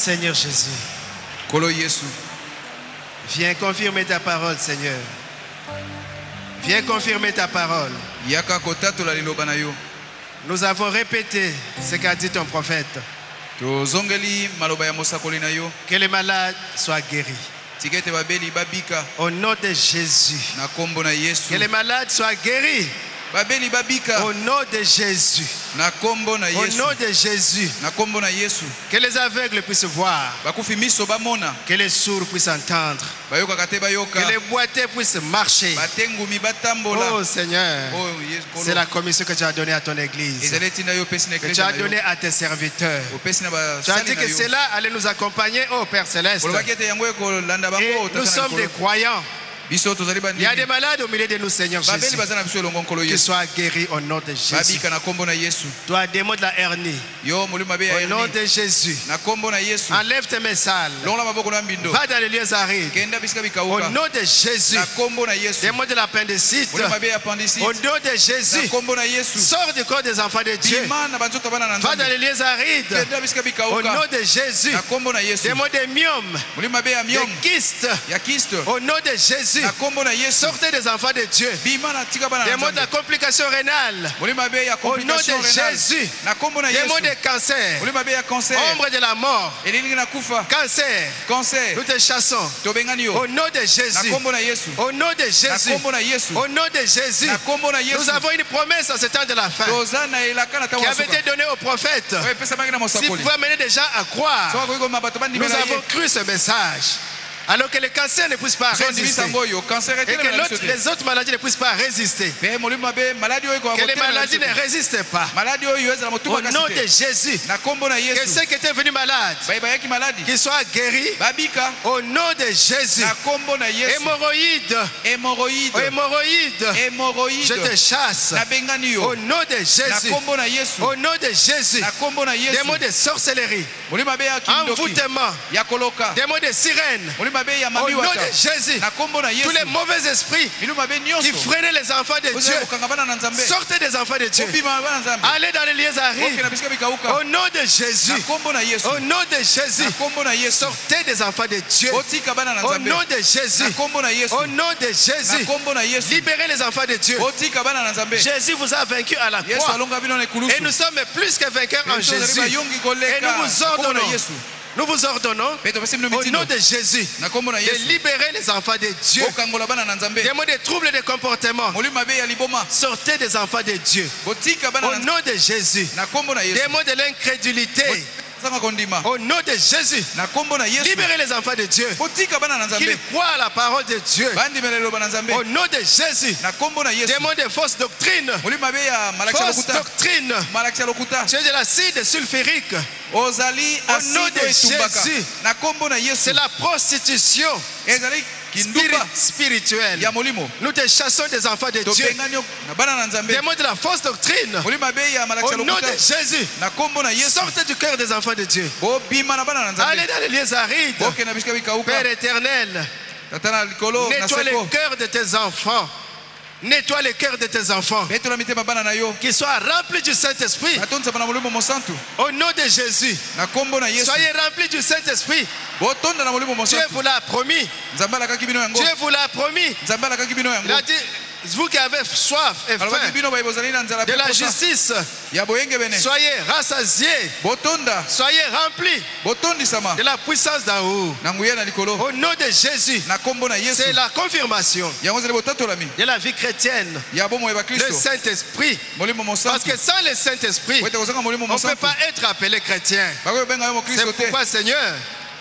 Seigneur Jésus, Kolo Yesu. viens confirmer ta parole, Seigneur. Viens confirmer ta parole. Yaka kotatola liloba na yo. Nous avons répété ce qu'a dit ton prophète. Tozongeli maloba ya mosakoli na yo. Que les malades soient guéris. Tikete babeli babika Au nom de Jésus. na kombo na Yesu. Que les malades soient guéris. Babeli babika Au nom de Jésus. na kombo na Au Yesu. nom de Jésus. Na kombo na Yesu. Que les aveugles puissent voir. Bakufi miso bamona. Que les sourds puissent entendre. Bayoka kate bayoka. Que les boiteux puissent marcher. Batengumi batambola. Oh Seigneur. Oh Yesu. C'est la commission que tu as donnée à ton église. Ezaleti na yo pesi na Que église tu as na yo. donnée à tes serviteurs. Opesi na ba Tu as sali dit na que yo. cela allait nous accompagner, oh Père Céleste. Olobaki ete yango ekolanda bango Et otaka nous na sommes des likolo. croyants. Biso tozali Il y a des bandimi. malades au milieu de nous, Seigneur Babeli Jésus. baza na biso elongo nkolo Qu'ils Yesu. soient guéris au nom de Jésus. Babika na kombo na Yesu. Toi, démon de la hernie, Yo molimo mabe ya au nom hernie. de Jésus, Na kombo na Yesu. enlève tes mains sales. Longola maboko na mbindo. Va dans les lieux arides. Kenda bisika Au bikauka. nom de Jésus, Na kombo na Yesu. démon de l'appendicite, Molimo mabe ya appendicite. au nom de Na Jésus, kombo na Yesu. sors du corps des enfants de Dieu. Bima na banzoto bana na Va dans nzambe. les lieux arides. Kenda bisika Au bikauka. nom de Jésus, Na kombo na Yesu. démon de myome, Molimo mabe ya de miom. kyste, Ya kiste. au nom de Jésus, Na kombo na Yesu. sortez des enfants de Dieu. Bima na tika bana na Démon de la nzambe. complication rénale, Molimo mabe ya au nom complication de rénale. Jésus, Na kombo na Yesu. démon de cancer, Molimo mabe ya cancer. ombre de la mort, Elingi na kufa. cancer, Cancer. nous te chassons. Tobengani Au yo. nom de Na Jésus, kombo na Yesu. au nom de Na Jésus, kombo na Yesu. au nom de Jésus, Na kombo na Yesu. nous avons une promesse en ce temps de la fin Toza na elaka na qui tawa avait été soka. donnée au prophète. Ouais, pesa bangi na S'il mosakoli. pouvait amener des gens à croire, Soka koiko mabato bandi nous mela ye. avons cru ce message. Alors que le cancer ne puisse pas Son résister divisa ngoyo cancer et etela que na biso te. les autres maladies ne puissent pas résister. Pe molimo mabe maladi oyo ko Que les akotela na maladies biso ne te. résistent pas. Maladi oyo ezala Au motuba nom de kasi te. Jésus, Na kombo na que Yesu. ceux qui étaient venus malades, Bayaki maladi. qu'ils soient guéris. Babika. Au nom de Jésus, Na kombo na Yesu. hémorroïdes, Hémorroïde. hémorroïdes, Hémorroïde. je te chasse. Na bengani Au yo. nom de Na Jésus, kombo na Yesu. au nom de Jésus, Na kombo na Yesu. démons de sorcellerie, Molimo mabe ya kindoki. envoûtement, Ya koloka. démons de sirène. Molimo mabe ya Au nom mamiwaka. de Jésus, Na kombo na Yesu. tous les mauvais esprits Milimo mabe qui nyonso. freinaient les enfants de Dieu, Oza kokanga bana na nzambe. sortez des enfants de Dieu. Obima bana nzambe. Allez dans les lieux Oke arides. na bisika bikauka. Au nom de Jésus, Na kombo na Yesu. au nom de Jésus, Na kombo na Yesu. sortez des enfants de Dieu. Otika bana na Au nzambe. nom de Jésus, Na kombo na Yesu. au nom de Na Jésus, kombo na Yesu. libérez les enfants de Dieu. Otika bana na nzambe. Jésus vous a vaincu à la Yesu croix. alonga bino na ekulusu. Et nous sommes plus que vainqueurs en Yesu azali Jésus. bayongi Et koleka. nous vous Na kombo na ordonnons, Yesu. nous vous ordonnons, Pe topesi bino au mitindo. nom de Jésus, Na kombo na de Yesu. libérer les enfants de Dieu. Okangola bana na nzambe. Des mots de troubles de comportement. Molimo mabe ya liboma. Sortez des enfants de Dieu. Botika bana Au na nzambe. nom de Jésus. Na kombo na Yesu. Des mots de l'incrédulité. Sanga kondima. Au nom de Jésus. Na kombo na Yesu. Libérez les enfants de Dieu. Botika bana na nzambe. Qu'ils croient à la parole de Dieu. Bandi melelo bana nzambe. Au nom de Jésus. Na kombo na Yesu. Des mots de fausse doctrine. Molimo mabe ya malakisha Fausse lokuta. doctrine. Malakisha lokuta. C'est de l'acide sulfurique. Ozali Au nom asido de etumbaka. Jésus. Na kombo na Yesu. C'est la prostitution Ezali kinduba spirituelle. ya molimo. Nous te chassons des enfants de Dieu. Tobengani na bana na nzambe. Des mots de la fausse doctrine. Molimo mabe ya malakisha Au nom lokuta. de Jésus. Na kombo na Yesu. Sortez du cœur des enfants de Dieu. Bobima na bana na nzambe. Allez dans les lieux arides. Boke na bisika bikauka. Père éternel, Tata na likolo na nettoie seko. le cœur de tes enfants. Nettoie le cœur de tes enfants. Betola mitema bana na yo. Qu'ils soient remplis du Saint-Esprit. Natonza bana molimo mosantu. Au nom de Jésus. Na kombo na Yesu. Soyez remplis du Saint-Esprit. Botonda na molimo Dieu mosantu. vous l'a promis. Nzambe alakaki bino yango. Dieu vous l'a promis. Nzambe alakaki bino yango. Il a dit, vous qui avez soif et Alobaki faim bino bayebozali na nzala de la pe kosa. justice, Ya boyenge bene. soyez rassasiés. Botonda. Soyez remplis Botondisama. de la puissance d'en haut. Na nguya na likolo. Au nom de Jésus. Na kombo na Yesu. C'est la confirmation Yango zali botatolami. de la vie chrétienne. Ya bomo ya Le bakristo. Saint-Esprit. Molimo Parce mosantu. que sans le Saint-Esprit, Wete kozanga molimo on ne peut mosantu. pas être appelé chrétien. Bakoyo benga yo mokristo C'est te. pourquoi, Seigneur,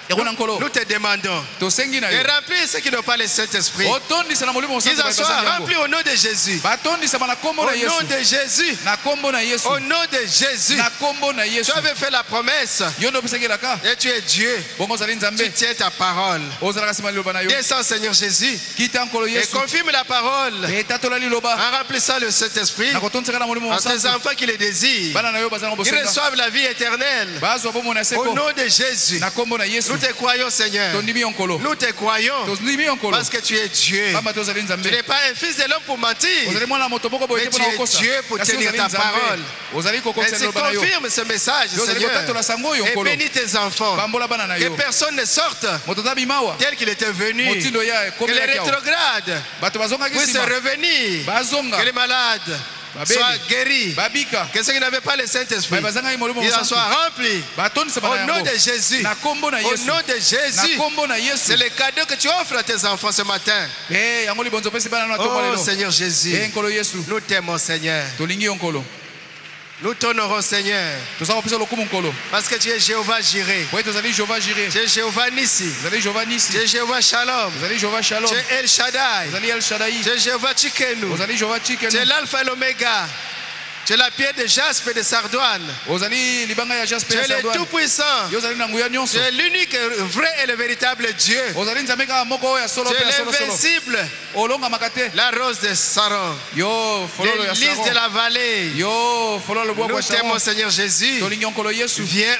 Yakuna nkolo. nous te demandons Tosengi na de yo. remplir ceux qui n'ont pas le Saint-Esprit. Otondisa na molimo Qu'ils mosantu. en soient remplis au nom de Jésus. Batondisa na kombo Au na nom Yesu. de Jésus. Na kombo na Yesu. Au nom de Jésus. Na kombo na Yesu. Tu avais fait la promesse Yo ndo pesekelaka. et tu es Dieu. Bongo zali Tu nzambe. tiens ta parole. Ozalaka sima liloba na yo. Descends, Seigneur Jésus, Kita nkolo et Yesu. confirme la parole Etatola liloba. en remplissant le Saint-Esprit Na kotondisaka na molimo à tes mosantu. enfants qui le désirent. Bana na yo bazana Ils bosenga. reçoivent la vie éternelle. Bazwa bomo na Au seko. nom de Jésus, Na kombo na Yesu. nous te croyons, Seigneur. tondimi yo nkolo Nous te croyons tondimi yo nkolo parce que tu es Dieu. pamba te ozali Tu nzambe n'es pas un fils de l'homme pour mentir. ozali mwana moto moko boye Mais te tu mpona es kokosa Dieu pour kasi tenir ozali ta nzambe parole. ozali Et kokokisa tu liloba na yo confirmes ce message, yo ozali Seigneur. kotatola sango yo Et nkolo bénis tes enfants. pambola bana na Que yo personne ne sorte moto ta bimawa tel qu'il était venu. motindo ya Que ekomi les yaki awa rétrogrades bato bazongaki puissent nsima revenir. bazonga Que les malades Babeli. soient guéris. babika Que ceux qui n'avaient pas le Saint-Esprit, baye bazangaki molimo ils en mosantu soient remplis. batondisama Au na nom yango de Jésus. na kombo na Au yesu nom de na Jésus. kombo na yesu C'est le cadeau que tu offres à tes enfants ce matin. yango libonzo opesi bana no atomba Oh lelo Seigneur Jésus. nkolo yesu Nous t'aimons, Seigneur. tolingi yo nkolo Nous t'honorons, Seigneur. toza kopesa lokumu nkolo Parce que tu es Jéhovah Jireh. po ete ozali jehova jire Tu es Jéhovah Nissi. ozali jehova nisi Tu es Jéhovah Shalom. ozali jehova shalom Tu es El Shaddai. ozali el shadai Tu es Jéhovah Tchikenu. ozali jehova Tu es chikenu l'alpha et l'oméga. Tu es la pierre de jaspe et de sardoine. ozali libanga ya jaspe Tu ya es le sardoine tout-puissant. yo ozali na nguya Tu nyonso es l'unique, vrai et le véritable Dieu. ozali nzambe kaka moko oyo ya solo Tu mpe es ya solosolo l'invincible. olongamaka te La rose de Saron. yo fololo ya Les lys de saron la vallée. yo fololo bwabwa Nous t'aimons, sharon Seigneur Jésus. tolingi yo nkolo yesu Viens,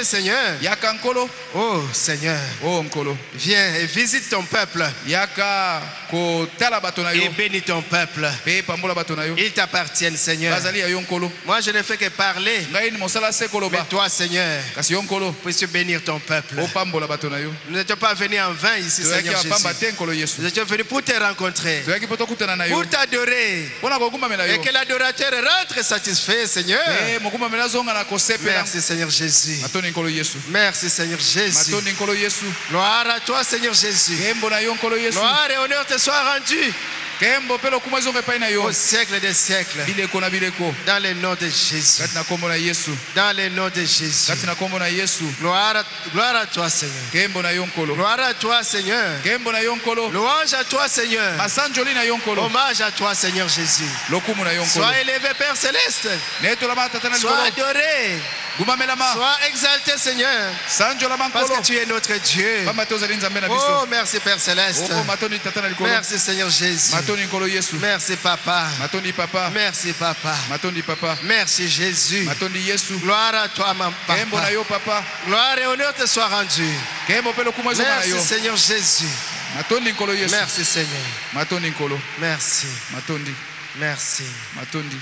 Seigneur. yaka nkolo Oh, Seigneur. o nkolo Viens et visite ton peuple. yaka kotala bato na Et yo bénis ton peuple. mpe pambola bato na yo Ils t'appartiennent, Seigneur. bazali ya yo nkolo Moi, je ne fais que parler. ngai ni mosala se Mais koloba toi, Seigneur, kasi yo nkolo puisses bénir ton peuple. opambola bato na yo Nous n'étions pas venus en vain ici, toyaki Seigneur bapamba Jésus. te nkolo yesu Nous étions venus pour te rencontrer, toyaki mpo tokutana na yo pour t'adorer. mpona kokumbamela Et yo que l'adorateur rentre satisfait, Seigneur. mpe mokumbamela azonga na kosepela Merci, Seigneur Jésus. matondi nkolo yesu Merci, Seigneur Jésus. matondi nkolo yesu Gloire à toi, Seigneur Jésus. kembo na yo nkolo yesu Gloire et honneur te soient rendus kembo mpe lokumu ezonga epai na yo au siècle des siècles. bileko na bileko Dans le nom de Jésus. kati na kombo na yesu Dans le nom de Jésus. kati na kombo na yesu Gloire à toi, Seigneur. kembo na yo nkolo Gloire à toi, Seigneur. kembo na yo nkolo Louange à toi, Seigneur. masanjoli na yo nkolo Hommage à toi, Seigneur Jésus. lokumu na yo nkolo Sois élevé, Père Céleste. netolama tata na Sois likolo adoré. gumamelama Sois exalté, Seigneur. sanjolama Parce nkolo que tu es notre Dieu. pamba te ozali nzambe na biso Oh, merci, Père Céleste. oko matondi tata na likolo Merci, Seigneur Jésus. matondi nkolo yesu Merci, Papa. matondi papa Merci, Papa. matondi papa Merci, Jésus. matondi yesu Gloire à toi, mon kembo na Papa. yo papa Gloire et honneur te soient rendus. kembo mpe lokumu ezonga na Merci, yo Seigneur Jésus. matondi nkolo yesu Merci, Seigneur. matondi nkolo Merci. matondi Merci. matondi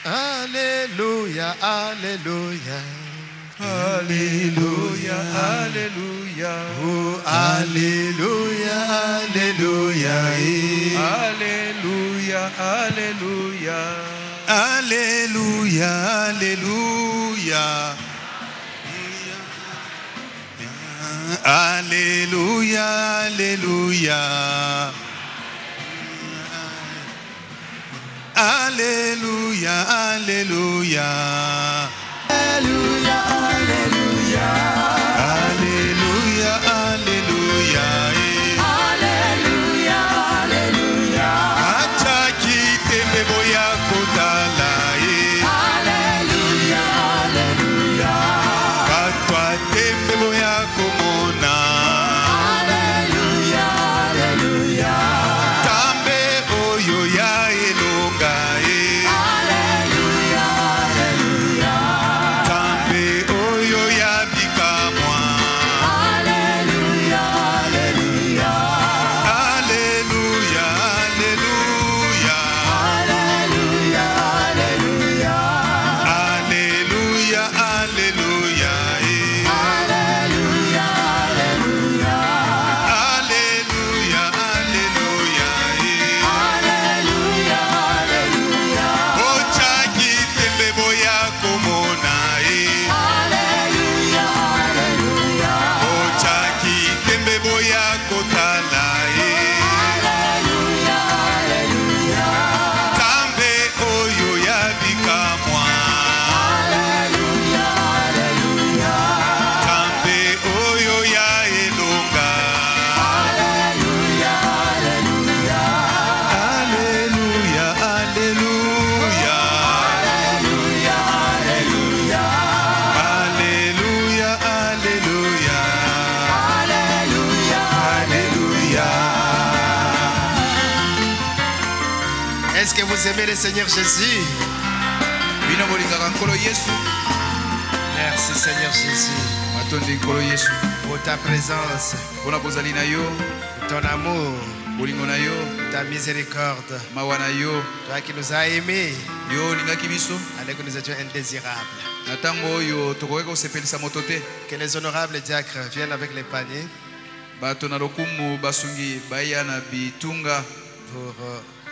Alléluia, Alléluia. Alléluia, Alléluia, Oh, Alléluia, Alléluia. Alléluia, Alléluia, Alléluia, Alléluia. Alléluia, Alléluia. Alléluia, Alléluia. Alléluia, Alléluia. Alléluia, Alléluia. Alléluia, Alléluia. Achaki tembe boya kotala. Alléluia, Alléluia. Katwa tembe boya komona. Alléluia, Alléluia. Tambe oyo ya elonga. Alléluia, Alléluia. Tambe oyo ya bikamwa. Alléluia, Alléluia. Alléluia, Alléluia. Alléluia, Alléluia. Alléluia, Alléluia. Alléluia, Alléluia. Alléluia, Alléluia. Alléluia, Alléluia. Ochaki tembe boya komona. Alléluia, Alléluia. Ochaki tembe boya kotala. Alléluia, Alléluia. Tambe oyo ya bikamwa. Alléluia, Alléluia. Tambe oyo ya elonga. Alléluia, Alléluia. Alléluia, Alléluia. Alléluia, Alléluia. Alléluia, Alléluia. Alléluia, Alléluia. Est-ce que vous aimez le Seigneur Jésus? bino bolingaka nkolo yesu Merci, Seigneur Jésus. matondi nkolo yesu pour ta présence, mpona kozali na yo, pour ton amour, bolingo na yo, ta miséricorde. mawa na yo, Toi qui nous as aimés yo olingaki biso alors que nous étions indésirables. na ntango oyo tokoki kosepelisa moto te. Que les honorables diacres viennent avec les paniers Bato na lokumu basungi baya na bitunga pour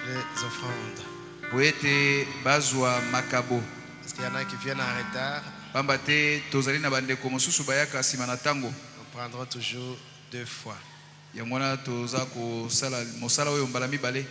les offrandes. po ete bazwa makabo, Parce qu'il y en a qui viennent en retard. pamba te tozali na bandeko mosusu bayaka nsima na ntango. Nous prendrons toujours 2 fois. yango wana toza kosala mosala oyo mbala mibale.